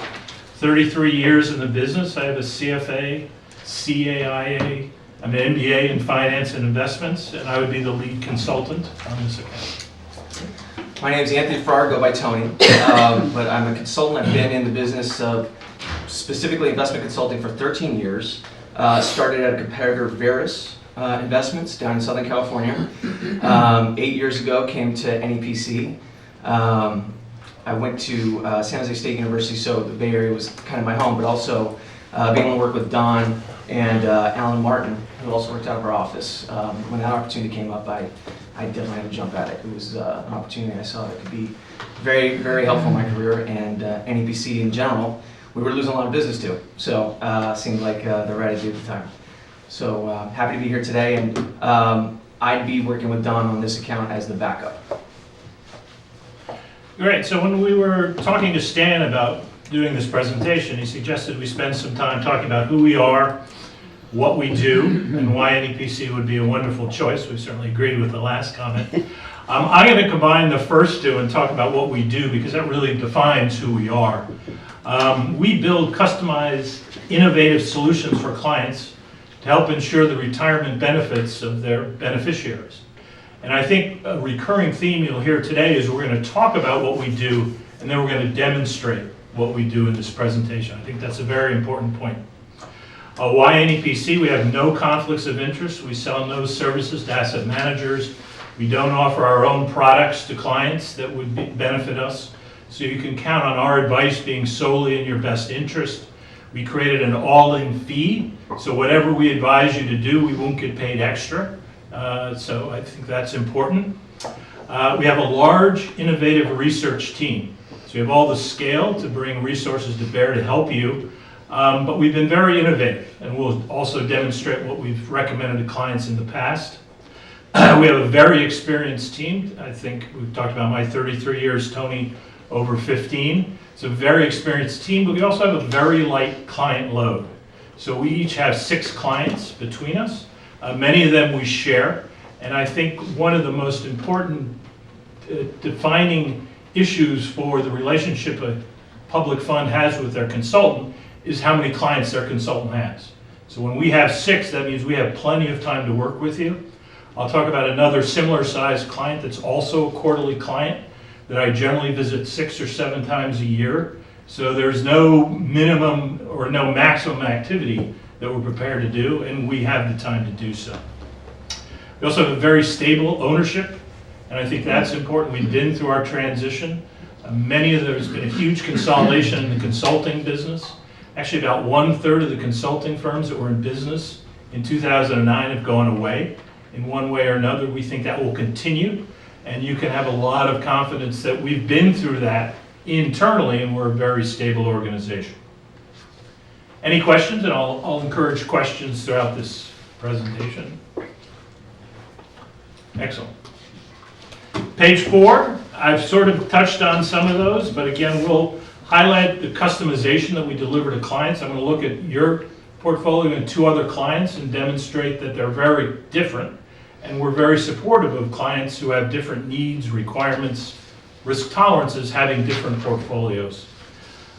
33 years in the business. I have a CFA, CAIA, I'm an MBA in finance and investments, and I would be the lead consultant on this account. My name is Anthony Farrar, go by Tony, but I'm a consultant. I've been in the business of specifically investment consulting for 13 years. Started at a competitor, Veris Investments, down in Southern California. 8 years ago, came to NEPC. I went to San Jose State University, so the Bay Area was kind of my home, but also being able to work with Don and Alan Martin, who also worked out of our office. When that opportunity came up, I definitely had to jump at it. It was an opportunity I saw that could be very, very helpful in my career, and NEPC in general, we were losing a lot of business to. So seemed like the right idea at the time. So happy to be here today, and I'd be working with Don on this account as the backup. Great, so when we were talking to Stan about doing this presentation, he suggested we spend some time talking about who we are, what we do, and why NEPC would be a wonderful choice. We certainly agreed with the last comment. I'm going to combine the first two and talk about what we do, because that really defines who we are. We build customized, innovative solutions for clients to help ensure the retirement benefits of their beneficiaries. And I think a recurring theme you'll hear today is we're going to talk about what we do, and then we're going to demonstrate what we do in this presentation. I think that's a very important point. Why NEPC? We have no conflicts of interest. We sell no services to asset managers. We don't offer our own products to clients that would benefit us. So you can count on our advice being solely in your best interest. We created an all-in fee, so whatever we advise you to do, we won't get paid extra. So I think that's important. We have a large, innovative research team. So we have all the scale to bring resources to bear to help you, but we've been very innovative, and we'll also demonstrate what we've recommended to clients in the past. We have a very experienced team. I think we've talked about my 33 years, Tony over 15. It's a very experienced team, but we also have a very light client load. So we each have 6 clients between us. Many of them we share, and I think one of the most important defining issues for the relationship a public fund has with their consultant is how many clients their consultant has. So when we have 6, that means we have plenty of time to work with you. I'll talk about another similar sized client that's also a quarterly client that I generally visit 6 or 7 times a year. So there's no minimum or no maximum activity that we're prepared to do, and we have the time to do so. We also have a very stable ownership, and I think that's important. We've been through our transition. There's been a huge consolidation in the consulting business. Actually, about 1/3 of the consulting firms that were in business in 2009 have gone away in one way or another. We think that will continue, and you can have a lot of confidence that we've been through that internally, and we're a very stable organization. Any questions? And I'll encourage questions throughout this presentation. Excellent. Page 4, I've sort of touched on some of those, but again, we'll highlight the customization that we deliver to clients. I'm going to look at your portfolio and 2 other clients and demonstrate that they're very different, and we're very supportive of clients who have different needs, requirements, risk tolerances, having different portfolios.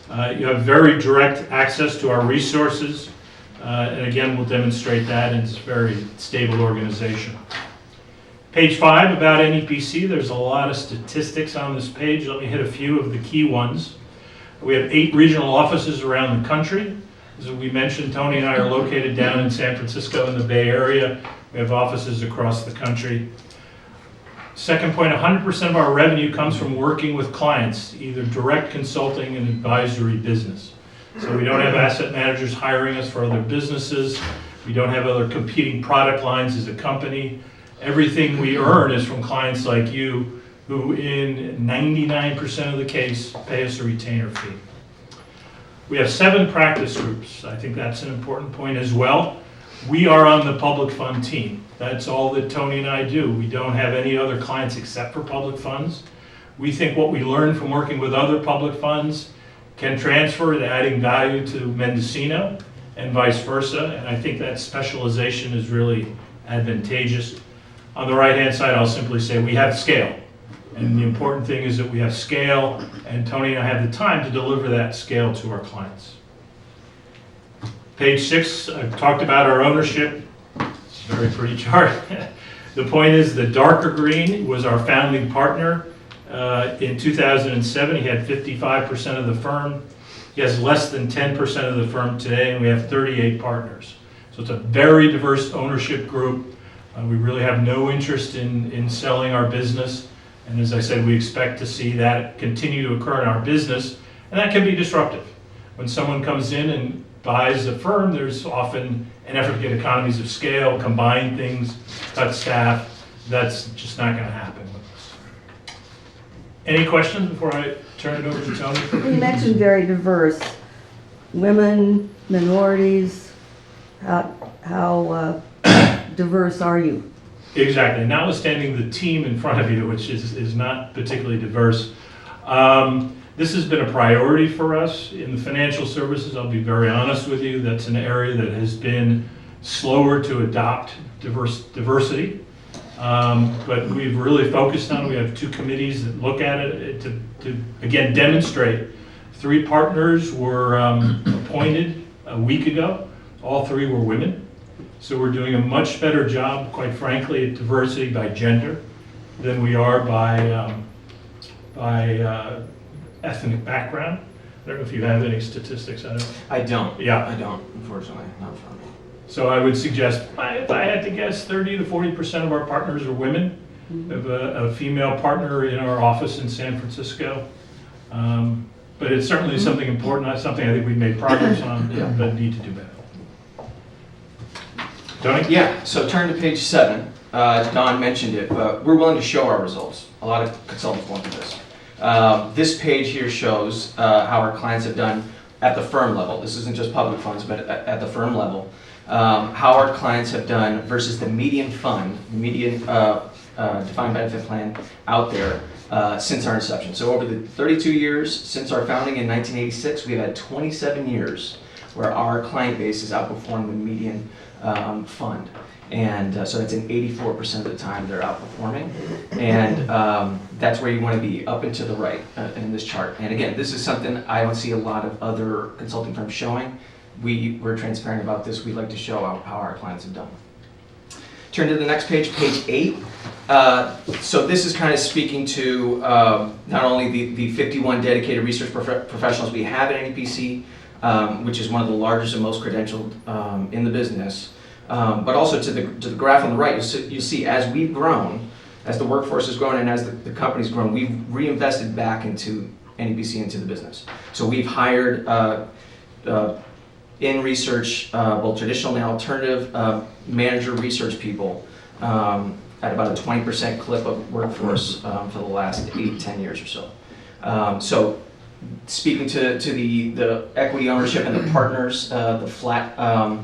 You have very direct access to our resources, and again, we'll demonstrate that, and it's a very stable organization. Page 5, about NEPC, there's a lot of statistics on this page. Let me hit a few of the key ones. We have 8 regional offices around the country. As we mentioned, Tony and I are located down in San Francisco in the Bay Area. We have offices across the country. Second point, 100% of our revenue comes from working with clients, either direct consulting and advisory business. So we don't have asset managers hiring us for other businesses. We don't have other competing product lines as a company. Everything we earn is from clients like you, who in 99% of the case pay us a retainer fee. We have 7 practice groups. I think that's an important point as well. We are on the public fund team. That's all that Tony and I do. We don't have any other clients except for public funds. We think what we learn from working with other public funds can transfer to adding value to Mendocino and vice versa, and I think that specialization is really advantageous. On the right-hand side, I'll simply say we have scale. And the important thing is that we have scale, and Tony and I have the time to deliver that scale to our clients. Page 6, I've talked about our ownership. It's a very pretty chart. The point is the darker green was our founding partner. In 2007, he had 55% of the firm. He has less than 10% of the firm today, and we have 38 partners. So it's a very diverse ownership group. We really have no interest in selling our business. And as I said, we expect to see that continue to occur in our business, and that can be disruptive. When someone comes in and buys a firm, there's often an effort to get economies of scale, combine things, cut staff. That's just not going to happen with us. Any questions before I turn it over to Tony? You mentioned very diverse. Women, minorities, how diverse are you? Exactly. Notwithstanding the team in front of you, which is not particularly diverse, this has been a priority for us in the financial services. I'll be very honest with you. That's an area that has been slower to adopt diversity. But we've really focused on it. We have 2 committees that look at it to again, demonstrate. 3 partners were appointed a week ago. All 3 were women. So we're doing a much better job, quite frankly, at diversity by gender than we are by ethnic background. I don't know if you have any statistics on it. I don't. Yeah. I don't, unfortunately, not for me. So I would suggest, if I had to guess, 30 to 40% of our partners are women. We have a female partner in our office in San Francisco. But it's certainly something important, not something I think we've made progress on, but need to do better. Tony? Yeah, so turn to page 7. Don mentioned it, but we're willing to show our results. A lot of consultants won't do this. This page here shows how our clients have done at the firm level. This isn't just public funds, but at the firm level. How our clients have done versus the median fund, the median defined benefit plan out there since our inception. So over the 32 years since our founding in 1986, we've had 27 years where our client base has outperformed the median fund. And so that's in 84% of the time they're outperforming. And that's where you want to be, up and to the right in this chart. And again, this is something I don't see a lot of other consulting firms showing. We're transparent about this. We like to show how our clients have done. Turn to the next page, page 8. So this is kind of speaking to not only the 51 dedicated research professionals we have at NEPC, which is one of the largest and most credentialed in the business, but also to the graph on the right. You see as we've grown, as the workforce has grown and as the company's grown, we've reinvested back into NEPC, into the business. So we've hired in research, both traditional and alternative manager research people at about a 20% clip of workforce for the last 8-10 years or so. So speaking to the equity ownership and the partners, the flat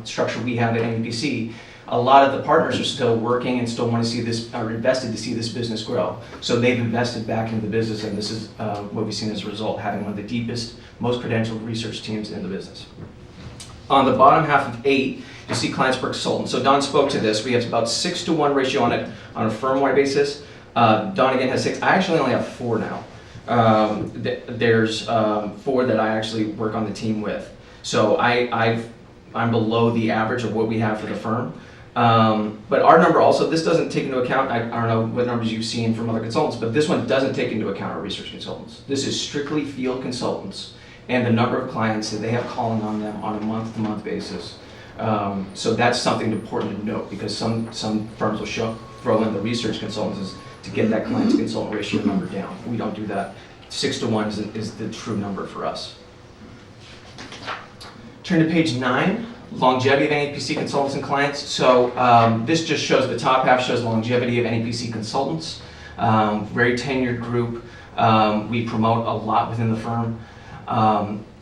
structure we have at NEPC, a lot of the partners are still working and still want to see this, are invested to see this business grow. So they've invested back into the business, and this is what we've seen as a result, having one of the deepest, most credentialed research teams in the business. On the bottom half of 8, you see clients per consultant. So Don spoke to this. We have about 6-to-1 ratio on a firm-wide basis. Don again has 6. I actually only have 4 now. There's 4 that I actually work on the team with. So I'm below the average of what we have for the firm. But our number also, this doesn't take into account, I don't know what numbers you've seen from other consultants, but this one doesn't take into account our research consultants. This is strictly field consultants and the number of clients that they have calling on them on a month-to-month basis. So that's something important to note, because some firms will throw in the research consultants to get that client consultant ratio number down. We don't do that. 6-to-1 is the true number for us. Turn to page 9, longevity of NEPC consultants and clients. So this just shows, the top half shows longevity of NEPC consultants. Very tenured group. We promote a lot within the firm.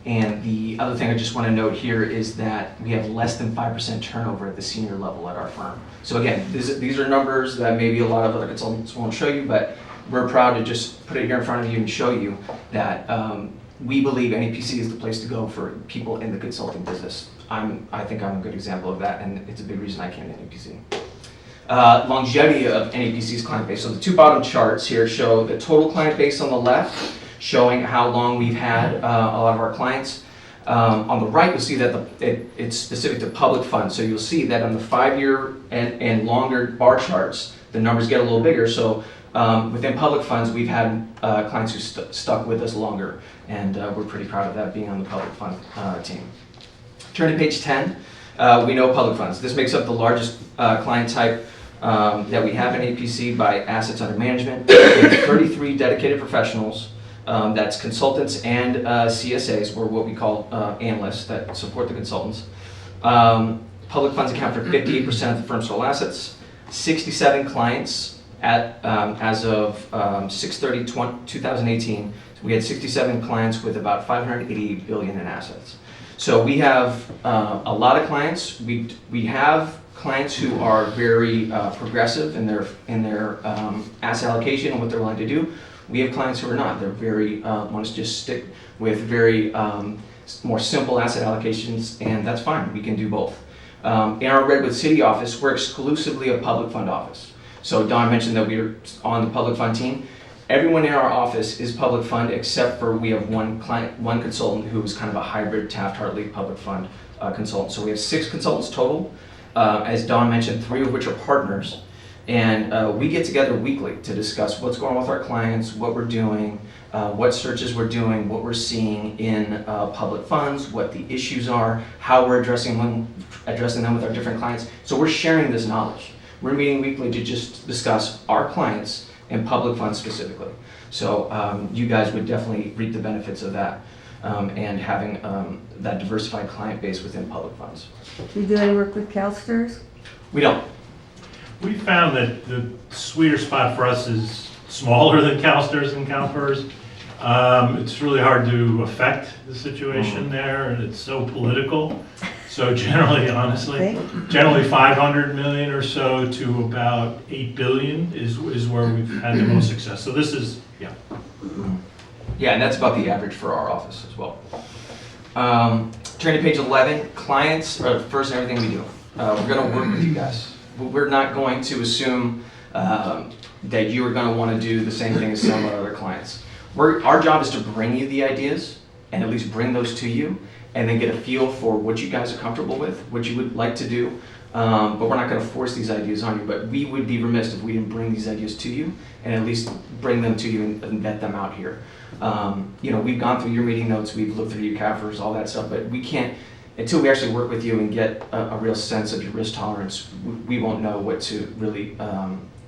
And the other thing I just want to note here is that we have less than 5% turnover at the senior level at our firm. So again, these are numbers that maybe a lot of other consultants won't show you, but we're proud to just put it here in front of you and show you that we believe NEPC is the place to go for people in the consulting business. I think I'm a good example of that, and it's a big reason I came to NEPC. Longevity of NEPC's client base. So the 2 bottom charts here show the total client base on the left, showing how long we've had a lot of our clients. On the right, you'll see that it's specific to public funds. So you'll see that on the 5-year and longer bar charts, the numbers get a little bigger. So within public funds, we've had clients who stuck with us longer, and we're pretty proud of that, being on the public fund team. Turn to page 10. We know public funds. This makes up the largest client type that we have in APC by assets under management. We have 33 dedicated professionals. That's consultants and CSAs, or what we call analysts that support the consultants. Public funds account for 58% of the firm's total assets. 67 clients as of 6/30/2018. We had 67 clients with about $588 billion in assets. So we have a lot of clients. We have clients who are very progressive in their asset allocation and what they're willing to do. We have clients who are not. They're very want to just stick with very more simple asset allocations, and that's fine. We can do both. In our Redwood City office, we're exclusively a public fund office. So Don mentioned that we're on the public fund team. Everyone in our office is public fund, except for we have one consultant who is kind of a hybrid Taft-Hartley public fund consultant. So we have 6 consultants total. As Don mentioned, 3 of which are partners. And we get together weekly to discuss what's going on with our clients, what we're doing, what searches we're doing, what we're seeing in public funds, what the issues are, how we're addressing them with our different clients. So we're sharing this knowledge. We're meeting weekly to just discuss our clients and public funds specifically. So you guys would definitely reap the benefits of that and having that diversified client base within public funds. Do you do any work with CalSTRS? We don't. We found that the sweeter spot for us is smaller than CalSTRS and CalPERS. It's really hard to affect the situation there, and it's so political. So generally, honestly, generally 500 million or so to about 8 billion is where we've had the most success. So this is, yeah. Yeah, and that's about the average for our office as well. Turning to page 11, clients are first in everything we do. We're going to work with you guys. We're not going to assume that you are going to want to do the same thing as some of our other clients. Our job is to bring you the ideas and at least bring those to you, and then get a feel for what you guys are comfortable with, what you would like to do. But we're not going to force these ideas on you, but we would be remiss if we didn't bring these ideas to you and at least bring them to you and vet them out here. We've gone through your meeting notes, we've looked through your CAFRs, all that stuff, but we can't, until we actually work with you and get a real sense of your risk tolerance, we won't know what to really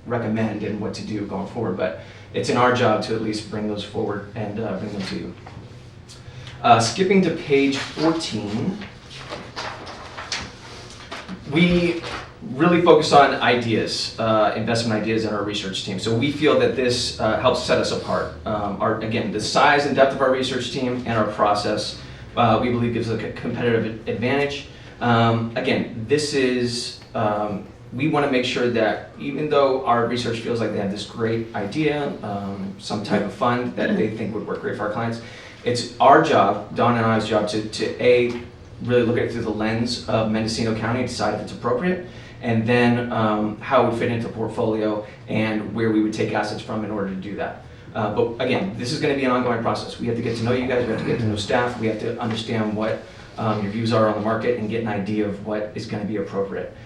recommend and what to do going forward. But it's in our job to at least bring those forward and bring them to you. Skipping to page 14, we really focus on ideas, investment ideas in our research team. So we feel that this helps set us apart. Again, the size and depth of our research team and our process, we believe gives us a competitive advantage. Again, this is, we want to make sure that even though our research feels like they have this great idea, some type of fund that they think would work great for our clients, it's our job, Don and I's job, to A, really look at it through the lens of Mendocino County, decide if it's appropriate, and then how it would fit into the portfolio and where we would take assets from in order to do that. But again, this is going to be an ongoing process. We have to get to know you guys, we have to get to know staff, we have to understand what your views are on the market and get an idea of what is going to be appropriate.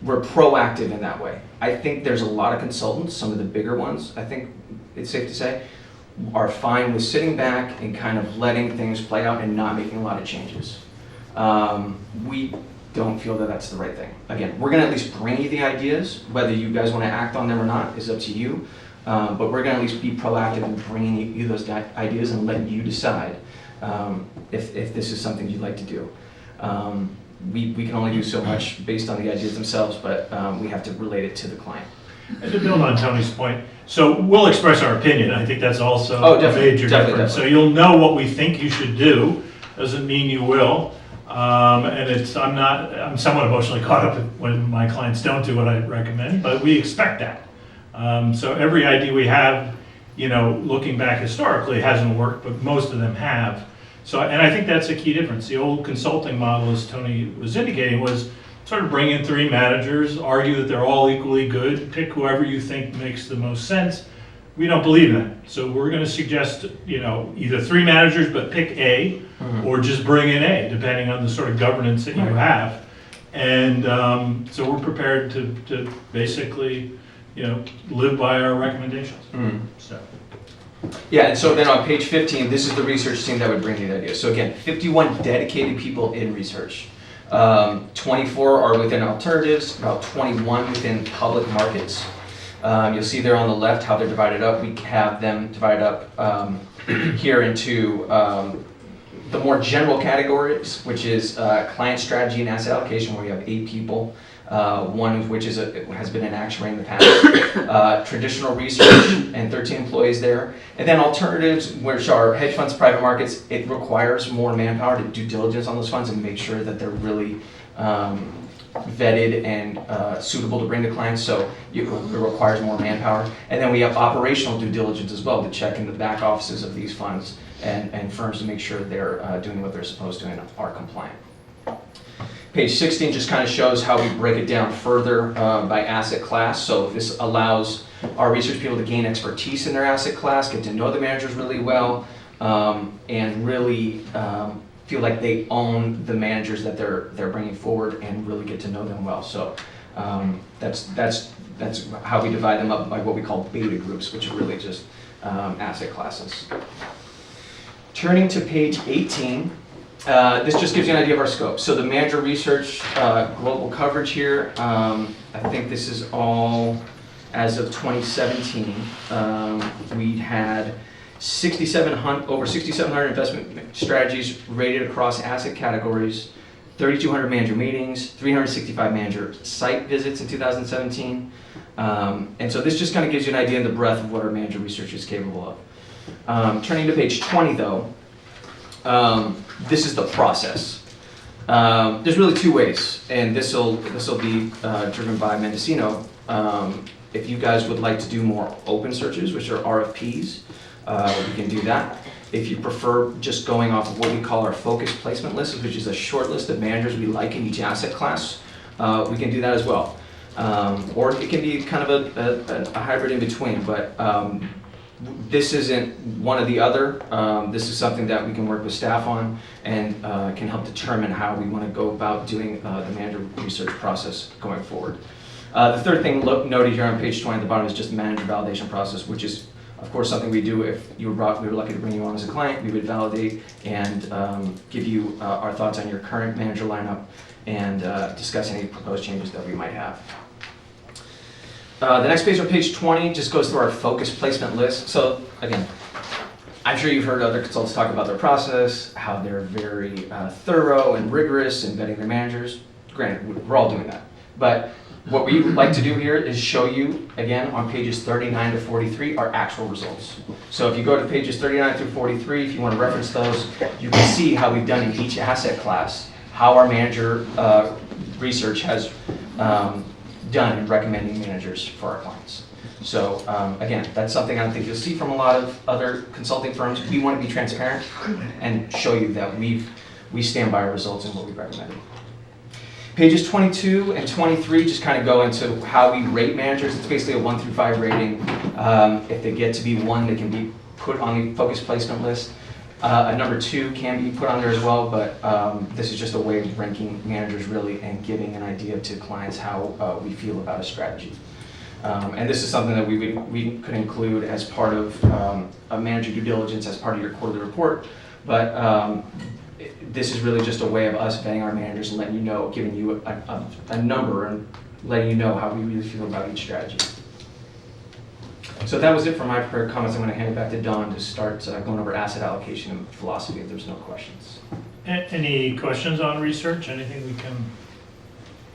We're proactive in that way. I think there's a lot of consultants, some of the bigger ones, I think it's safe to say, are fine with sitting back and kind of letting things play out and not making a lot of changes. We don't feel that that's the right thing. Again, we're going to at least bring you the ideas. Whether you guys want to act on them or not is up to you. But we're going to at least be proactive in bringing you those ideas and letting you decide if this is something you'd like to do. We can only do so much based on the ideas themselves, but we have to relate it to the client. And to build on Tony's point, so we'll express our opinion. I think that's also a major difference. So you'll know what we think you should do. Doesn't mean you will. And I'm somewhat emotionally caught up when my clients don't do what I recommend, but we expect that. So every idea we have, looking back historically, hasn't worked, but most of them have. So, and I think that's a key difference. The old consulting model, as Tony was indicating, was sort of bring in 3 managers, argue that they're all equally good, pick whoever you think makes the most sense. We don't believe that. So we're going to suggest, either 3 managers, but pick A, or just bring in A, depending on the sort of governance that you have. And so we're prepared to basically, live by our recommendations. So. Yeah, and so then on page 15, this is the research team that would bring you the ideas. So again, 51 dedicated people in research. 24 are within alternatives, about 21 within public markets. You'll see there on the left how they're divided up. We have them divided up here into the more general categories, which is client strategy and asset allocation, where we have 8 people. One of which has been an actuary in the past. Traditional research and 13 employees there. And then alternatives, which are hedge funds, private markets. It requires more manpower to do diligence on those funds and make sure that they're really vetted and suitable to bring to clients. So it requires more manpower. And then we have operational due diligence as well to check in the back offices of these funds and firms to make sure they're doing what they're supposed to and are compliant. Page 16 just kind of shows how we break it down further by asset class. So this allows our research people to gain expertise in their asset class, get to know the managers really well, and really feel like they own the managers that they're bringing forward and really get to know them well. So that's how we divide them up by what we call beta groups, which are really just asset classes. Turning to page 18. This just gives you an idea of our scope. So the manager research global coverage here, I think this is all as of 2017. We had over 6,700 investment strategies rated across asset categories, 3,200 manager meetings, 365 manager site visits in 2017. And so this just kind of gives you an idea of the breadth of what our manager research is capable of. Turning to page 20 though, this is the process. There's really two ways, and this will be driven by Mendocino. If you guys would like to do more open searches, which are RFPs, we can do that. If you prefer just going off of what we call our focus placement list, which is a short list of managers we like in each asset class, we can do that as well. Or it can be kind of a hybrid in between, but this isn't one or the other. This is something that we can work with staff on and can help determine how we want to go about doing the manager research process going forward. The third thing noted here on page 20 at the bottom is just the manager validation process, which is, of course, something we do if we were lucky to bring you on as a client. We would validate and give you our thoughts on your current manager lineup and discuss any proposed changes that we might have. The next page on page 20 just goes through our focus placement list. So again, I'm sure you've heard other consultants talk about their process, how they're very thorough and rigorous in vetting their managers. Granted, we're all doing that. But what we like to do here is show you, again, on pages 39 to 43, our actual results. So if you go to pages 39 through 43, if you want to reference those, you can see how we've done in each asset class, how our manager research has done in recommending managers for our clients. So again, that's something I don't think you'll see from a lot of other consulting firms. We want to be transparent and show you that we stand by our results and what we've recommended. Pages 22 and 23 just kind of go into how we rate managers. It's basically a 1 through 5 rating. If they get to be 1, they can be put on the focus placement list. A number 2 can be put on there as well, but this is just a way of ranking managers really and giving an idea to clients how we feel about a strategy. And this is something that we could include as part of a manager due diligence as part of your quarterly report, but this is really just a way of us vetting our managers and letting you know, giving you a number and letting you know how we really feel about each strategy. So that was it for my prepared comments. I'm going to hand it back to Don to start going over asset allocation and philosophy if there's no questions. Any questions on research? Anything we can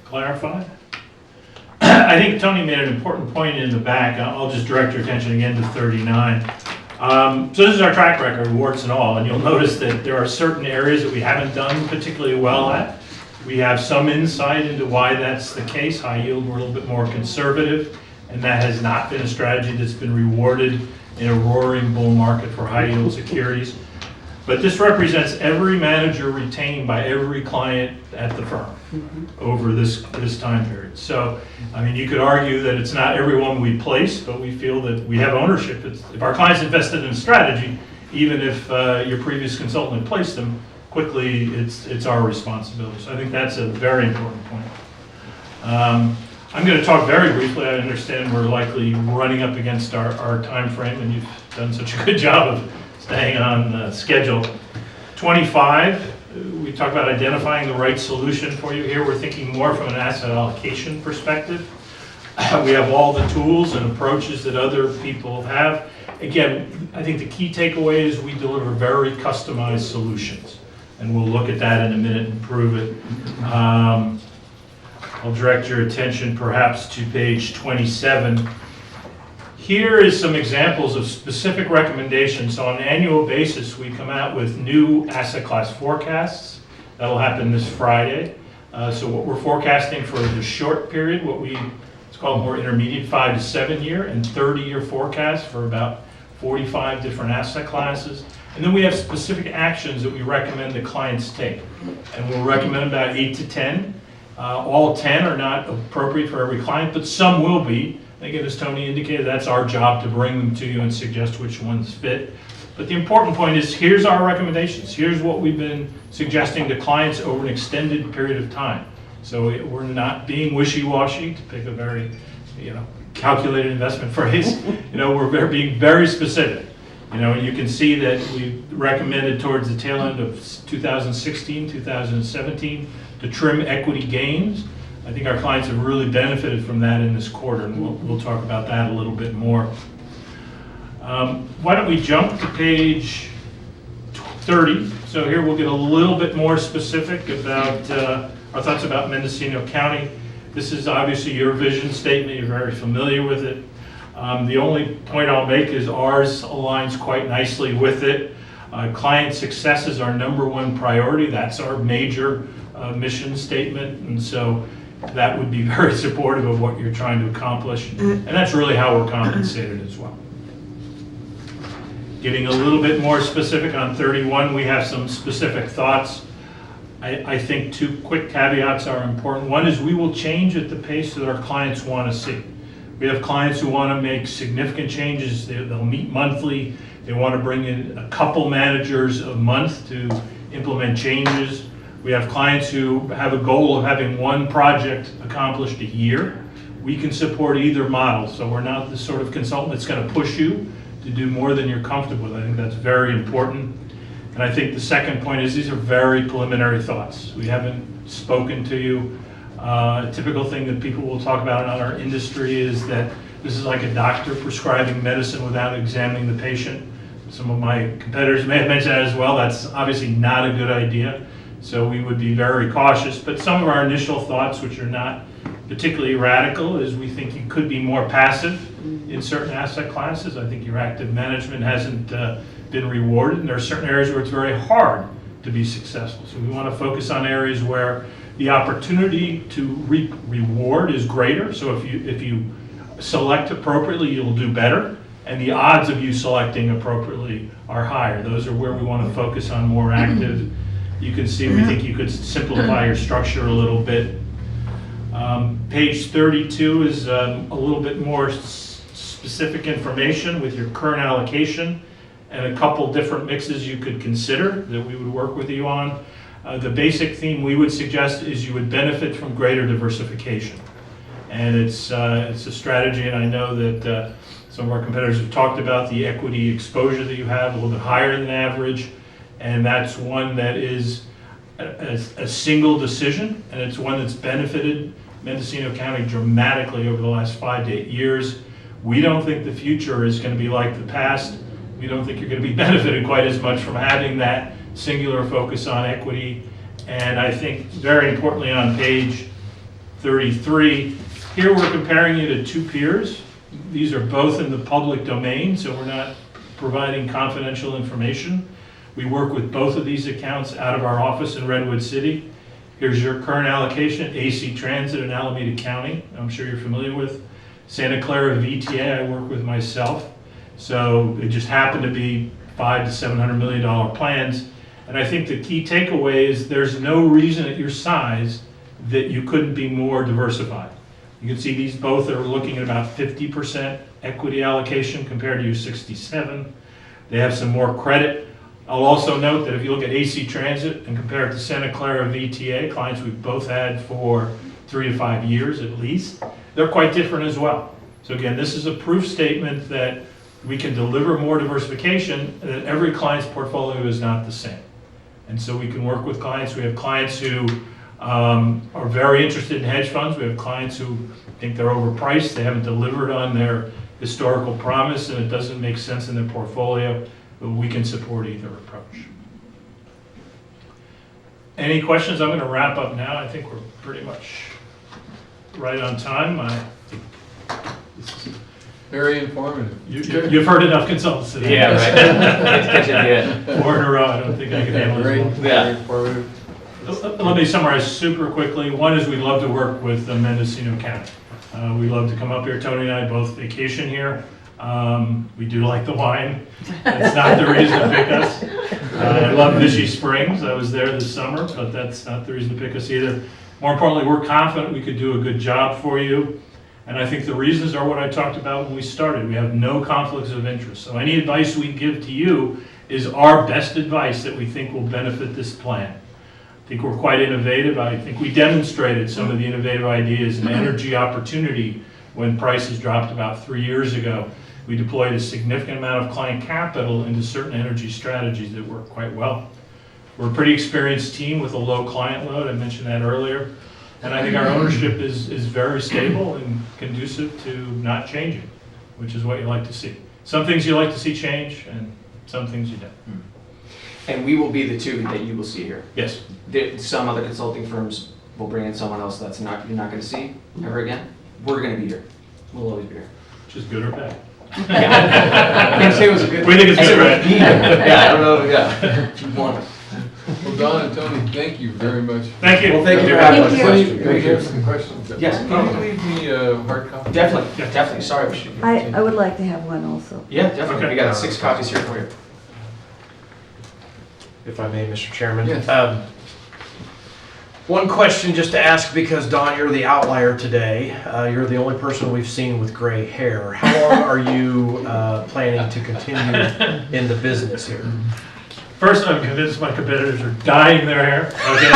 clarify? I think Tony made an important point in the back. I'll just direct your attention again to 39. So this is our track record, warts and all, and you'll notice that there are certain areas that we haven't done particularly well at. We have some insight into why that's the case. High yield, we're a little bit more conservative, and that has not been a strategy that's been rewarded in a roaring bull market for high yield securities. But this represents every manager retained by every client at the firm over this time period. So, I mean, you could argue that it's not everyone we place, but we feel that we have ownership. If our clients invested in a strategy, even if your previous consultant had placed them, quickly it's our responsibility. So I think that's a very important point. I'm going to talk very briefly. I understand we're likely running up against our time frame, and you've done such a good job of staying on schedule. 25, we talk about identifying the right solution for you. Here we're thinking more from an asset allocation perspective. We have all the tools and approaches that other people have. Again, I think the key takeaway is we deliver very customized solutions, and we'll look at that in a minute and prove it. I'll direct your attention perhaps to page 27. Here is some examples of specific recommendations. So on an annual basis, we come out with new asset class forecasts. That'll happen this Friday. So what we're forecasting for the short period, it's called more intermediate 5 to 7 year and 30-year forecasts for about 45 different asset classes. And then we have specific actions that we recommend the clients take. And we'll recommend about 8 to 10. All 10 are not appropriate for every client, but some will be. Again, as Tony indicated, that's our job to bring them to you and suggest which ones fit. But the important point is, here's our recommendations. Here's what we've been suggesting to clients over an extended period of time. So we're not being wishy-washy, to pick a very, calculated investment phrase. We're being very specific. You can see that we recommended towards the tail end of 2016, 2017 to trim equity gains. I think our clients have really benefited from that in this quarter, and we'll talk about that a little bit more. Why don't we jump to page 30? So here we'll get a little bit more specific about our thoughts about Mendocino County. This is obviously your vision statement. You're very familiar with it. The only point I'll make is ours aligns quite nicely with it. Client success is our #1 priority. That's our major mission statement, and so that would be very supportive of what you're trying to accomplish, and that's really how we're compensated as well. Getting a little bit more specific on 31, we have some specific thoughts. I think 2 quick caveats are important. One is we will change at the pace that our clients want to see. We have clients who want to make significant changes. They'll meet monthly. They want to bring in a couple managers a month to implement changes. We have clients who have a goal of having 1 project accomplished a year. We can support either model, so we're not the sort of consultant that's going to push you to do more than you're comfortable with. I think that's very important. And I think the second point is these are very preliminary thoughts. We haven't spoken to you. A typical thing that people will talk about in our industry is that this is like a doctor prescribing medicine without examining the patient. Some of my competitors may have mentioned that as well. That's obviously not a good idea. So we would be very cautious. But some of our initial thoughts, which are not particularly radical, is we think you could be more passive in certain asset classes. I think your active management hasn't been rewarded, and there are certain areas where it's very hard to be successful. So we want to focus on areas where the opportunity to reap reward is greater. So if you select appropriately, you'll do better, and the odds of you selecting appropriately are higher. Those are where we want to focus on more active. You can see we think you could simplify your structure a little bit. Page 32 is a little bit more specific information with your current allocation and a couple different mixes you could consider that we would work with you on. The basic theme we would suggest is you would benefit from greater diversification. And it's a strategy, and I know that some of our competitors have talked about the equity exposure that you have, a little bit higher than average, and that's one that is a single decision, and it's one that's benefited Mendocino County dramatically over the last 5 to 8 years. We don't think the future is going to be like the past. We don't think you're going to be benefited quite as much from having that singular focus on equity. And I think very importantly on page 33, here we're comparing you to 2 peers. These are both in the public domain, so we're not providing confidential information. We work with both of these accounts out of our office in Redwood City. Here's your current allocation, AC Transit in Alameda County, I'm sure you're familiar with. Santa Clara VTA, I work with myself. So it just happened to be $500 to $700 million plans. And I think the key takeaway is there's no reason at your size that you couldn't be more diversified. You can see these both are looking at about 50% equity allocation compared to your 67. They have some more credit. I'll also note that if you look at AC Transit and compare it to Santa Clara VTA, clients we've both had for 3 to 5 years at least, they're quite different as well. So again, this is a proof statement that we can deliver more diversification, and that every client's portfolio is not the same. And so we can work with clients. We have clients who are very interested in hedge funds. We have clients who think they're overpriced. They haven't delivered on their historical promise, and it doesn't make sense in their portfolio. But we can support either approach. Any questions? I'm going to wrap up now. I think we're pretty much right on time. Very informative. You've heard enough consultants today. Yeah, right. 4 in a row. I don't think I can handle Very this one. informative. Let me summarize super quickly. One is we love to work with Mendocino County. We love to come up here. Tony and I both vacation here. We do like the wine. That's not the reason to pick us. I love Vichy Springs. I was there this summer, but that's not the reason to pick us either. More importantly, we're confident we could do a good job for you. And I think the reasons are what I talked about when we started. We have no conflicts of interest. So any advice we give to you is our best advice that we think will benefit this plan. I think we're quite innovative. I think we demonstrated some of the innovative ideas in energy opportunity when prices dropped about 3 years ago. We deployed a significant amount of client capital into certain energy strategies that work quite well. We're a pretty experienced team with a low client load. I mentioned that earlier. And I think our ownership is very stable and conducive to not changing, which is what you like to see. Some things you like to see change, and some things you don't. And we will be the two that you will see here. Yes. Some other consulting firms will bring in someone else that's not, you're not gonna see ever again. We're gonna be here. We'll always be here. Which is good or bad? I can't say it was a good. We think it's I said good, right? Yeah, I don't know, yeah. If you want it. Well, Don and Tony, thank you very much. Thank you. Well, thank you for Thank having us. you. We have some questions. Yes. Can you leave me a hard copy? Definitely, sorry. we should- I would like to have one also. Yeah, definitely. Okay. We got 6 copies here for you. If I may, Mr. Chairman. Yes. One question just to ask, because Don, you're the outlier today. You're the only person we've seen with gray hair. How long are you planning to continue in the business here? First, I'm convinced my competitors are dyeing their hair. Okay.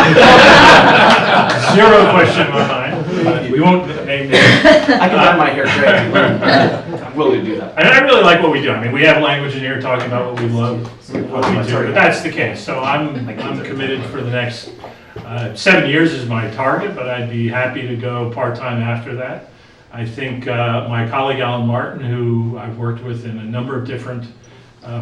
Zero question in my mind. We won't name names. I can dye my hair gray. I'm willing to do that. And I really like what we do. I mean, we have language in here talking about what we love, what we do, but that's the case. So I'm committed for the next 7 years is my target, but I'd be happy to go part-time after that. I think my colleague Alan Martin, who I've worked with in a number of different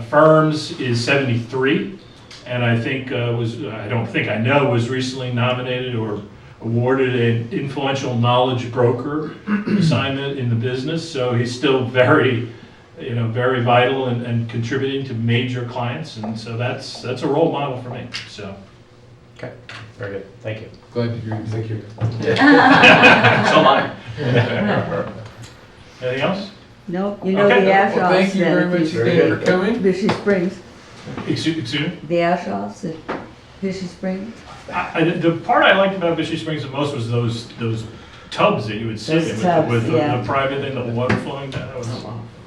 firms, is 73, and I think I know was recently nominated or awarded an influential knowledge broker assignment in the business. So he's still very vital and contributing to major clients, and so that's a role model for me. So. Okay, very good. Thank you. Glad to hear you. Thank you. So am I. Anything else? No, you know Okay. the Ashoffs. Well, thank you then, very if much again for coming. Fishy Springs, Excuse me? the Ashoffs at Fishy Springs. The part I liked about Fishy Springs the most was those tubs that you would sit Those in tubs, with yeah. the private and the water flowing down. That was,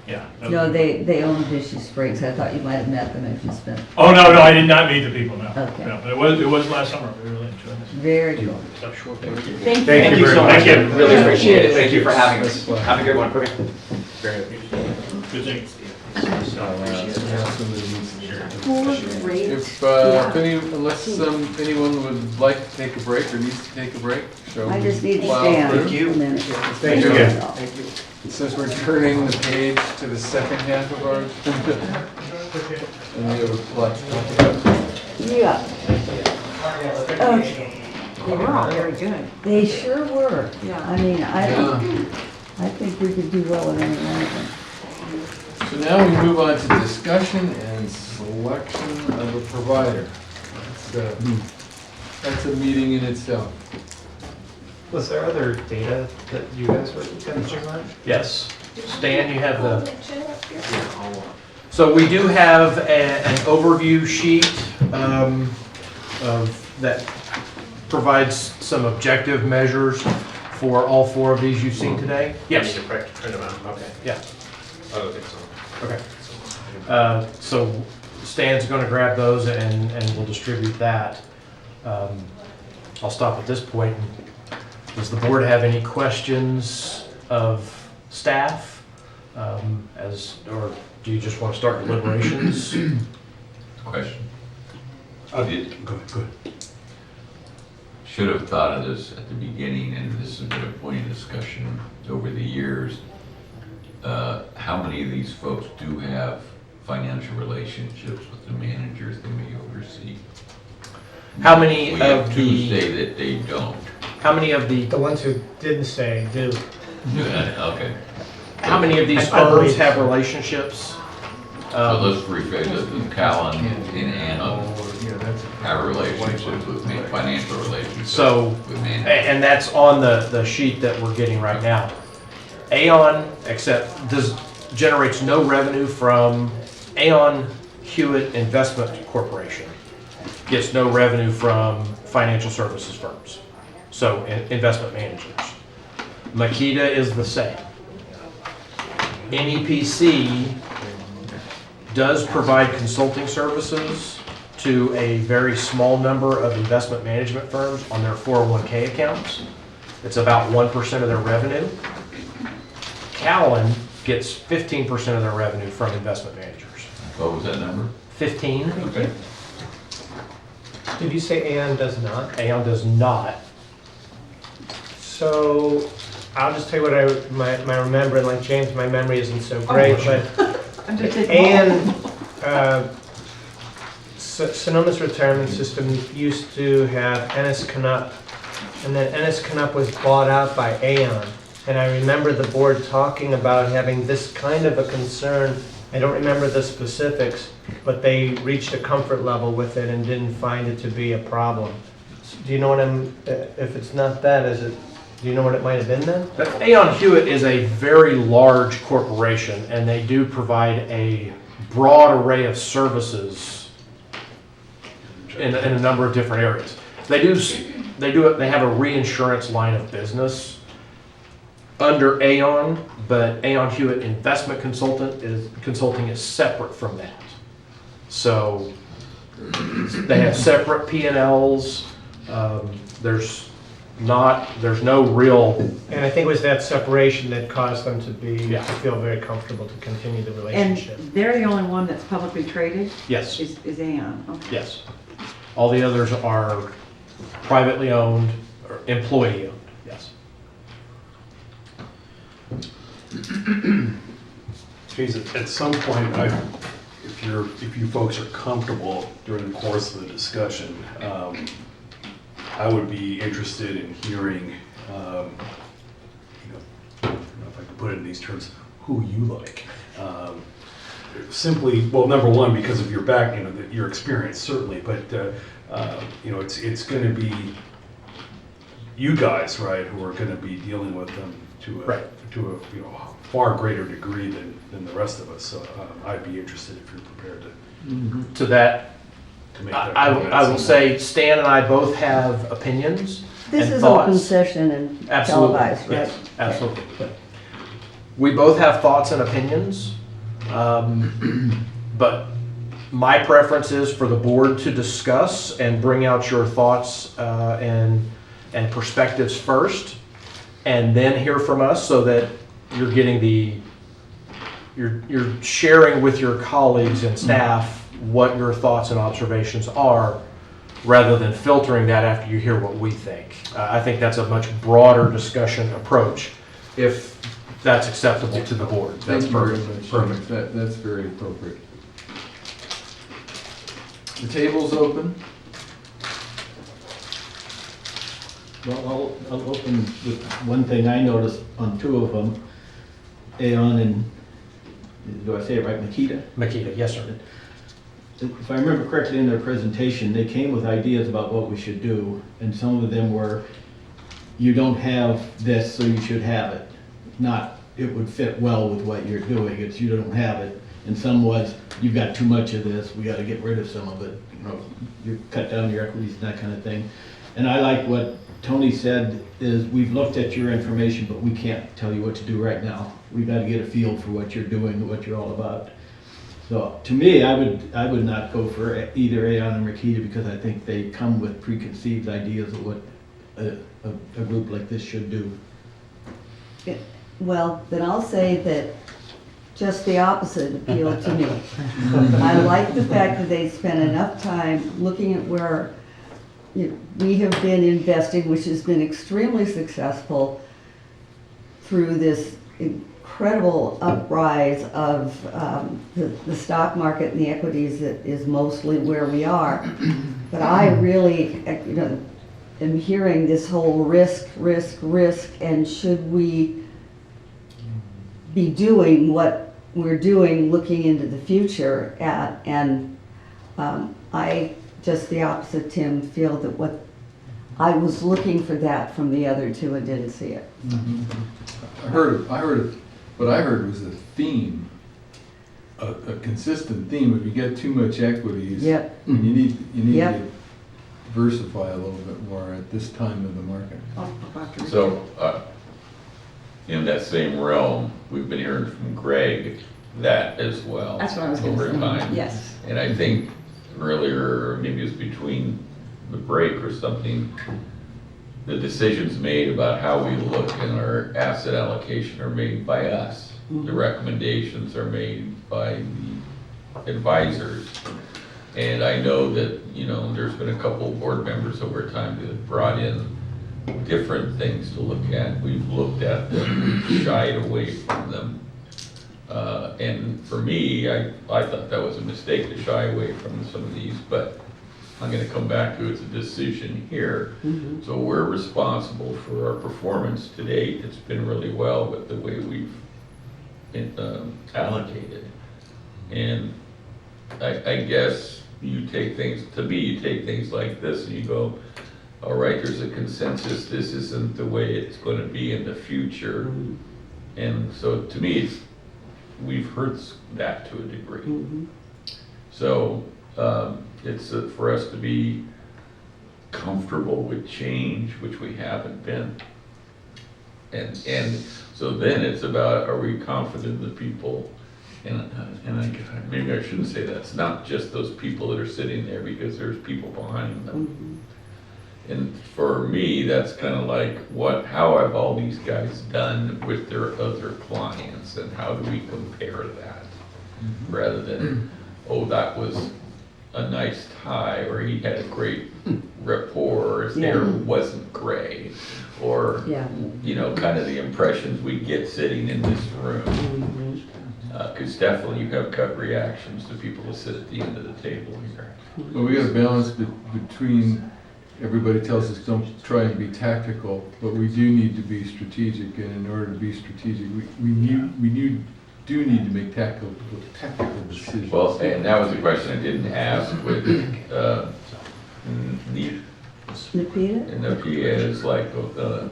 yeah. that No, was- they own Fishy Springs. I thought you might have met them if you spent. Oh, no, I did not meet the people, no. Okay. No, but it was last summer. We really enjoyed it. Very cool. Thank Thank you so much. Thank you. Really appreciate it. Thank you for having us. Have a good one. Okay. Very good. Good thing. Unless anyone would like to take a break or needs to take a break, shall I we just need to plow stand through? a minute. Thank you. Thank you. Since we're turning the page to the second half of our agenda, and we have a lot to talk about. Yeah. Okay. They were all very good. They sure were. Yeah. I mean, I think we could do well with any one of them. So now we move on to discussion and selection of a provider. That's a meeting in itself. Was there other data that you guys were catching on? Yes. Stan, you have the... So we do have an overview sheet that provides some objective measures for all 4 of these you've seen today. Yes. Print them out, okay. Yeah. I don't think so. Okay. So Stan's going to grab those and we'll distribute that. I'll stop at this point. Does the board have any questions of staff? Or do you just want to start deliberations? Question. Good. Should have thought of this at the beginning, and this has been a point of discussion over the years. How many of these folks do have financial relationships with the managers they may oversee? How many We have of 2 the... say that they don't. How many of the... The ones who didn't say do. Okay. How many of these I believe firms have relationships? So let's rephrase it. Callan and Anna have relationships with financial relationships So, with managers. and that's on the sheet that we're getting right now. Aon generates no revenue from Aon Hewitt Investment Corporation. Gets no revenue from financial services firms. So investment managers. Makita is the same. NEPC does provide consulting services to a very small number of investment management firms on their 401k accounts. It's about 1% of their revenue. Callan gets 15% of their revenue from investment managers. What was that number? 15. Okay. Did you say Aon does not? Aon does not. So I'll just tell you what my remembering, like James, my memory isn't so great, but Aon Sonoma's retirement system used to have Ennis Canup, and then Ennis Canup was bought out by Aon. And I remember the board talking about having this kind of a concern. I don't remember the specifics, but they reached a comfort level with it and didn't find it to be a problem. Do you know what if it's not that, do you know what it might have been then? Aon Hewitt is a very large corporation, and they do provide a broad array of services in a number of different areas. They have a reinsurance line of business under Aon, but Aon Hewitt Investment Consulting is separate from that. So they have separate P&Ls. There's no real. And I think it was that separation that caused them to feel very comfortable to continue the relationship. And they're the only one that's publicly traded? Yes. Is Aon, okay. Yes. All the others are privately owned or employee owned, yes. Geez, at some point, if you folks are comfortable during the course of the discussion, I would be interested in hearing, I don't know if I can put it in these terms, who you like. Simply, well, number one, because of your your experience, certainly, but it's going to be you guys, right, who are going to be dealing with them to a far greater degree than the rest of us. So I'd be interested if you're prepared to To that, make that I comment. will say Stan and I both have opinions This and is thoughts. open session and Absolutely. televised, right? Yes, absolutely. We both have thoughts and opinions, but my preference is for the board to discuss and bring out your thoughts and perspectives first, and then hear from us so that you're getting you're sharing with your colleagues and staff what your thoughts and observations are, rather than filtering that after you hear what we think. I think that's a much broader discussion approach, if that's acceptable to the board. That's Thank you very perfect. much. Perfect. That's very appropriate. The table's open. Well, I'll open with one thing I noticed on two of them, Aon and, do I say it right, Makita? Makita, yes, sir. If I remember correctly in their presentation, they came with ideas about what we should do, and some of them were, you don't have this, so you should have it. Not, it would fit well with what you're doing, it's you don't have it. And some was, you've got too much of this, we gotta get rid of some of it. You cut down your equities and that kind of thing. And I like what Tony said, is we've looked at your information, but we can't tell you what to do right now. We've got to get a feel for what you're doing, what you're all about. So to me, I would not go for either Aon or Makita, because I think they come with preconceived ideas of what a group like this should do. Well, then I'll say that just the opposite appealed to me. I like the fact that they spent enough time looking at where we have been investing, which has been extremely successful through this incredible uprise of the stock market and the equities that is mostly where we are. But I really, am hearing this whole risk, and should we be doing what we're doing looking into the future I just the opposite, Tim, feel that what I was looking for that from the other two and didn't see it. I heard what I heard was a theme, a consistent theme. If you get too much equities, Yep. you need Yep. to diversify a little bit more at this time of the market. So, in that same realm, we've been hearing from Greg that as well. That's what I was gonna over say. time. Yes. And I think earlier, maybe it was between the break or something, the decisions made about how we look in our asset allocation are made by us. The recommendations are made by the advisors. And I know that, there's been a couple of board members over time that have brought in different things to look at. We've looked at them, we've shied away from them. And for me, I thought that was a mistake to shy away from some of these, but I'm gonna come back to it's a decision here. So we're responsible for our performance to date. It's been really well with the way we've allocated. And I guess you take things, to me, you take things like this and you go, all right, there's a consensus, this isn't the way it's gonna be in the future. And so to me, we've heard that to a degree. So it's for us to be comfortable with change, which we haven't been. And so then it's about, are we confident in the people? And maybe I shouldn't say that. It's not just those people that are sitting there, because there's people behind them. And for me, that's kind of like, how have all these guys done with their other clients, and how do we compare that? Rather than, oh, that was a nice tie, or he had a great rapport, or his hair wasn't gray, or, you know, kind of the impressions we get sitting in this room. Because definitely you have gut reactions to people who sit at the end of the table here. Well, we got to balance between, everybody tells us don't try and be tactical, but we do need to be strategic, and in order to be strategic, we do need to make tactical decisions. Well, and that was a question I didn't ask with Napia is like, the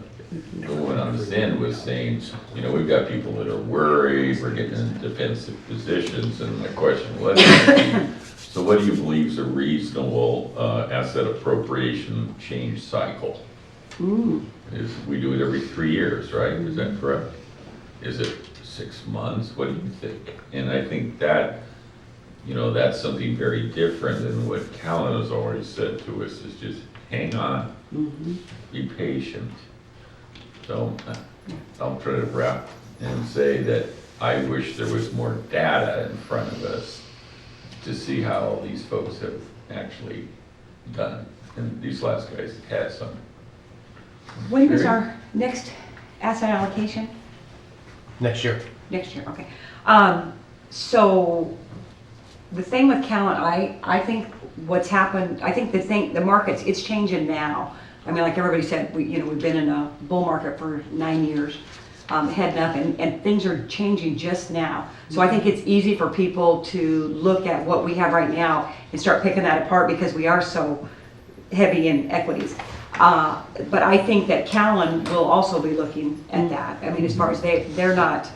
one on this end was saying, you know, we've got people that are worried, we're getting in defensive positions, and my question was, so what do you believe is a reasonable asset appropriation change cycle? We do it every 3 years, right? Is that correct? Is it 6 months? What do you think? And I think that, you know, that's something very different than what Callan has already said to us, is just hang on, be patient. So I'll try to wrap and say that I wish there was more data in front of us to see how all these folks have actually done. And these last guys had some. When is our next asset allocation? Next year. Next year, okay. So the thing with Callan, I think what's happened, I think the market's, it's changing now. I mean, like everybody said, we've been in a bull market for 9 years, heading up, and things are changing just now. So I think it's easy for people to look at what we have right now and start picking that apart, because we are so heavy in equities. But I think that Callan will also be looking at that. I mean, as far as they're not,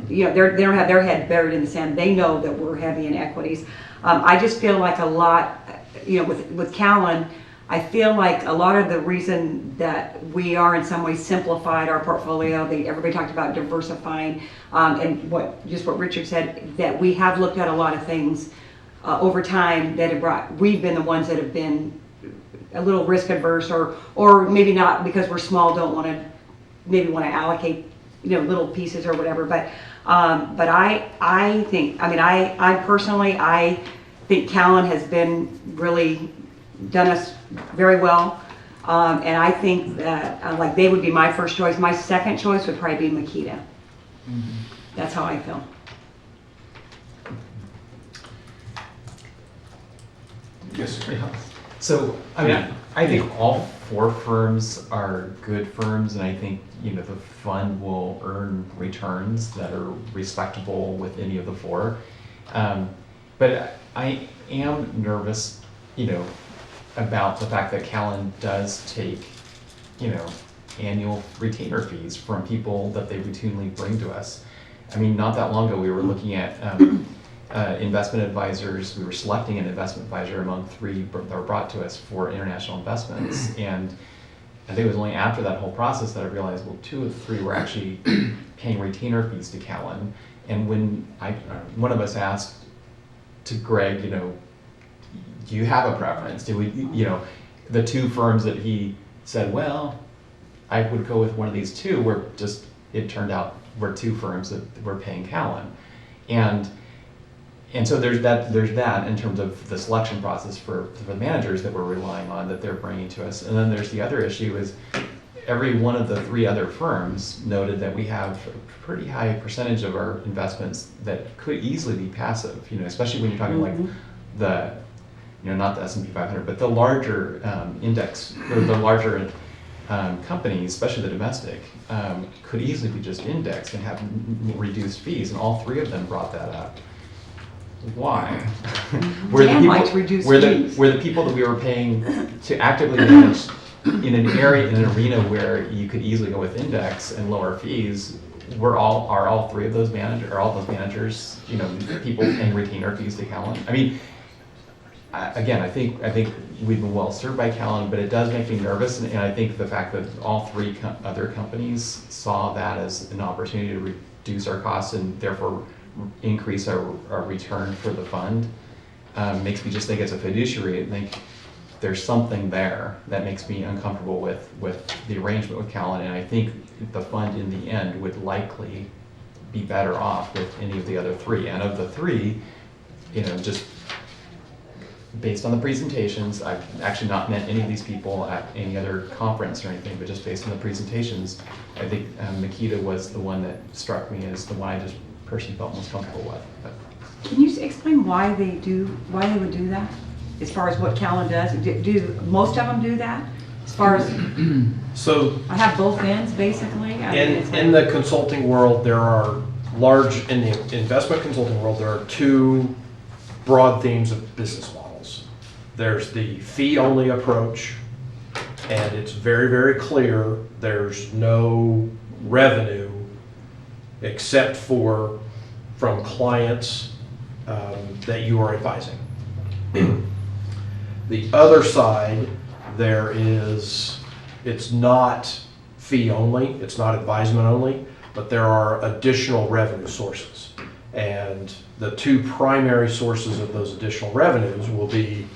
you know, they don't have their head buried in the sand. They know that we're heavy in equities. I just feel like a lot, you know, with Callan, I feel like a lot of the reason that we are in some ways simplified our portfolio, everybody talked about diversifying, and what Richard said, that we have looked at a lot of things over time that we've been the ones that have been a little risk adverse, or maybe not, because we're small, don't want to allocate, you know, little pieces or whatever. But I think, I mean, I personally, I think Callan has been really done us very well, and I think that like they would be my first choice. My second choice would probably be Makita. That's how I feel. Yes, sir. So, I mean, I think all 4 firms are good firms, and I think, you know, the fund will earn returns that are respectable with any of the 4. But I am nervous, you know, about the fact that Callan does take, you know, annual retainer fees from people that they routinely bring to us. I mean, not that long ago, we were looking at investment advisors. We were selecting an investment advisor among 3 that were brought to us for international investments. And I think it was only after that whole process that I realized, well, 2 of the 3 were actually paying retainer fees to Callan. And when one of us asked to Greg, you know, do you have a preference? Do we, you know, the 2 firms that he said, well, I would go with one of these 2, were just, it turned out were 2 firms that were paying Callan. And so there's that in terms of the selection process for the managers that we're relying on, that they're bringing to us. And then there's the other issue is, every one of the three other firms noted that we have a pretty high percentage of our investments that could easily be passive, especially when you're talking like the, not the S&P 500, but the larger index, or the larger companies, especially the domestic, could easily be just indexed and have reduced fees, and all three of them brought that up. Why? Dan likes reduced fees. Where the people that we were paying to actively manage in an arena where you could easily go with index and lower fees, are all three of those managers, people paying retainer fees to Callan? I mean, again, I think we've been well served by Callan, but it does make me nervous, and I think the fact that all three other companies saw that as an opportunity to reduce our costs and therefore increase our return for the fund makes me just think as a fiduciary, I think there's something there that makes me uncomfortable with the arrangement with Callan, and I think the fund in the end would likely be better off with any of the other three. And of the three, just based on the presentations, I've actually not met any of these people at any other conference or anything, but just based on the presentations, I think Makita was the one that struck me as the one I just personally felt most comfortable with. Can you explain why they would do that? As far as what Callan does, do most of them do that? As far as So I have both ends basically. in the consulting world, in the investment consulting world, there are two broad themes of business models. There's the fee-only approach, and it's very, very clear there's no revenue except from clients that you are advising. The other side, it's not fee only, it's not advisement only, but there are additional revenue sources. And the two primary sources of those additional revenues will be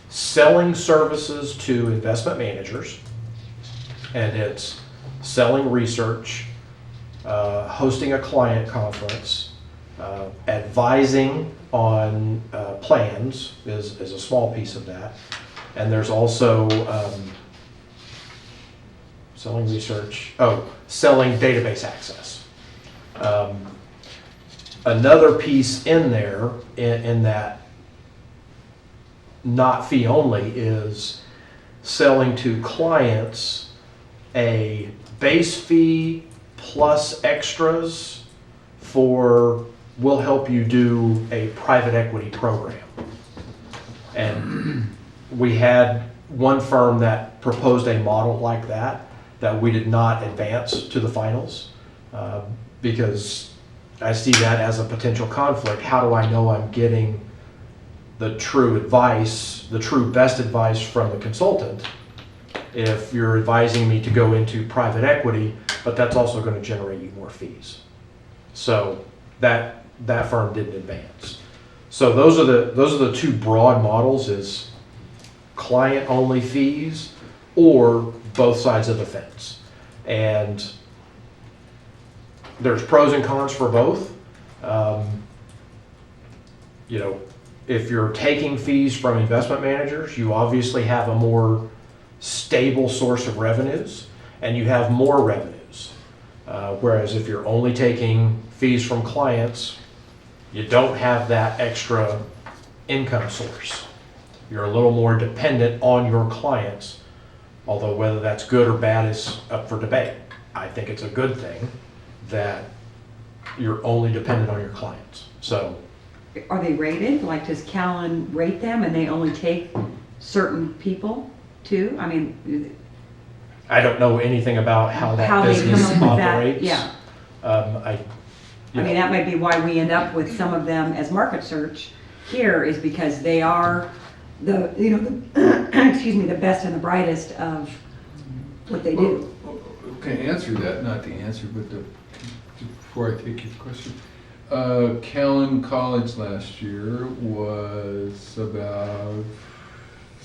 selling services to investment managers, and it's selling research, hosting a client conference, advising on plans is a small piece of that. And there's also selling research, selling database access. Another piece in there, in that not fee only, is selling to clients a base fee plus extras we'll help you do a private equity program. And we had one firm that proposed a model like that we did not advance to the finals because I see that as a potential conflict. How do I know I'm getting the true advice, the true best advice from the consultant if you're advising me to go into private equity, but that's also going to generate you more fees? So that firm didn't advance. So those are the two broad models: is client only fees or both sides of the fence. And there's pros and cons for both. If you're taking fees from investment managers, you obviously have a more stable source of revenues and you have more revenues. Whereas if you're only taking fees from clients, you don't have that extra income source. You're a little more dependent on your clients, although whether that's good or bad is up for debate. I think it's a good thing that you're only dependent on your clients. So, are they rated? Like, does Callan rate them and they only take certain people too? I mean, I don't know anything about how that they business come up with operates. that. Yeah. I mean, that might be why we end up with some of them as market search here, is because they are the excuse me, the best and the brightest of what they do. Can I answer that? Not the answer, but before I take your question. Callan College last year was about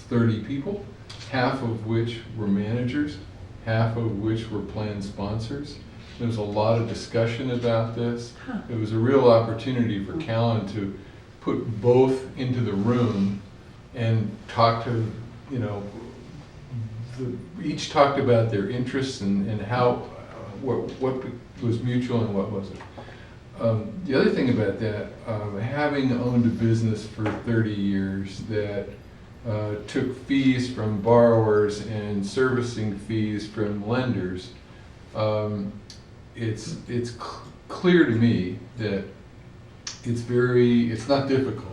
30 people, half of which were managers, half of which were plan sponsors. There was a lot of discussion about this. It was a real opportunity for Callan to put both into the room and talk to, each talked about their interests and how, what was mutual and what wasn't. The other thing about that, having owned a business for 30 years that took fees from borrowers and servicing fees from lenders, it's clear to me that it's not difficult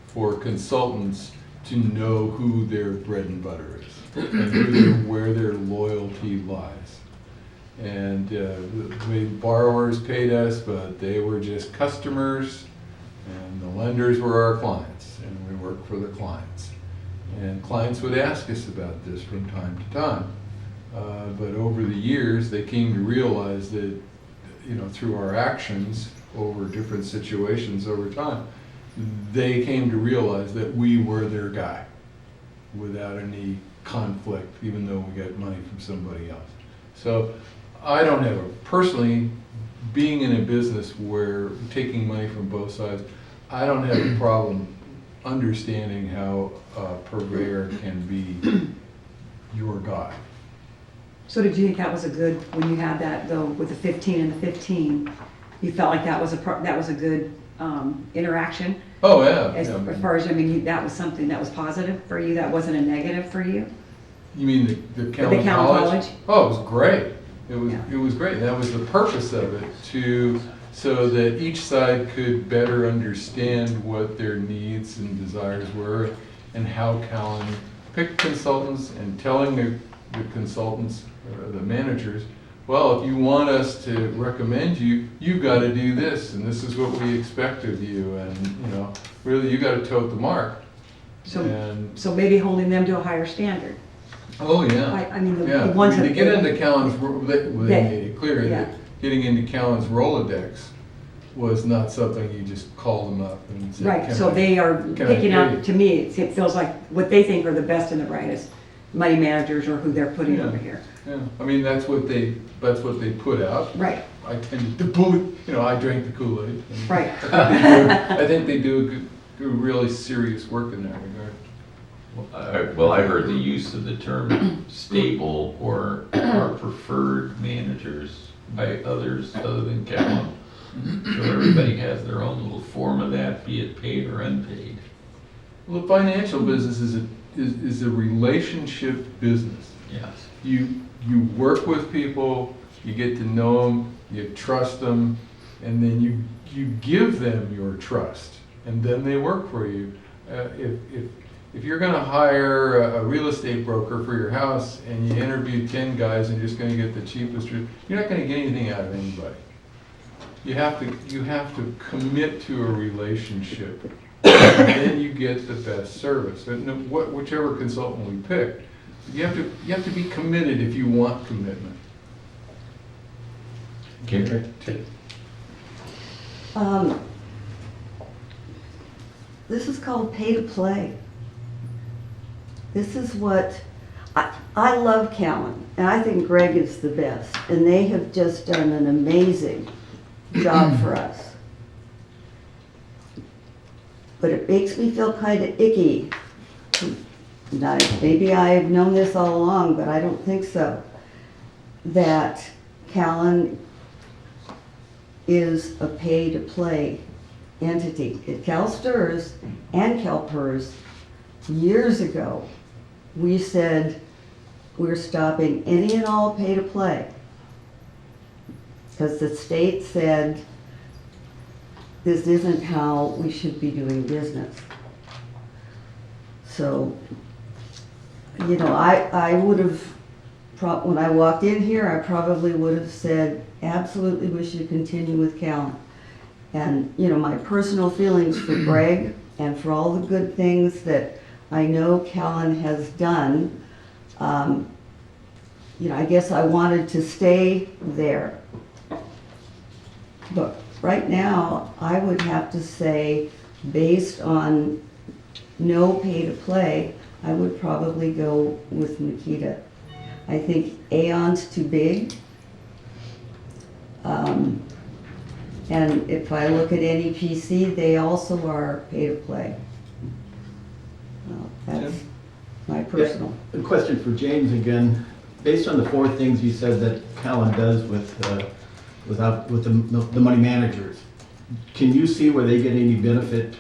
for consultants to know who their bread and butter is and where their loyalty lies. And the borrowers paid us, but they were just customers, and the lenders were our clients, and we worked for the clients. And clients would ask us about this from time to time. But over the years, they came to realize that, through our actions over different situations over time, they came to realize that we were their guy without any conflict, even though we got money from somebody else. So I don't have personally, being in a business where taking money from both sides, I don't have a problem understanding how a purveyor can be your guy. So did you think that was a good, when you had that though, with the 15 and the 15, you felt like that was a good interaction? Oh, yeah. As far as, that was something that was positive for you, that wasn't a negative for you? You mean the Callan College? Oh, it was great. It was great. That was the purpose of it, so that each side could better understand what their needs and desires were and how Callan picked consultants and telling the consultants, or the managers, well, if you want us to recommend you, you've got to do this, and this is what we expect of you, and really you got to tote the mark. So maybe holding them to a higher standard. Oh, yeah. The ones to that get into Callan's, they made it clear yeah. that getting into Callan's Rolodex was not something you just called them up and said, Right, so they are picking up, to me, it feels like what they think are the best and the brightest money managers or who they're putting over here. Yeah, that's what they put out. Right. I tended to bully, I drank the Kool-Aid. Right. I think they do really serious work in that regard. I heard the use of the term stable or preferred managers by others other than Callan. So everybody has their own little form of that, be it paid or unpaid. Well, the financial business is a relationship business. Yes. You work with people, you get to know them, you trust them, and then you give them your trust, and then they work for you. If you're going to hire a real estate broker for your house and you interview 10 guys and you're just going to get the cheapest, you're not going to get anything out of anybody. You have to commit to a relationship, and then you get the best service. And whichever consultant we pick, you have to be committed if you want commitment. This is called pay to play. This is what, I love Callan, and I think Greg is the best, and they have just done an amazing job for us. But it makes me feel kind of icky. Maybe I've known this all along, but I don't think so, that Callan is a pay-to-play entity. At CalSTRS and CalPERS, years ago, we said we're stopping any and all pay-to-play because the state said this isn't how we should be doing business. So, I would have, when I walked in here, I probably would have said, absolutely we should continue with Callan. And, my personal feelings for Greg and for all the good things that I know Callan has done, I guess I wanted to stay there. But right now, I would have to say, based on no pay to play, I would probably go with Makita. I think Aon's too big. And if I look at NEPC, they also are pay to play. Well, my personal. A question for James again. Based on the 4 things you said that Callan does with the money managers, can you see where they get any benefit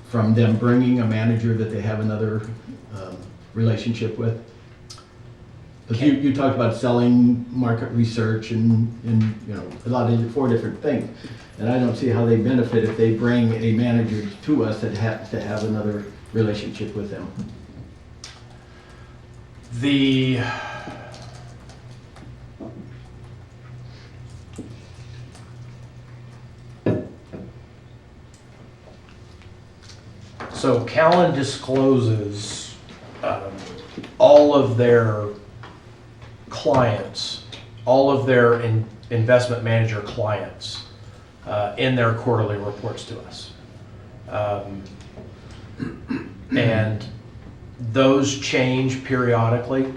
from them bringing a manager that they have another relationship with? Because you talked about selling, market research, and a lot of 4 different things. And I don't see how they benefit if they bring a manager to us that has to have another relationship with them. So Callan discloses all of their clients, all of their investment manager clients in their quarterly reports to us. And those change periodically.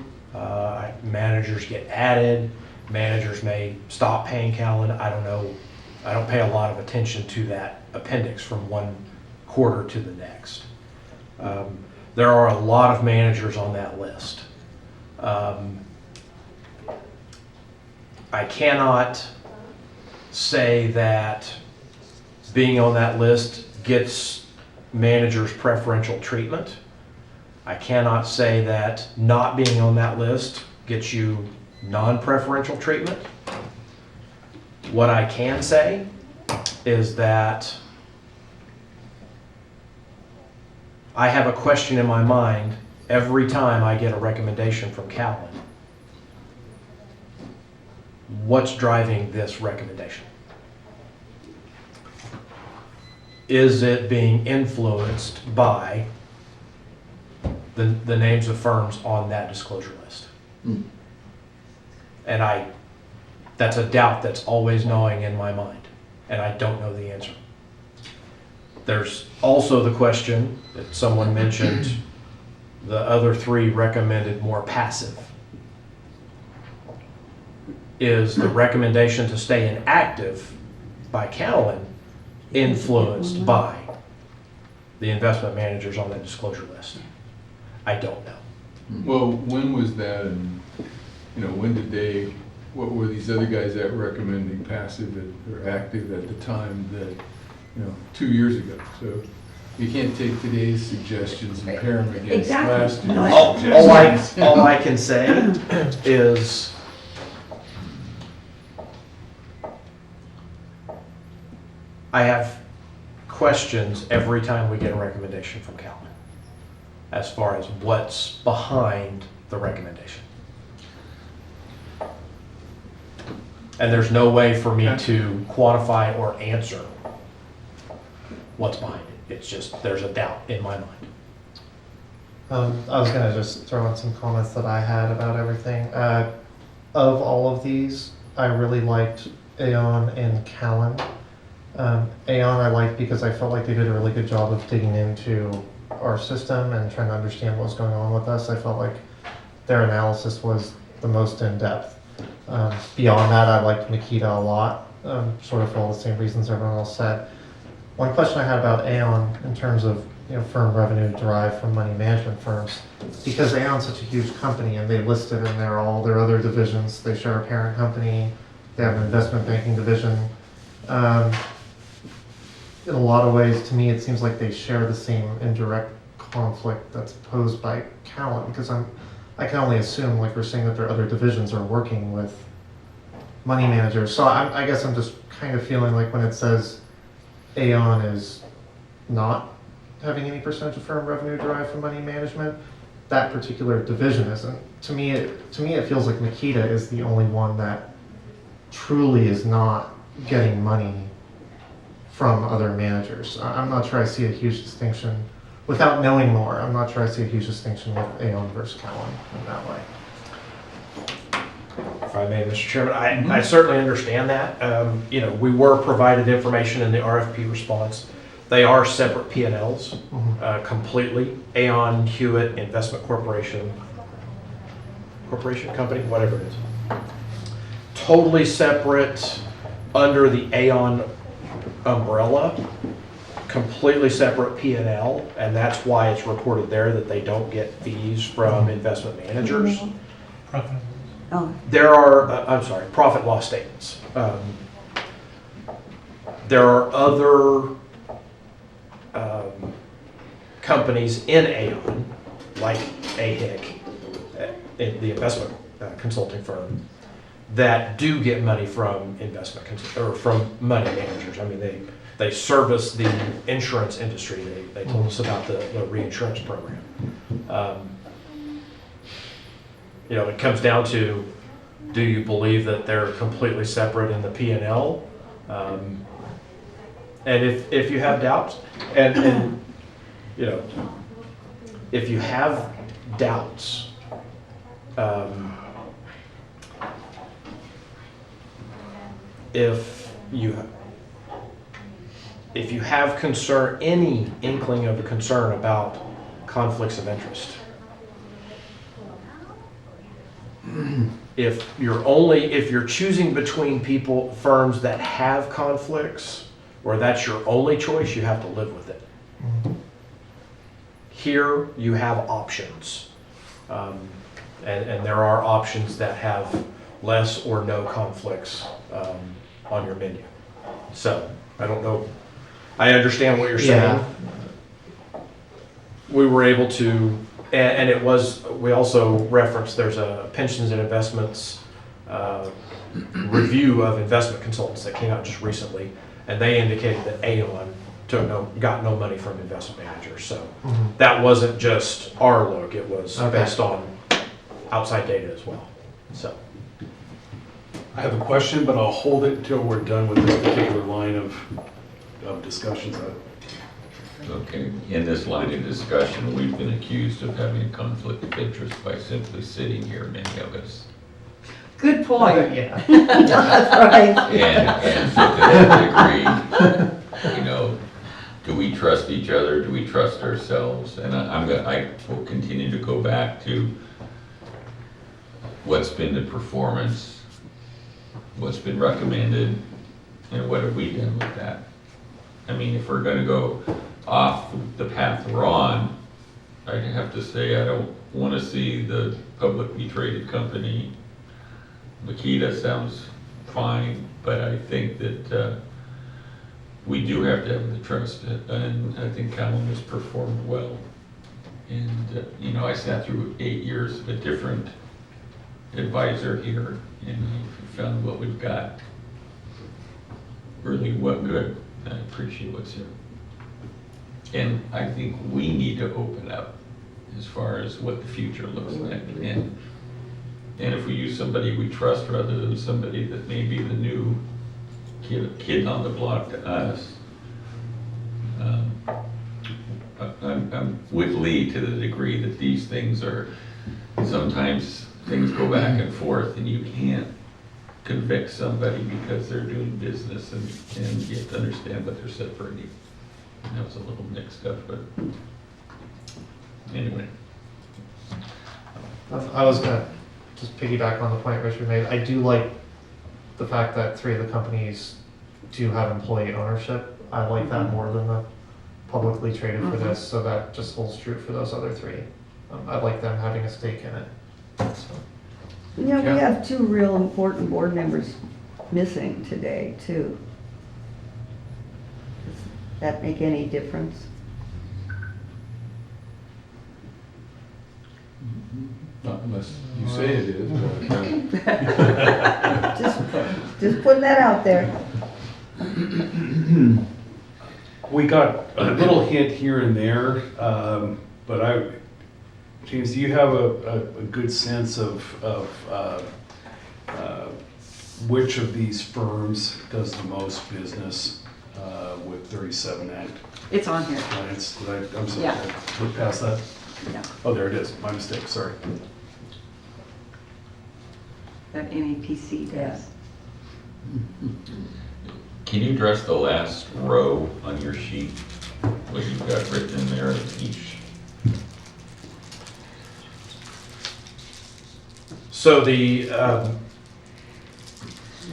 Managers get added, managers may stop paying Callan. I don't know. I don't pay a lot of attention to that appendix from one quarter to the next. There are a lot of managers on that list. I cannot say that being on that list gets managers preferential treatment. I cannot say that not being on that list gets you non-preferential treatment. What I can say is that I have a question in my mind every time I get a recommendation from Callan. What's driving this recommendation? Is it being influenced by the names of firms on that disclosure list? And that's a doubt that's always gnawing in my mind, and I don't know the answer. There's also the question that someone mentioned, the other 3 recommended more passive. Is the recommendation to stay inactive by Callan influenced by the investment managers on that disclosure list? I don't know. Well, when was that, and when did they, what were these other guys that recommending passive or active at the time that, 2 years ago? So you can't take today's suggestions and pair them against last year's. All I can say is I have questions every time we get a recommendation from Callan as far as what's behind the recommendation. And there's no way for me to quantify or answer what's behind it. It's just, there's a doubt in my mind. I was going to just throw in some comments that I had about everything. Of all of these, I really liked Aon and Callan. Aon I liked because I felt like they did a really good job of digging into our system and trying to understand what was going on with us. I felt like their analysis was the most in-depth. Beyond that, I liked Makita a lot, sort of for all the same reasons everyone else said. One question I had about Aon in terms of firm revenue derived from money management firms, because Aon's such a huge company and they listed in there all their other divisions. They share a parent company, they have an investment banking division. In a lot of ways, to me, it seems like they share the same indirect conflict that's posed by Callan, because I can only assume, like we're saying, that their other divisions are working with money managers. So I guess I'm just kind of feeling like when it says Aon is not having any percentage of firm revenue derived from money management, that particular division isn't. To me, it feels like Makita is the only one that truly is not getting money from other managers. I'm not sure I see a huge distinction. Without knowing more, I'm not sure I see a huge distinction with Aon versus Callan in that way. If I may, Mr. Chairman, I certainly understand that. We were provided information in the RFP response. They are separate P&Ls completely. Aon Hewitt Investment Corporation Company, whatever it is. Totally separate under the Aon umbrella, completely separate P&L, and that's why it's reported there that they don't get fees from investment managers. Oh, There are, I'm sorry, profit loss statements. There are other companies in Aon, like AHIC, the investment consulting firm, that do get money from or from money managers. I mean, they service the insurance industry. They told us about the reinsurance program. You know, it comes down to, do you believe that they're completely separate in the P&L? And if you have doubts, and you know, if you have doubts, if you have concern, any inkling of a concern about conflicts of interest, if you're choosing between firms that have conflicts, or that's your only choice, you have to live with it. Here you have options, and there are options that have less or no conflicts on your menu. So I don't know. I understand what you're saying. Yeah. We were able to, and we also referenced there's a pensions and investments review of investment consultants that came out just recently, and they indicated that Aon got no money from investment managers. So that wasn't just our look, it was based on outside data as well. So I have a question, but I'll hold it until we're done with this particular line of discussions. Okay, in this line of discussion, we've been accused of having a conflict of interest by simply sitting here, many of us. Good point. Yeah. that's right. And so to that degree, you know, do we trust each other? Do we trust ourselves? And I will continue to go back to what's been the performance, what's been recommended, and what have we done with that? I mean, if we're gonna go off the path we're on, I have to say I don't want to see the publicly traded company. Makita sounds fine, but I think that we do have to have the trust, and I think Callum has performed well. And you know, I sat through 8 years of a different advisor here, and we found what we've got really what good. I appreciate what's here. And I think we need to open up as far as what the future looks like. And if we use somebody we trust rather than somebody that may be the new kid on the block to us, I'm with Lee to the degree that these things are, sometimes things go back and forth and you can't convict somebody because they're doing business, and you have to understand what they're separating. And that was a little mixed up, but anyway. I was gonna just piggyback on the point Richard made. I do like the fact that 3 of the companies do have employee ownership. I like that more than the publicly traded for this, so that just holds true for those other 3. I like them having a stake in it. So. Yeah, we have 2 real important board members missing today, too. Does that make any difference? Not unless you say it is. Just putting that out there. We got a little hint here and there, but James, do you have a good sense of which of these firms does the most business with 37 Act? It's on here. I'm sorry, Yeah. I looked past that? Yeah. Oh, there it is, my mistake, sorry. That MEPC does. Can you address the last row on your sheet? What you've got written in there each? So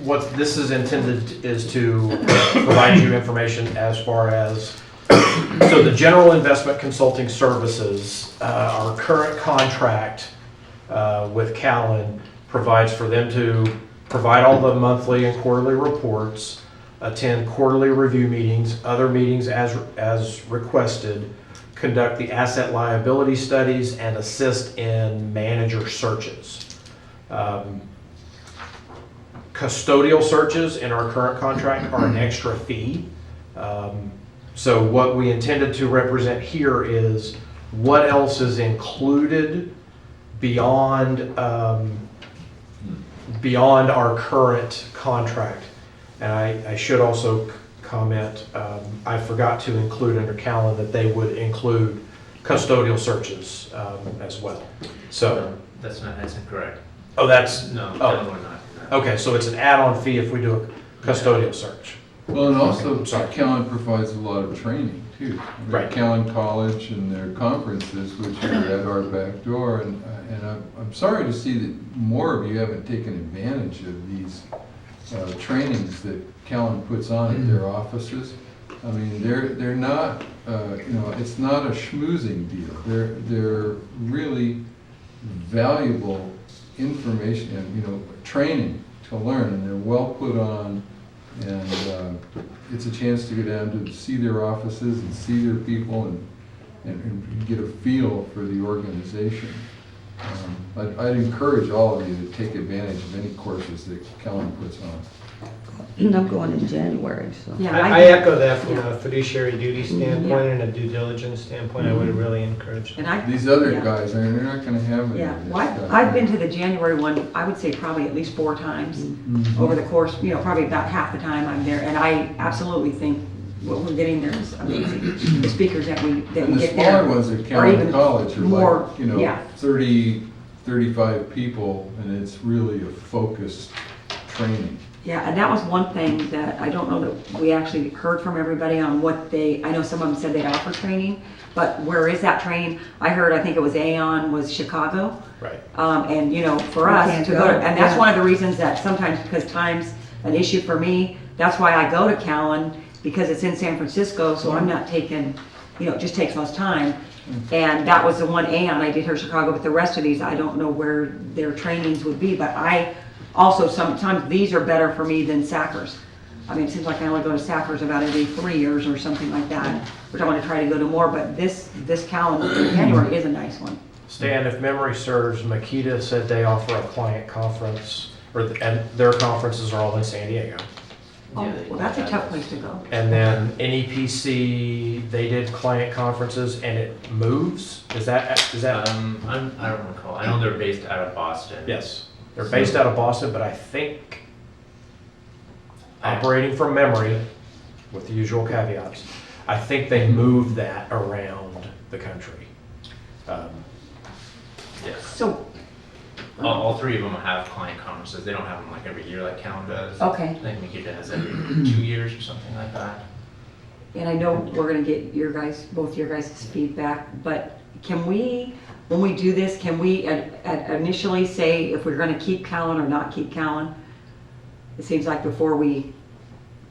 what this is intended is to provide you information as far as So the general investment consulting services, our current contract with Callan provides for them to provide all the monthly and quarterly reports, attend quarterly review meetings, other meetings as requested, conduct the asset liability studies, and assist in manager searches. Custodial searches in our current contract are an extra fee. So what we intended to represent here is what else is included beyond beyond our current contract. And I should also comment, I forgot to include under Callan that they would include custodial searches as well. So That's incorrect. oh, that's No, oh. no, we're not. Okay, so it's an add-on fee if we do a custodial search. Well, and also Callan provides a lot of training too. Right. Callan College and their conferences, which are at our back door, and I'm sorry to see that more of you haven't taken advantage of these trainings that Callan puts on at their offices. I mean, they're not, it's not a schmoozing deal. They're really valuable information and, training to learn, and they're well put on, and it's a chance to go down to see their offices and see their people and get a feel for the organization. I'd encourage all of you to take advantage of any courses that Callan puts on. I'm going in January, so. Yeah, I echo that from yeah. a fiduciary duty standpoint and a due diligence standpoint. I would really encourage that. And These other yeah. guys, they're not gonna have any Yeah, of this well, stuff. I've been to the January one, I would say probably at least 4 times over the course, probably about half the time I'm there. And I absolutely think what we're getting there is amazing. The speakers that we And the get there smaller ones at are Callan even College are more, like, yeah. 30, 35 people, and it's really a focused training. Yeah, and that was one thing that I don't know that we actually heard from everybody on what I know some of them said they'd offer training, but where is that training? I think it was Aon was Chicago. Right. And for We us can't to go. go, and that's Yeah. one of the reasons that sometimes, because time's an issue for me, that's why I go to Callan, because it's in San Francisco, so I'm not taking, it just takes less time. And that was the one Aon, I did her Chicago, but the rest of these, I don't know where their trainings would be, but also, sometimes these are better for me than Sackers. I mean, it seems like I only go to Sackers about every 3 years or something like that, which I want to try to go to more, but this calendar in January is a nice one. Stan, if memory serves, Makita said they offer a client conference, and their conferences are all in San Diego. Oh, well, that's a tough place to go. And then NEPC, they did client conferences, and it moves? Is that? I don't recall. I know they're based out of Boston. Yes. They're based out of Boston, but I think, operating from memory, with the usual caveats, I think they moved that around the country. Yes. So. All 3 of them have client conferences. They don't have them like every year like Callan does. Okay. I think Makita has every 2 years or something like that. And I know we're gonna get both your guys' feedback, but can we, when we do this, can we initially say if we're gonna keep Callan or not keep Callan? It seems like before we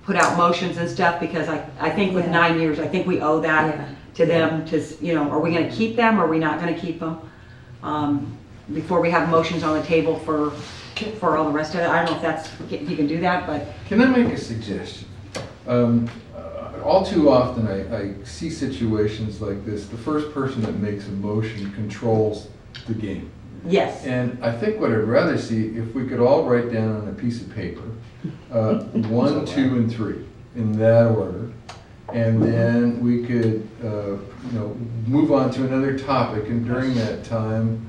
put out motions and stuff, because I think with 9 years, I think we owe that to them are we gonna keep them or are we not gonna keep them? Before we have motions on the table for all the rest of it. I don't know if you can do that, but. Can I make a suggestion? All too often I see situations like this. The first person that makes a motion controls the game. Yes. And I think what I'd rather see, if we could all write down on a piece of paper, 1, 2, and 3 in that order. And then we could, move on to another topic, and during that time,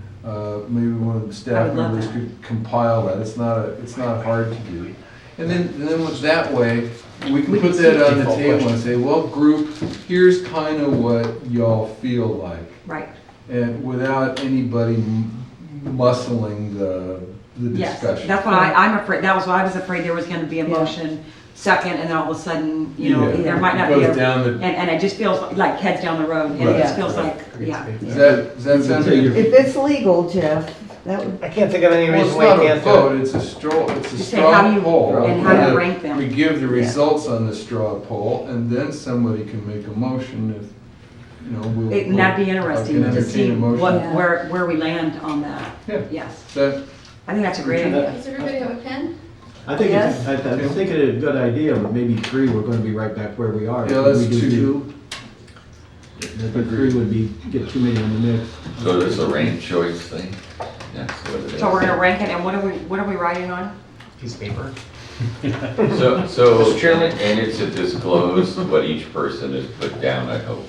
maybe one of the staff members could compile that. It's not hard to do. And then with that way, we can put that on the table and say, well, group, here's kind of what y'all feel like. Right. And without anybody muscling the Yes, discussion. that's what I'm afraid, that was what I was afraid there was gonna be a motion second, and then all of a sudden, there might not be Goes down the- and it just feels like heads down the road, and it Right. just feels like, yeah. Does that sound good? If it's legal, Jeff, That would, I can't think of any Well, reason it's why you not a can't do it. vote, it's a straw, it's a You say how straw you- poll. and how you Yeah. rank them. We give the results on the straw poll, and then somebody can make a motion if, we'll. And that'd be interesting I can to see entertain a motion. what, Yeah. where we land on that. Yeah. Yes, That, I think that's a great idea. Does everybody have a pen? I think Yes. I was thinking it's a good idea, but maybe 3, we're gonna be right back where we are. Yeah, If let's we do two. 2, I think 3 would be, get too many in the mix. So there's a ranked choice thing? That's what it is. So we're gonna rank it, and what are we writing on? Piece of paper. So, Mr. Chairman? and it's to disclose what each person has put down, I hope,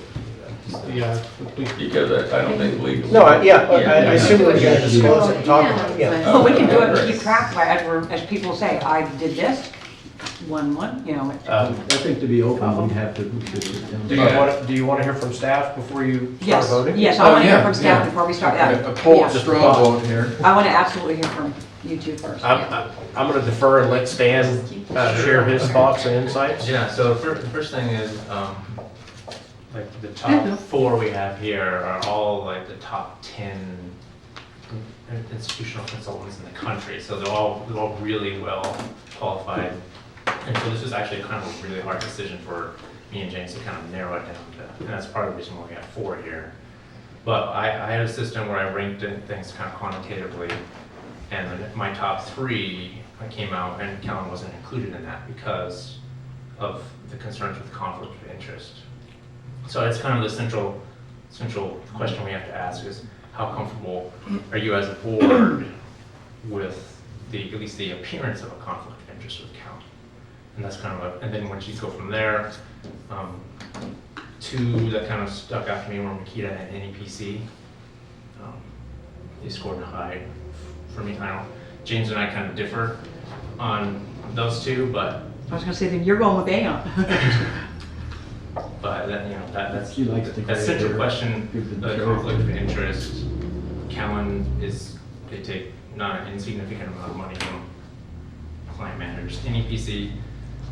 Yeah. because I don't think legally. No, I assume we're gonna disclose it and talk about it, yeah. Well, we can do it, Right. keep track, as people say, I did this, 1-1, I think to be open, we'd have to. Do you want to hear from staff before you start Yes, voting? yes, I want to hear yeah, from staff yeah. before we start that. a poll, Yeah. straw vote here. I want to absolutely hear from you two first. I'm going to defer and let Stan share his thoughts and insights. Yeah, so the first thing is, like the top 4 we have here are all like the top 10 institutional consultants in the country. So they're all really well qualified. And so this is actually kind of a really hard decision for me and James to kind of narrow it down to, and that's part of the reason why we have 4 here. But I had a system where I ranked things kind of quantitatively, and then my top 3 came out, and Callan wasn't included in that because of the concerns with conflict of interest. So it's kind of the central question we have to ask is, how comfortable are you as a board with at least the appearance of a conflict of interest with Callan? And that's kind of and then once you go from there, 2 that kind of stuck out to me were Makita and NEPC. They scored high for me. James and I kind of differ on those 2, but I was going to say, then you're going with Aon. But that's She likes the that central creator. question, the conflict of interest. Callan they take not an insignificant amount of money from client managers. NEPC,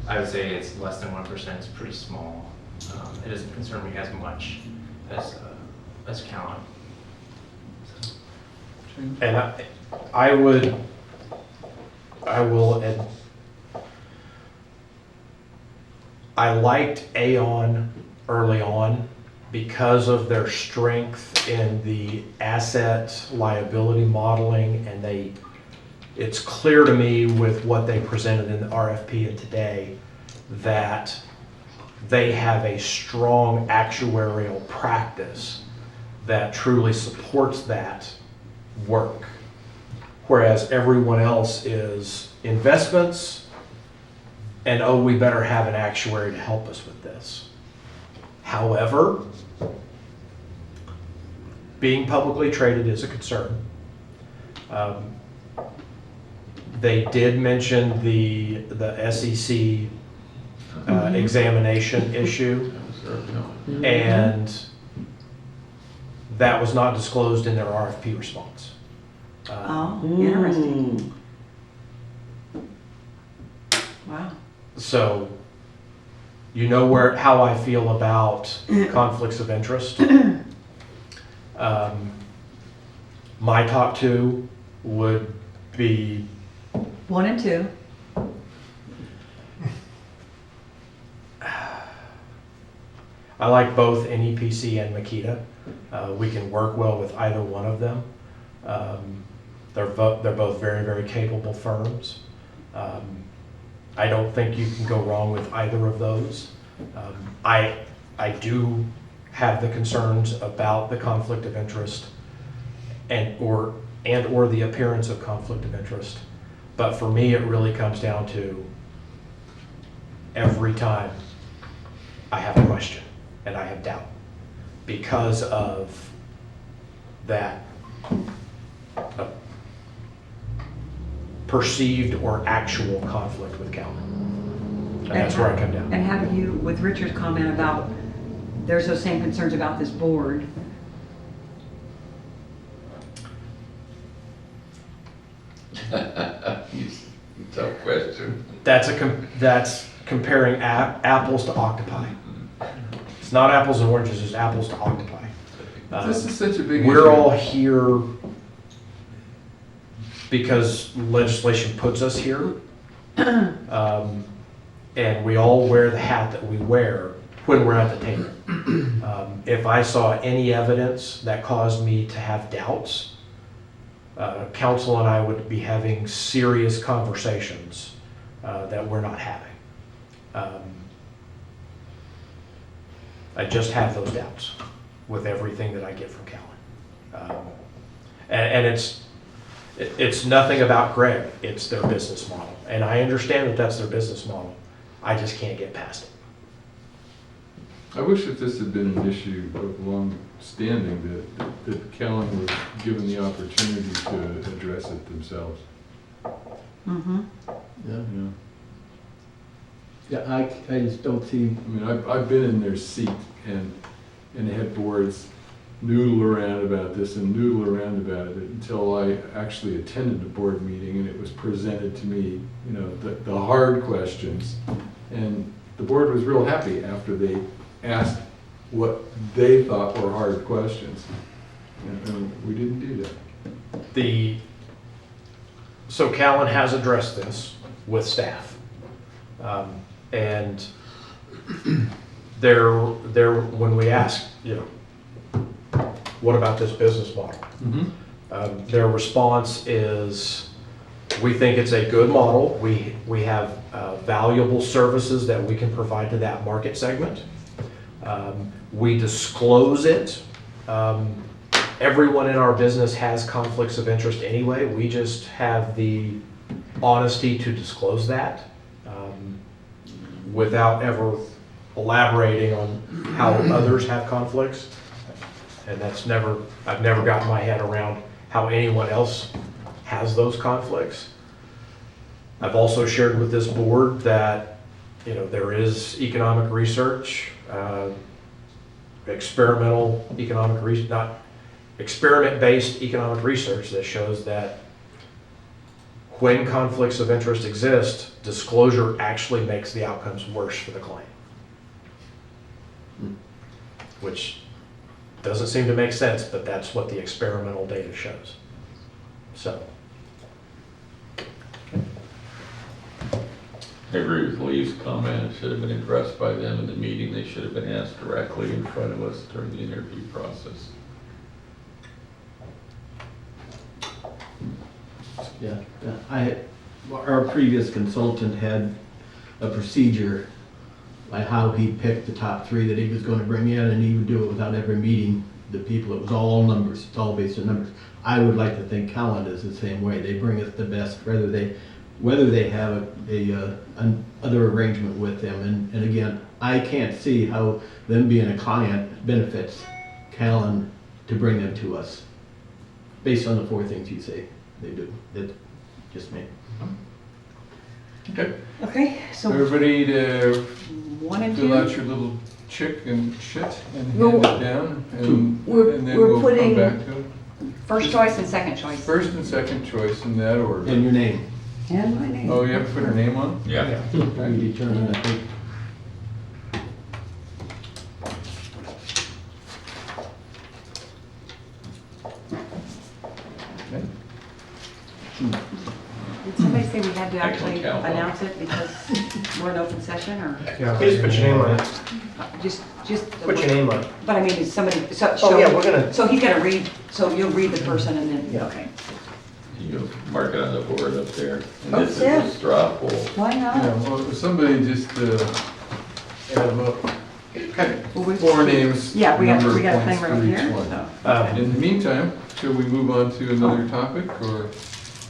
I would say it's less than 1%. It's pretty small. It doesn't concern me as much as Callan. And I will, I liked Aon early on because of their strength in the asset liability modeling, and it's clear to me with what they presented in the RFP and today that they have a strong actuarial practice that truly supports that work. Whereas everyone else is investments and, oh, we better have an actuary to help us with this. However, being publicly traded is a concern. They did mention the SEC examination issue, and that was not disclosed in their RFP response. Oh, interesting. Wow. So, you know how I feel about conflicts of interest. My top 2 would be 1 and 2. I like both NEPC and Makita. We can work well with either one of them. They're both very, very capable firms. I don't think you can go wrong with either of those. I do have the concerns about the conflict of interest and or the appearance of conflict of interest. But for me, it really comes down to every time I have a question and I have doubt because of that perceived or actual conflict with Calvin. And that's where I come down. And how do you, with Richard's comment about there's those same concerns about this board, Tough question. That's comparing apples to octopi. It's not apples and oranges, it's apples to octopi. This is such a big We're issue. all here because legislation puts us here. And we all wear the hat that we wear when we're at the table. If I saw any evidence that caused me to have doubts, council and I would be having serious conversations that we're not having. I just have those doubts with everything that I get from Callan. And it's nothing about Greg, it's their business model. And I understand that that's their business model. I just can't get past it. I wish that this had been an issue of long standing, that Callan was given the opportunity to address it themselves. Mm-hmm. Yeah. Yeah, I just don't see. I mean, I've been in their seat and had boards noodle around about this and noodle around about it until I actually attended a board meeting and it was presented to me, you know, the hard questions. And the board was real happy after they asked what they thought were hard questions. And we didn't do that. So Callan has addressed this with staff. And when we asked, you know, what about this business model? Mm-hmm. Their response is, we think it's a good model. We have valuable services that we can provide to that market segment. We disclose it. Everyone in our business has conflicts of interest anyway. We just have the honesty to disclose that without ever elaborating on how others have conflicts. And I've never gotten my head around how anyone else has those conflicts. I've also shared with this board that, you know, there is economic research, experiment-based economic research that shows that when conflicts of interest exist, disclosure actually makes the outcomes worse for the client. Which doesn't seem to make sense, but that's what the experimental data shows. So. I agree with Lee's comment. It should have been addressed by them in the meeting. They should have been asked directly in front of us during the interview process. Yeah, our previous consultant had a procedure by how he picked the top 3 that he was going to bring in, and he would do it without ever meeting the people. It was all numbers. It's all based on numbers. I would like to think Callan is the same way. They bring us the best, whether they have an other arrangement with them. And again, I can't see how them being a client benefits Callan to bring them to us, based on the 4 things you say they do. That's just me. Okay. Okay, so Everybody to 1 and 2. fill out your little chick and shit and Well, hand it down, and we're then we'll putting- come back to it. First choice and second choice. First and second choice in that order. And your name. And my name. Oh, you have to put her name on? Yeah. We determine, I think. Okay. Did somebody say we had to actually count on. announce it because we're in open session, or Please put your name on it. just? Put your name on it. But I mean, is somebody, so. Oh, yeah, we're gonna- So he's gonna read, so you'll read the person and then, Yeah. okay. You mark it on the board up there. And Oh, this yeah. is a straw poll. Why Yeah, not? well, somebody just add them up. Well, we- 4 names. Yeah, we got number a of thing points right for each here. one. so. In the meantime, shall we move on to another topic, or?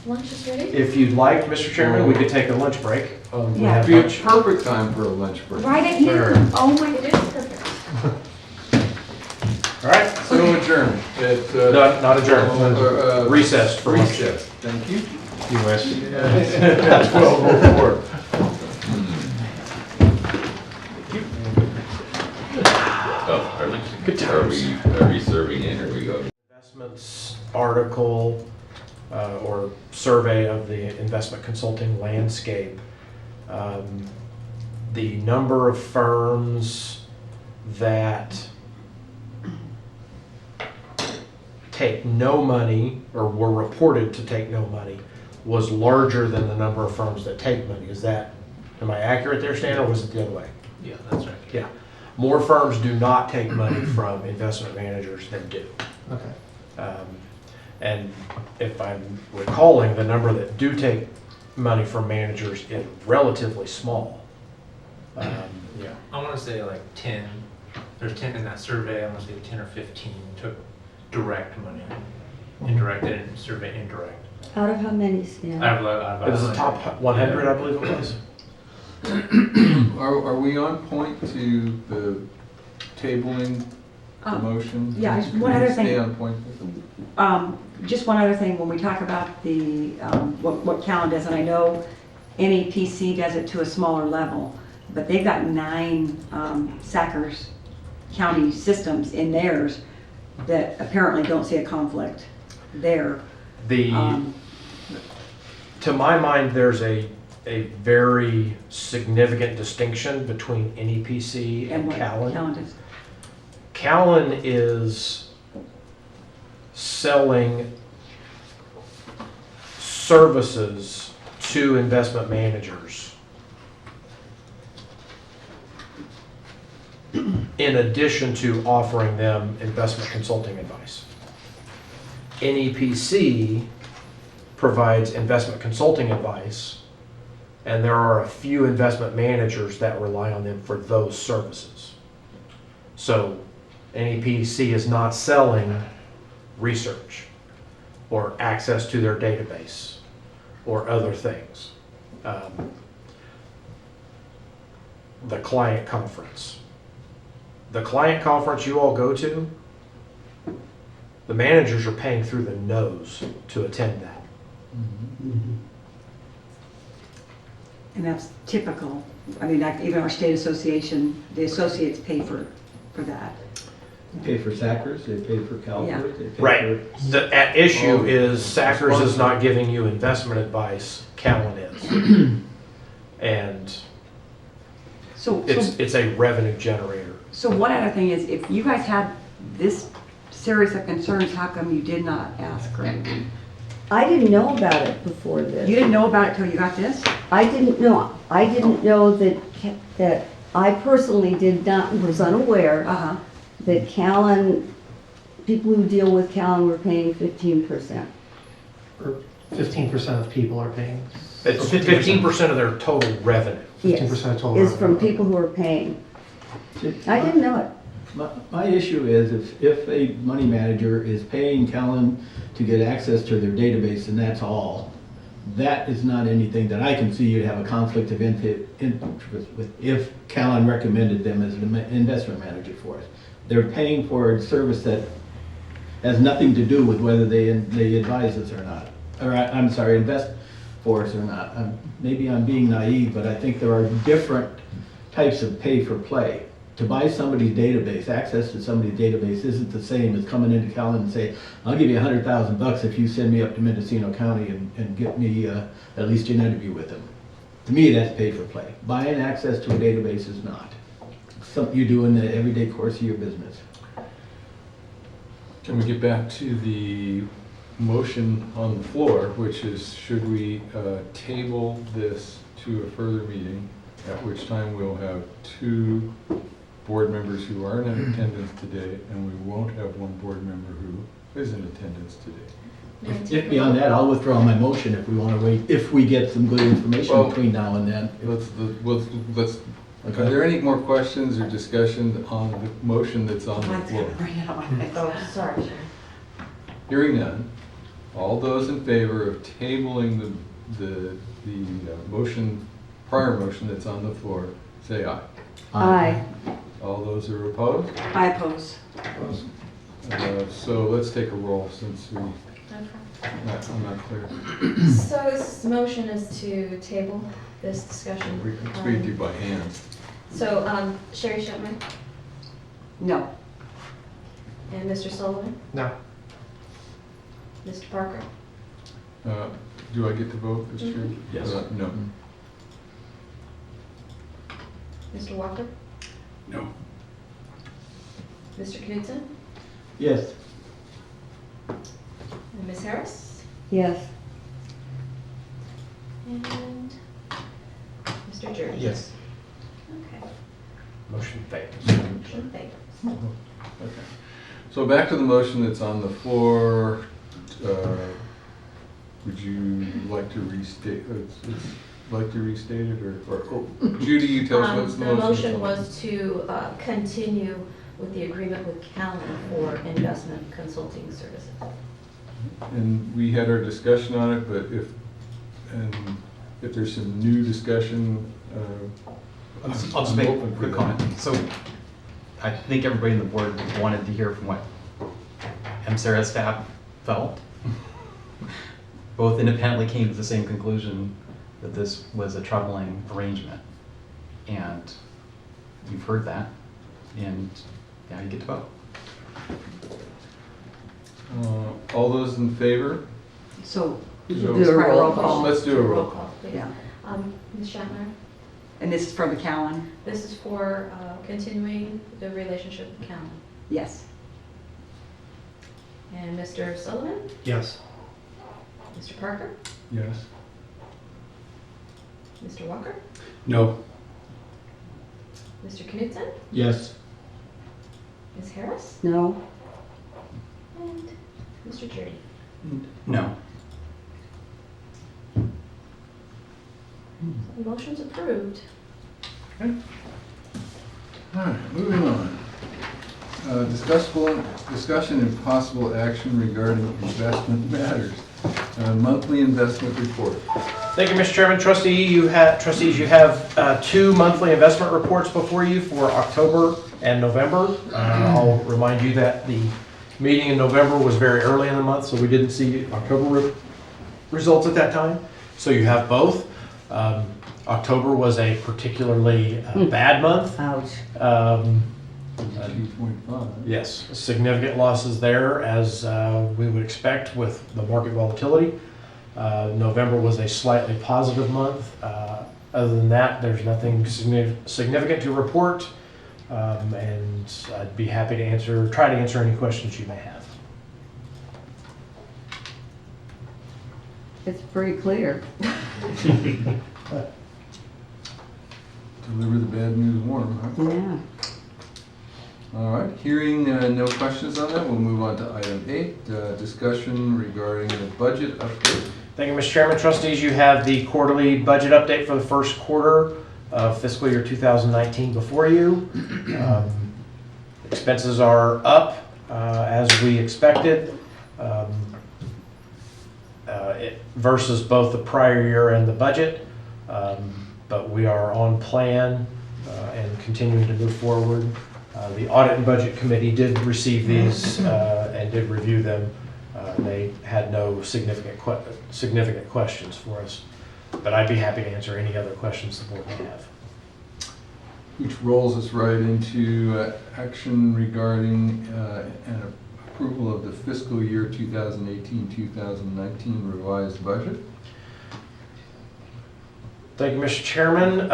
Lunch is ready? If you'd like, Mr. Chairman, we could take a lunch break. We Yeah. have It'd be a lunch. perfect time for a lunch break. Right at here. Oh my It is goodness. perfect. All right. So adjourned at, Not adjourned, recessed for lunch. recess. Thank you. US. 12:04. Good times. Are we serving in, or we go? Investments article or survey of the investment consulting landscape. The number of firms that take no money, or were reported to take no money, was larger than the number of firms that take money. Am I accurate there, Stan, or was it the other way? Yeah, that's right. Yeah. More firms do not take money from investment managers than do. Okay. And if I'm recalling, the number that do take money from managers is relatively small. Yeah. I want to say like 10, there's 10 in that survey, I want to say 10 or 15 took direct money. Indirect, they didn't survey indirect. Out of how many, Stan? Out of It was the top 100, I believe it was. Are we on point to the tabling the motion? Yeah, one other thing. Stay on point. Just one other thing, when we talk about the, what Callan does, and I know NEPC does it to a smaller level, but they've got 9 Sackers County systems in theirs that apparently don't see a conflict there. To my mind, there's a very significant distinction between NEPC and Callan. Callan does. Callan is selling services to investment managers in addition to offering them investment consulting advice. NEPC provides investment consulting advice, and there are a few investment managers that rely on them for those services. So NEPC is not selling research or access to their database or other things. The client conference. The client conference you all go to, the managers are paying through the nose to attend that. And that's typical. I mean, like even our state association, the associates pay for that. They pay for Sackers, they pay for Calvert. They pay Right. for- The issue is Sackers is not giving you investment advice, Callan is. And it's a revenue generator. So one other thing is, if you guys had this series of concerns, how come you did not ask Greg? I didn't know about it before this. You didn't know about it till you got this? I didn't know that I personally was unaware that Callan, people who deal with Callan were paying 15%. Or 15% of people are paying. It's 15% of their total revenue. 15% of total Is from revenue. people who are paying. I didn't know it. My issue is if a money manager is paying Callan to get access to their database and that's all, that is not anything that I can see you'd have a conflict of interest with if Callan recommended them as an investment manager for us. They're paying for a service that has nothing to do with whether they advise us or not. Or I'm sorry, invest for us or not. Maybe I'm being naive, but I think there are different types of pay for play. To buy somebody's database, access to somebody's database isn't the same as coming into Callan and say, I'll give you $100,000 if you send me up to Mendocino County and get me at least an interview with them. To me, that's pay for play. Buying access to a database is not. It's something you do in the everyday course of your business. Can we get back to the motion on the floor, which is, should we table this to a further meeting, at which time we'll have 2 board members who aren't in attendance today, and we won't have 1 board member who is in attendance today. If beyond that, I'll withdraw my motion if we want to wait, if we get some good information between now and then. Are there any more questions or discussion on the motion that's on the floor? Oh, sorry. Hearing none, all those in favor of tabling the motion, prior motion that's on the floor, say aye. Aye. All those who are opposed? I oppose. So let's take a roll since I'm not clear. So this motion is to table this discussion. We can do by hand. So, Sherry Shipman No. and Mr. Sullivan, No. Mr. Parker. Do I get to vote as chair? Yes. No. Mr. Walker, No. Mr. Knudsen, Yes. And Ms. Harris? Yes. And Mr. Jordan? Yes. Okay, Motion fails. motion fails. Okay. So back to the motion that's on the floor. Would you like to restate, it, or Judy, you tell us what's the motion? The motion was to continue with the agreement with Callan for investment consulting services. And we had our discussion on it, but if there's some new discussion, I'll just make a quick comment. So I think everybody in the board wanted to hear from what MSARA staff felt. Both independently came to the same conclusion that this was a troubling arrangement. And you've heard that, and now you get to vote. all those in favor? So, So- do a roll call. Let's do a roll call. Please. Yeah. Ms. Shatner? And this is from the Callan? This is for continuing the relationship with Callan. Yes. And Mr. Sullivan? Yes. Mr. Parker? Yes. Mr. Walker? No. Mr. Knutson? Yes. Ms. Harris? No. And Mr. Judy? No. The motion's approved. All right, moving on. Discussion and possible action regarding investment matters. Monthly investment report. Thank you, Mr. Chairman. Trustees, you have 2 monthly investment reports before you for October and November. I'll remind you that the meeting in November was very early in the month, so we didn't see October results at that time. So you have both. October was a particularly bad month. Ouch. 2.5. Yes, significant losses there, as we would expect with the market volatility. November was a slightly positive month. Other than that, there's nothing significant to report, and I'd be happy to try to answer any questions you may have. It's pretty clear. Deliver the bad news warm, huh? Yeah. All right, hearing no questions on that, we'll move on to item 8, discussion regarding the budget update. Thank you, Mr. Chairman. Trustees, you have the quarterly budget update for the first quarter of fiscal year 2019 before you. Expenses are up as we expected versus both the prior year and the budget, but we are on plan and continuing to move forward. The Audit and Budget Committee did receive these and did review them. They had no significant questions for us, but I'd be happy to answer any other questions the board may have. Which rolls us right into action regarding an approval of the fiscal year 2018-2019 revised budget. Thank you, Mr. Chairman.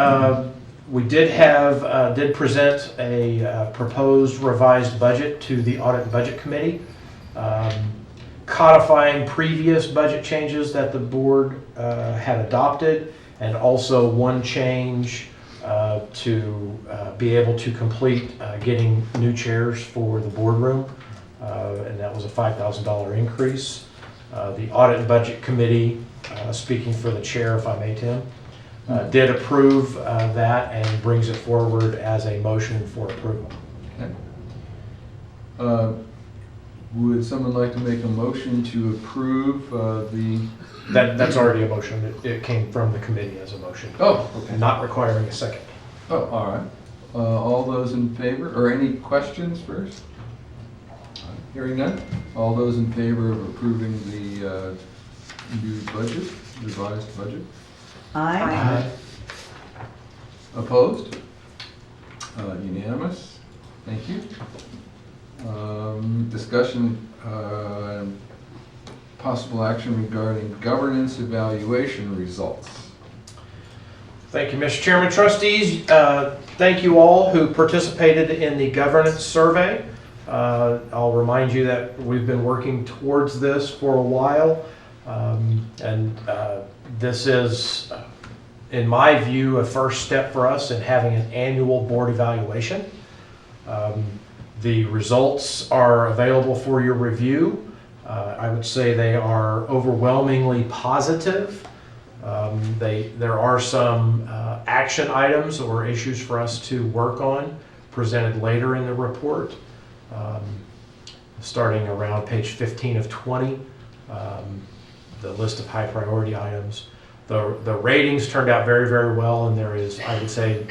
We did present a proposed revised budget to the Audit and Budget Committee, codifying previous budget changes that the board had adopted, and also one change to be able to complete getting new chairs for the boardroom, and that was a $5,000 increase. The Audit and Budget Committee, speaking for the chair, if I may, Tim, did approve that and brings it forward as a motion for approval. Okay. Would someone like to make a motion to approve the... That's already a motion. It came from the committee as a motion. Oh, okay. Not requiring a second. Oh, all right. All those in favor, or any questions first? Hearing none. All those in favor of approving the new budget, revised budget? Aye. Opposed? Unanimous. Thank you. Discussion and possible action regarding governance evaluation results. Thank you, Mr. Chairman. Trustees, thank you all who participated in the governance survey. I'll remind you that we've been working towards this for a while. This is, in my view, a first step for us in having an annual board evaluation. The results are available for your review. I would say they are overwhelmingly positive. There are some action items or issues for us to work on presented later in the report, starting around page 15 of 20, the list of high priority items. The ratings turned out very, very well, and there is, I would say,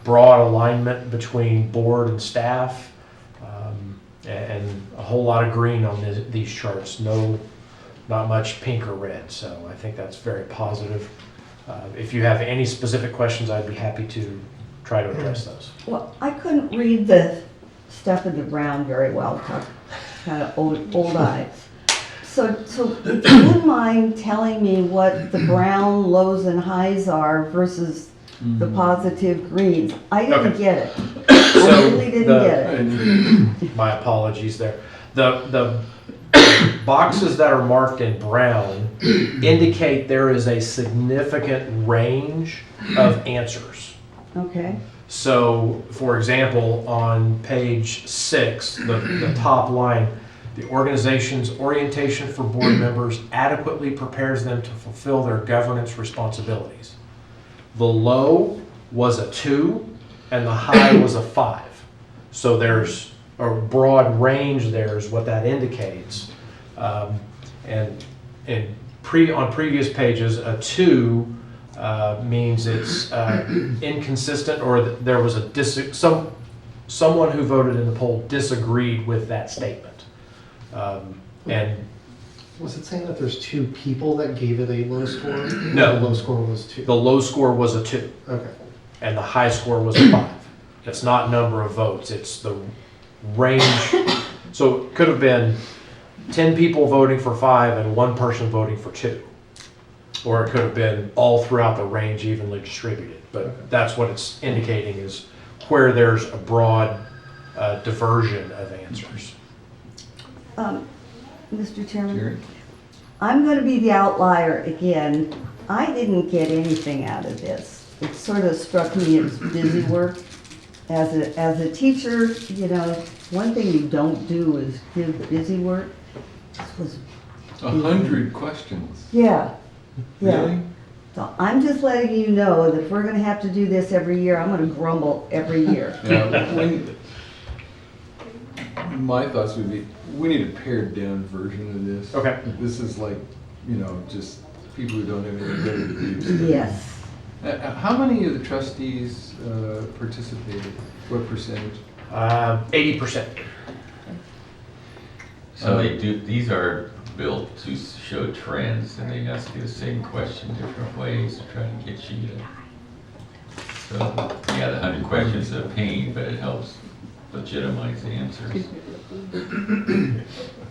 broad alignment between board and staff, and a whole lot of green on these charts. Not much pink or red, so I think that's very positive. If you have any specific questions, I'd be happy to try to address those. Well, I couldn't read the stuff in the brown very well, kind of old eyes. So if you wouldn't mind telling me what the brown lows and highs are versus the positive greens. I didn't get it. I really didn't get it. My apologies there. The boxes that are marked in brown indicate there is a significant range of answers. Okay. So, for example, on page 6, the top line, the organization's orientation for board members adequately prepares them to fulfill their governance responsibilities. The low was a 2 and the high was a 5. So there's a broad range there is what that indicates. And on previous pages, a 2 means it's inconsistent, or there was someone who voted in the poll disagreed with that statement. And was it saying that there's 2 people that gave it a low score? No. The low score was 2. The low score was a 2. Okay. And the high score was a 5. It's not number of votes, it's the range. So it could have been 10 people voting for 5 and 1 person voting for 2. Or it could have been all throughout the range evenly distributed. But that's what it's indicating, is where there's a broad diversion of answers. Mr. Chairman, Jerry? I'm going to be the outlier again. I didn't get anything out of this. It sort of struck me as busy work. As a teacher, you know, one thing you don't do is give busy work. This was 100 questions. Yeah. Really? So I'm just letting you know that if we're going to have to do this every year, I'm going to grumble every year. Yeah, my thoughts would be, we need a pared down version of this. Okay. This is like, you know, just people who don't have any better to do. Yes. How many of the trustees participated? What percentage? 80%. So these are built to show trends, and they ask you the same question different ways to try to get you to. So, yeah, the 100 questions are a pain, but it helps legitimize the answers.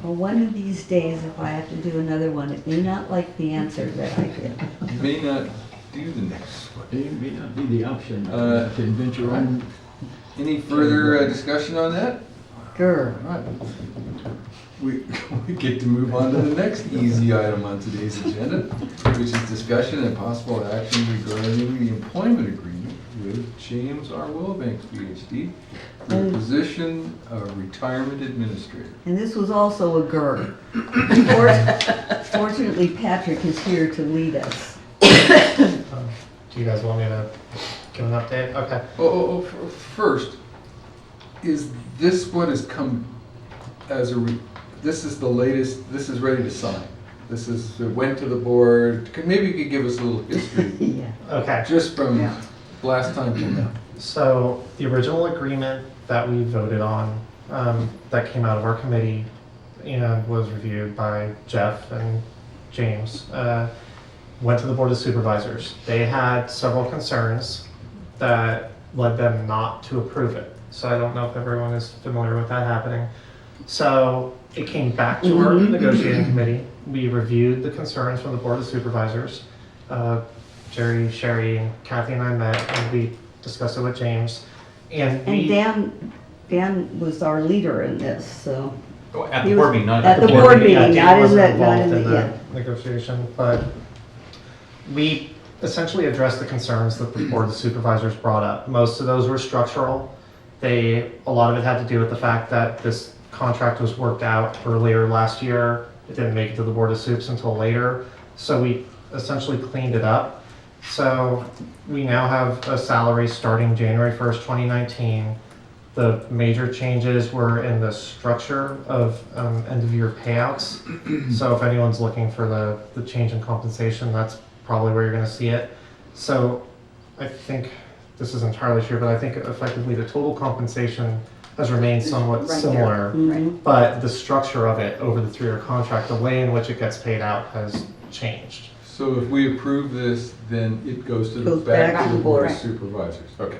Well, one of these days, if I have to do another one, it may not like the answer that I did. You may not do the next one. It may not be the option to invent your own. Any further discussion on that? Sure. All right. We get to move on to the next easy item on today's agenda, which is discussion and possible action regarding the employment agreement with James R. Wilbanks, PhD, for the position of retirement administrator. And this was also a GER. Fortunately, Patrick is here to lead us. Do you guys want me to give an update? Okay. First, is this what has come as this is the latest, this is ready to sign? This is, it went to the board, maybe you could give us a little history. Yeah. Okay. Just from last time till now. So the original agreement that we voted on, that came out of our committee and was reviewed by Jeff and James, went to the Board of Supervisors. They had several concerns that led them not to approve it. So I don't know if everyone is familiar with that happening. So it came back to our negotiating committee. We reviewed the concerns from the Board of Supervisors. Jerry, Sherry, and Kathy and I met, and we discussed it with James. And Dan Dan was our leader in this, so. Oh, at He the was- board meeting, not at the board meeting, Dan not in wasn't the, not involved in the, yeah. negotiation, but we essentially addressed the concerns that the board of supervisors brought up. Most of those were structural. A lot of it had to do with the fact that this contract was worked out earlier last year. It didn't make it to the board of soups until later. So we essentially cleaned it up. So we now have a salary starting January 1st, 2019. The major changes were in the structure of end-of-year payouts. So if anyone's looking for the change in compensation, that's probably where you're going to see it. So I think, this is entirely true, but I think effectively the total compensation has remained somewhat similar, but the structure of it over the 3-year contract, the way in which it gets paid out has changed. So if we approve this, then it goes to Goes back back to to the board of right. supervisors. Okay.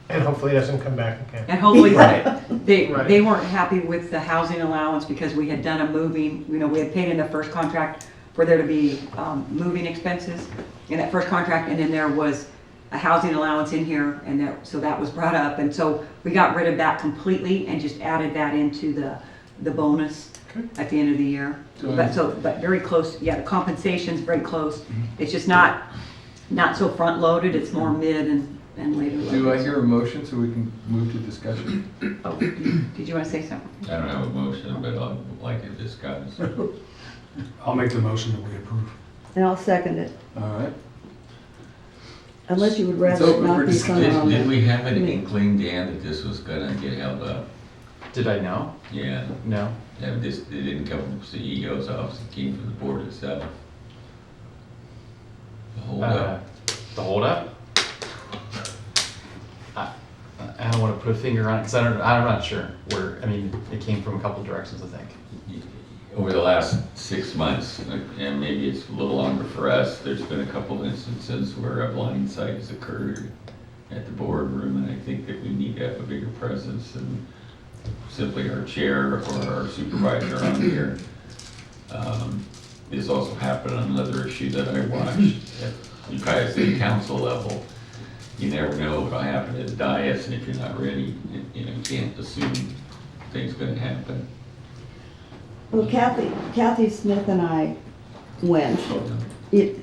And hopefully it doesn't come back again. And hopefully, Right. they weren't happy with the housing allowance because we had done a moving, we had paid in the first contract for there to be moving expenses in that first contract, and then there was a housing allowance in here, and so that was brought up, and so we got rid of that completely and just added that into the bonus at the end of the year. But very close, yeah, the compensation's very close. It's just not so front loaded, it's more mid and later. Do I hear a motion so we can move to discussion? Oh, did you want to say something? I don't have a motion, but I'd like to discuss. I'll make the motion that we approve. And I'll second it, All right. unless you would It's rather open it not for be someone on Did the. we have an inkling, Dan, that this was gonna get held up? Did I know? Yeah. No. Yeah, it didn't come from CEO's office, it came from the board itself. The holdup. The holdup? I don't want to put a finger on it because I'm not sure where. I mean, it came from a couple directions, I think. Over the last 6 months, and maybe it's a little longer for us, there's been a couple instances where a blind sight has occurred at the boardroom, and I think that we need to have a bigger presence than simply our chair or our supervisor on here. This also happened on another issue that I watched at the city council level. You never know what'll happen at the dais, and if you're not ready, you can't assume things gonna happen. Well, Kathy Smith and I went. And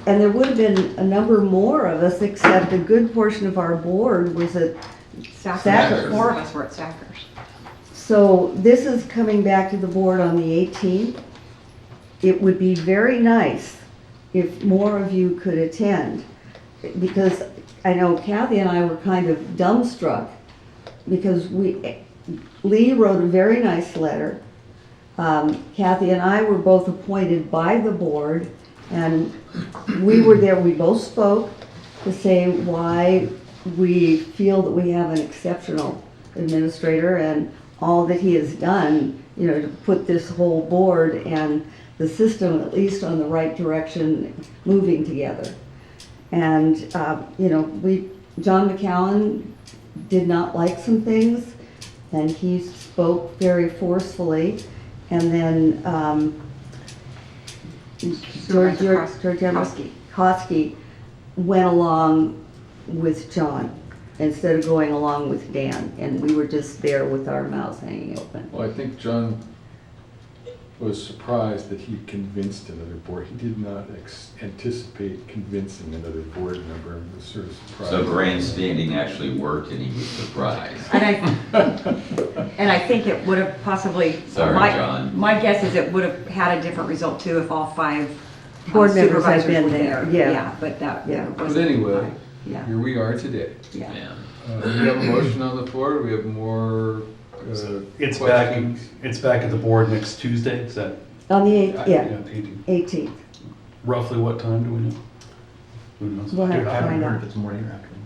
there would have been a number more of us, except a good portion of our board was at Sackers. 4 of us were at Sackers. So this is coming back to the board on the 18th. It would be very nice if more of you could attend, because I know Kathy and I were kind of dumbstruck, because Lee wrote a very nice letter. Kathy and I were both appointed by the board, and we were there, we both spoke to say why we feel that we have an exceptional administrator and all that he has done, to put this whole board and the system at least on the right direction, moving together. And, John McCallan did not like some things, and he spoke very forcefully. And then George Kosky went along with John instead of going along with Dan, and we were just there with our mouths hanging open. Well, I think John was surprised that he convinced another board. He did not anticipate convincing another board member, and was sort of surprised. So grandstanding actually worked, and he was surprised. And I think it would have possibly. Sorry, John. My guess is it would have had a different result too if all 5 board members had supervisors been were there. Yeah, but that. But anyway, Yeah. here we are today. Yeah. We have a motion on the floor. We have more It's questions. back at the board next Tuesday, is that? On the 8th, yeah, 18th. 18th. Roughly what time do we know? Who knows? We'll have Dude, to I haven't find heard out. if it's morning or afternoon.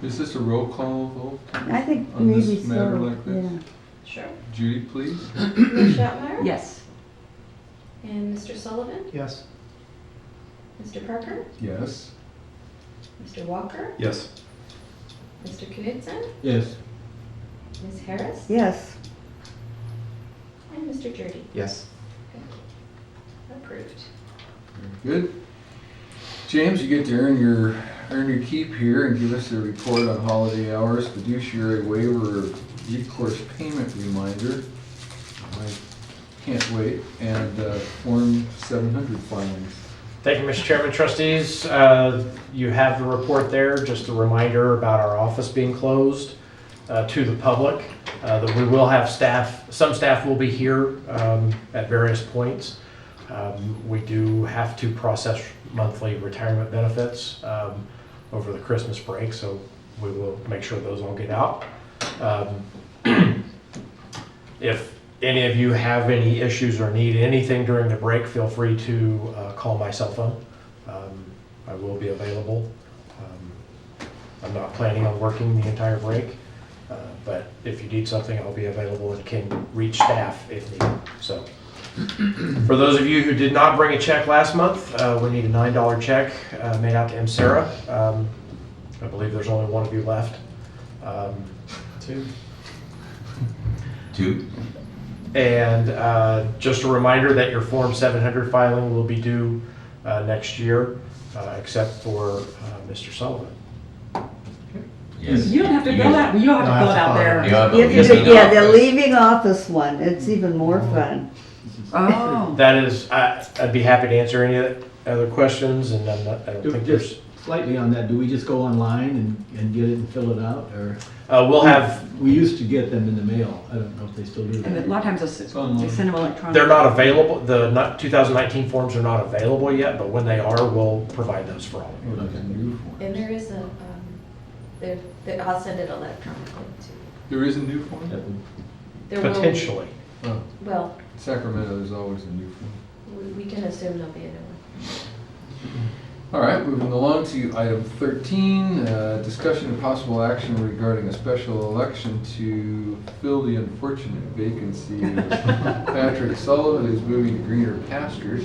Is this a roll call vote? I think on maybe this matter so, like this? yeah. Sure. Judy, please. Ms. Shatmeyer? Yes. And Mr. Sullivan? Yes. Mr. Parker? Yes. Mr. Walker? Yes. Mr. Knudsen? Yes. Ms. Harris? Yes. And Mr. Jurdy? Yes. Approved. Very good. James, you get to earn your earn your keep here and give us a report on holiday hours, fiduciary waiver, recourse payment reminder. I can't wait, and Form 700 filings. Thank you, Mr. Chairman, trustees. You have the report there, just a reminder about our office being closed to the public. That we will have staff, some staff will be here at various points. We do have to process monthly retirement benefits over the Christmas break, so we will make sure those all get out. If any of you have any issues or need anything during the break, feel free to call my cell phone. I will be available. I'm not planning on working the entire break, but if you need something, I'll be available and can reach staff if needed. So, for those of you who did not bring a check last month, we need a $9 check made out to MSARA. I believe there's only one of you left. Two. And just a reminder that your Form 700 filing will be due next year, except for Mr. Sullivan. Yes. You don't have to fill that, you don't have to fill it out there. Yeah, the leaving office one, it's even more fun. Oh. That is, I'd be happy to answer any other questions, and I don't think there's... Just slightly on that, do we just go online and get it and fill it out, or? We'll have... We used to get them in the mail. I don't know if they still do And a that. lot of times they send them electronically. They're not available, the 2019 forms are not available yet, but when they are, we'll provide those for all of you. And there is a, I'll send it electronically too. There is a new form? There will be. Potentially. Oh. Well, Sacramento, there's always a new form. we can assume there'll be a new one. All right, moving along to item 13, discussion and possible action regarding a special election to fill the unfortunate vacancy of Patrick Sullivan, who's moving to greener pastures.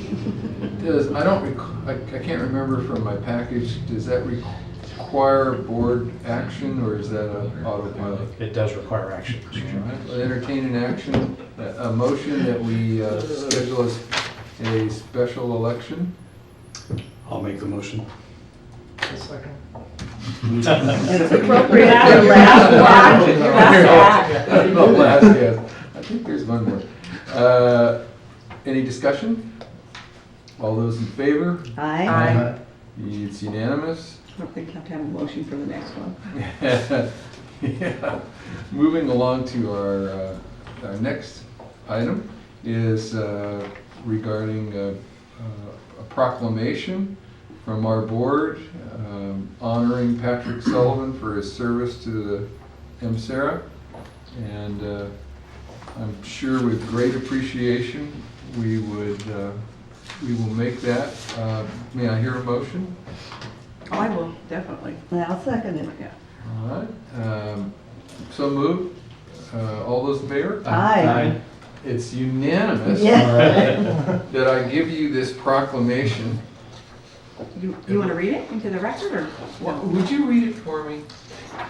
I can't remember from my package, does that require board action, or is that an autopilot? It does require action. All right, I'll entertain an action, a motion that we schedule a special election. I'll make the motion. Second. It's appropriate. Your last Oh, last, yes. I think there's one more. Any discussion? All those in favor? Aye. It's unanimous. I don't think you have to have a motion for the next one. Yeah. Moving along to our next item is regarding a proclamation from our board honoring Patrick Sullivan for his service to the MSARA, and I'm sure with great appreciation we will make that. May I hear a motion? I will, definitely. I'll second it. Yeah. All right. So moved. All those in favor? Aye. It's unanimous Yeah. that I give you this proclamation. You want to read it into the record, or? Would you read it for me?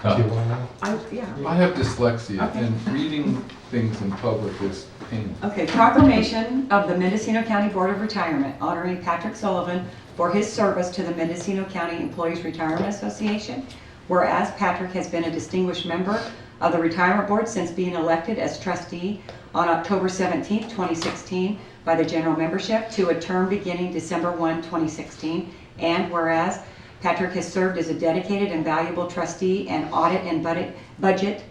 Yeah. I have dyslexia, and reading things in public is painful. Okay, proclamation of the Mendocino County Board of Retirement honoring Patrick Sullivan for his service to the Mendocino County Employees Retirement Association. Whereas Patrick has been a distinguished member of the Retirement Board since being elected as trustee on October 17, 2016 by the general membership to a term beginning December 1, 2016. And whereas Patrick has served as a dedicated and valuable trustee and audit and budget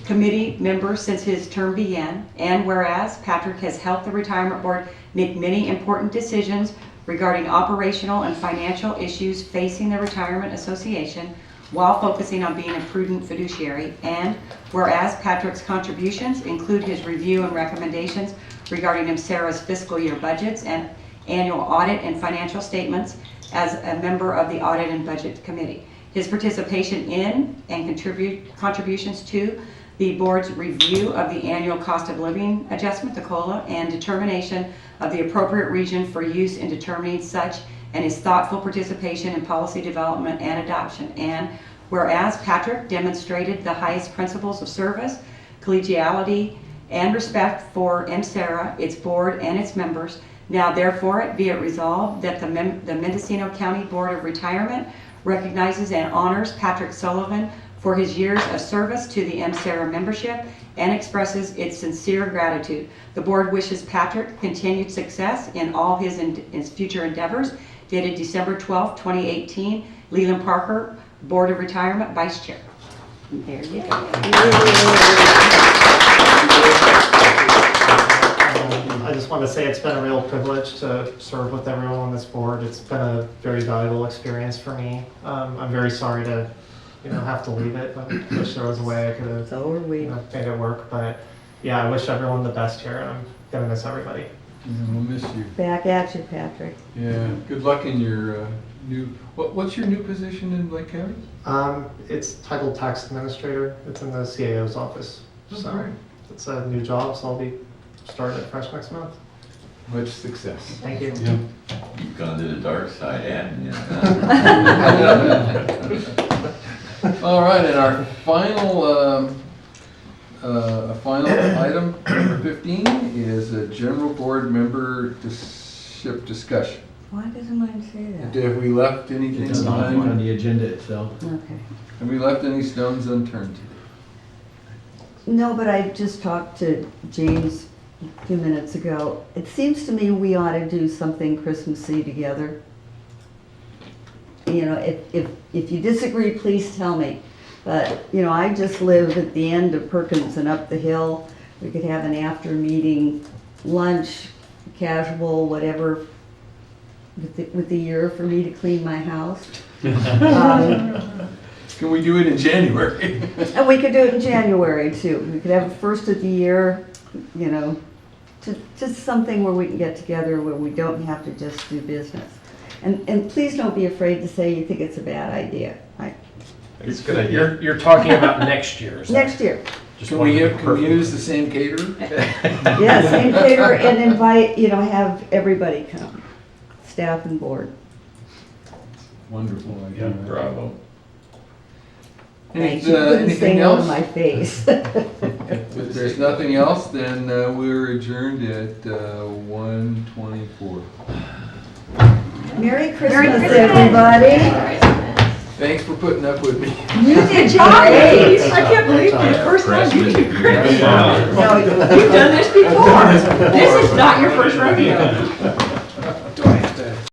committee member since his term began. And whereas Patrick has helped the Retirement Board make many important decisions regarding operational and financial issues facing the Retirement Association while focusing on being a prudent fiduciary. And whereas Patrick's contributions include his review and recommendations regarding MSARA's fiscal year budgets and annual audit and financial statements as a member of the Audit and Budget Committee. His participation in and contributions to the board's review of the annual cost of living adjustment, the COLA, and determination of the appropriate region for use in determining such, and his thoughtful participation in policy development and adoption. And whereas Patrick demonstrated the highest principles of service, collegiality, and respect for MSARA, its board, and its members, Now therefore, be it resolved that the Mendocino County Board of Retirement recognizes and honors Patrick Sullivan for his years of service to the MSARA membership and expresses its sincere gratitude. The board wishes Patrick continued success in all his future endeavors. Dated December 12, 2018, Leland Parker, Board of Retirement Vice Chair. And there you go. I just want to say it's been a real privilege to serve with everyone on this board. It's been a very valuable experience for me. I'm very sorry to, have to leave it. I wish there was a way I could have made it work. But yeah, I wish everyone the best here. I'm gonna miss everybody. Yeah, we'll miss you. Back at you, Patrick. Yeah, good luck in your new, what's your new position in Lake County? It's titled Tax Administrator. It's in the CAO's office. So great. it's a new job, so I'll be starting it fresh next month. Much success. Thank you. Yeah. You've gone to the dark side, haven't you? All right, and our final item, number 15, is a general board membership discussion. Why doesn't mine say that? Have we left anything It's not on behind? the agenda itself. Okay. Have we left any stones unturned today? No, but I just talked to James a few minutes ago. It seems to me we ought to do something Christmassy together. If you disagree, please tell me. But, I just live at the end of Perkins and up the hill. We could have an after meeting lunch, casual, whatever, with the year for me to clean my house. Can we do it in January? And we could do it in January too. We could have a first of the year, just something where we can get together where we don't have to just do business. And please don't be afraid to say you think it's a bad idea. It's a good idea. You're talking about next year. Next year. Can we use the same caterer? Yeah, same caterer and invite, have everybody come, staff and board. Wonderful idea. Bravo. Thanks. You couldn't say Anything no to else? my face. If there's nothing else, then we're adjourned at 1:24. Merry Christmas, everybody. Thanks for putting up with me. You did great. I can't believe it. First time you did great. No, you've done this before. This is not your first rodeo.